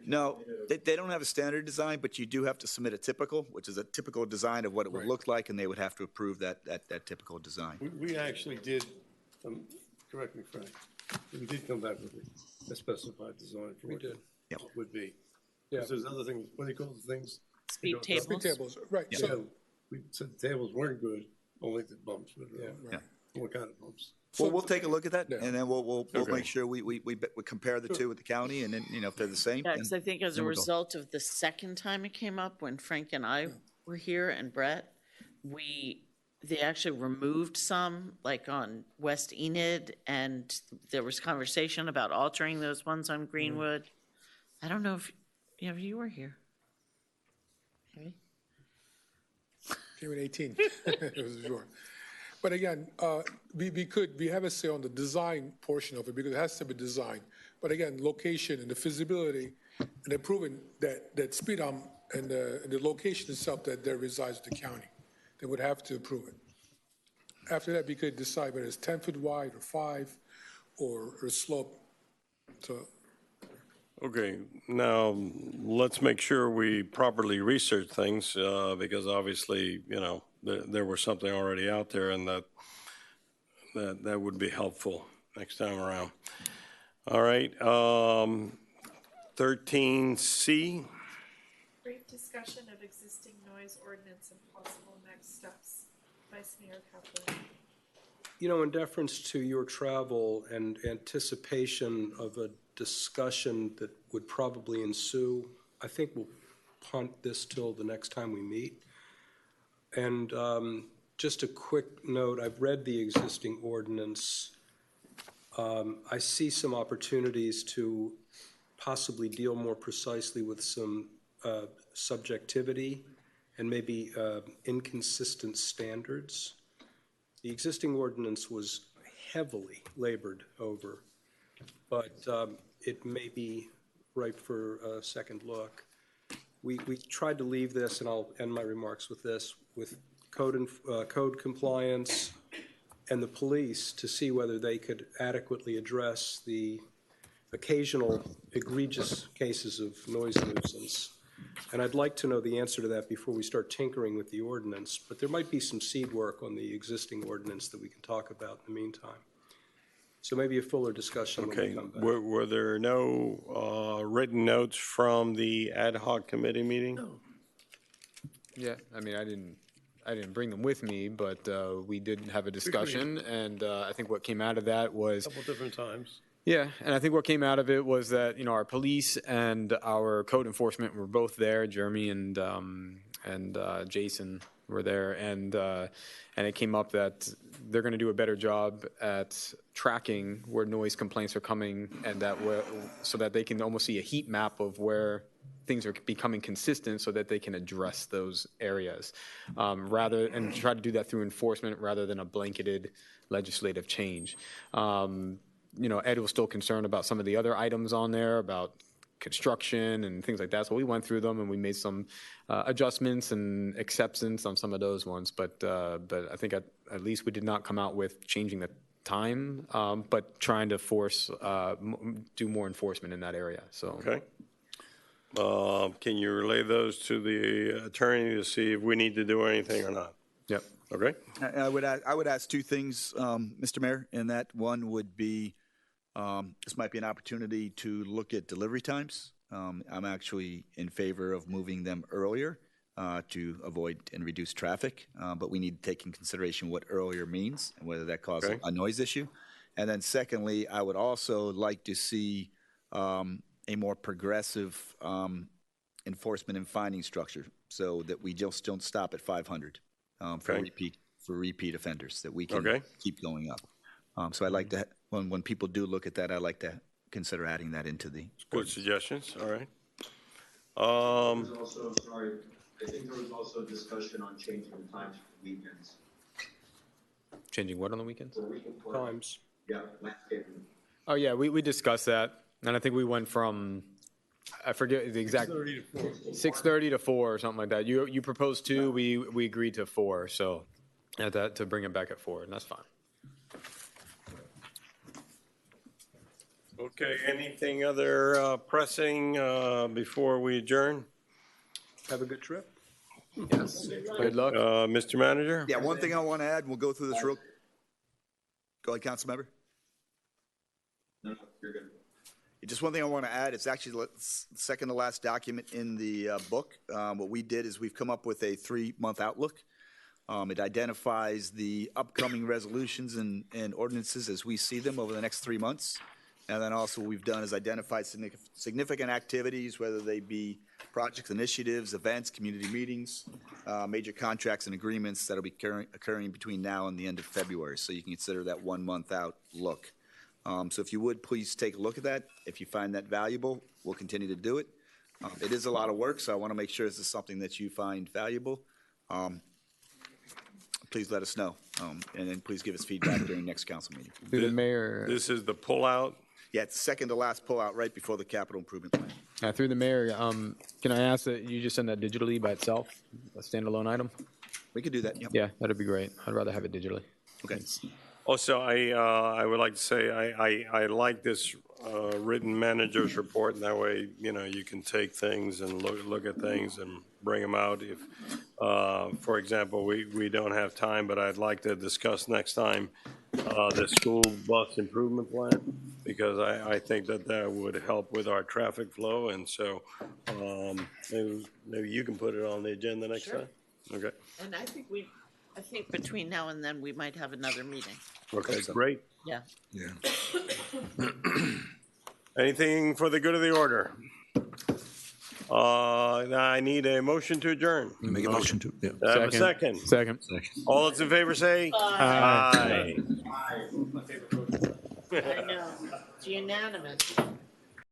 No, they don't have a standard design, but you do have to submit a typical, which is a typical design of what it would look like, and they would have to approve that typical design. We actually did, correct me, Frank, we did come back with a specified design for what it would be. Yeah. Because there's other things, what do you call the things? Speed tables. Speed tables, right. Yeah. So we said the tables weren't good, only the bumps were good. Yeah. What kind of bumps? Well, we'll take a look at that, and then we'll Okay. make sure we compare the two with the county, and then, if they're the same. Yeah, because I think as a then we'll go. result of the second time it came up, when Frank and I were here and Brett, they actually removed some, like on West Enid, and there was conversation about altering those ones on Greenwood. I don't know if you were here. Maybe. Came in 18, it was short. But again, we have a say on the design portion of it, because it has to be designed. But again, location and the feasibility, and improving that speed hump and the location itself that there resides the county, they would have to approve it. After that, we could decide whether it's 10 foot wide or 5 or slope. So. Okay, now let's make sure we properly research things because obviously, there was something already out there, and that would be helpful next time around. All right, 13C. Brief discussion of existing noise ordinance and possible next steps. Vice Mayor Kaplan. In deference to your travel and anticipation of a discussion that would probably ensue, I think we'll punt this till the next time we meet. And just a quick note, I've read the existing ordinance. I see some opportunities to possibly deal more precisely with some subjectivity and maybe inconsistent standards. The existing ordinance was heavily labored over, but it may be ripe for a second look. We tried to leave this, and I'll end my remarks with this, with code compliance and the police to see whether they could adequately address the occasional egregious cases of noise nuisance. And I'd like to know the answer to that before we start tinkering with the ordinance, but there might be some seed work on the existing ordinance that we can talk about in the meantime. So maybe a fuller discussion when we Okay, come back. were there no written notes from the ad hoc committee meeting? No. Yeah, I mean, I didn't bring them with me, but we did have a discussion, and I think what came out of that was. A couple different times. Yeah, and I think what came out of it was that our police and our code enforcement were both there. Jeremy and Jason were there, and it came up that they're going to do a better job at tracking where noise complaints are coming, and so that they can almost see a heat map of where things are becoming consistent, so that they can address those areas, and try to do that through enforcement rather than a blanketed legislative change. Ed was still concerned about some of the other items on there about construction and things like that. So we went through them and we made some adjustments and acceptance on some of those ones. But I think at least we did not come out with changing the time, but trying to do more enforcement in that area. So. Okay. Can you relay those to the attorney to see if we need to do anything or not? Yep. Okay. I would ask two things, Mr. Mayor, and that one would be, this might be an opportunity to look at delivery times. I'm actually in favor of moving them earlier to avoid and reduce traffic, but we need to take in consideration what earlier means and whether that causes a noise issue. And then secondly, I would also like to see a more progressive enforcement and finding structure so that we just don't stop at 500 for repeat offenders, that we can keep going up. So I like to, when people do look at that, I like to consider adding that into the. Good suggestions. All right. There was also, sorry, I think there was also discussion on changing the times for weekends. Changing what on the weekends? Times. Yeah, landscaping. Oh, yeah, we discussed that. And I think we went from, I forget the exact. 6:30 to 4 or something like that. You proposed 2, we agreed to 4. So to bring it back at 4, and that's fine. Okay, anything other pressing before we adjourn? Have a good trip. Yes. Good luck. Mr. Manager? Yeah, one thing I want to add, and we'll go through this real. Go ahead, council member. No, you're good. Just one thing I want to add, it's actually the second to last document in the book. What we did is we've come up with a 3-month outlook. It identifies the upcoming resolutions and ordinances as we see them over the next 3 months. And then also what we've done is identified significant activities, whether they be projects, initiatives, events, community meetings, major contracts and agreements that will be occurring between now and the end of February. So you can consider that 1 month out look. So if you would, please take a look at that. If you find that valuable, we'll continue to do it. It is a lot of work, so I want to make sure this is something that you find valuable. Please let us know, and then please give us feedback during next council meeting. Through the mayor. This is the pullout. Yeah, it's second to last pullout right before the capital improvement plan. Through the mayor, can I ask that you just send that digitally by itself, a standalone item? We could do that, yep. Yeah, that'd be great. I'd rather have it digitally. Okay. Also, I would like to say I like this written manager's report, and that way, you can take things and look at things and bring them out. If, for example, we don't have time, but I'd like to discuss next time the school bus improvement plan, because I think that would help with our traffic flow, and so maybe you can put it on the agenda next time. Okay. And I think between now and then, we might have another meeting. Okay, great. Yeah. Yeah. Anything for the good of the order? I need a motion to adjourn. Make a motion to, yeah. I have a second. Second. All those in favor say aye. I know. It's unanimous.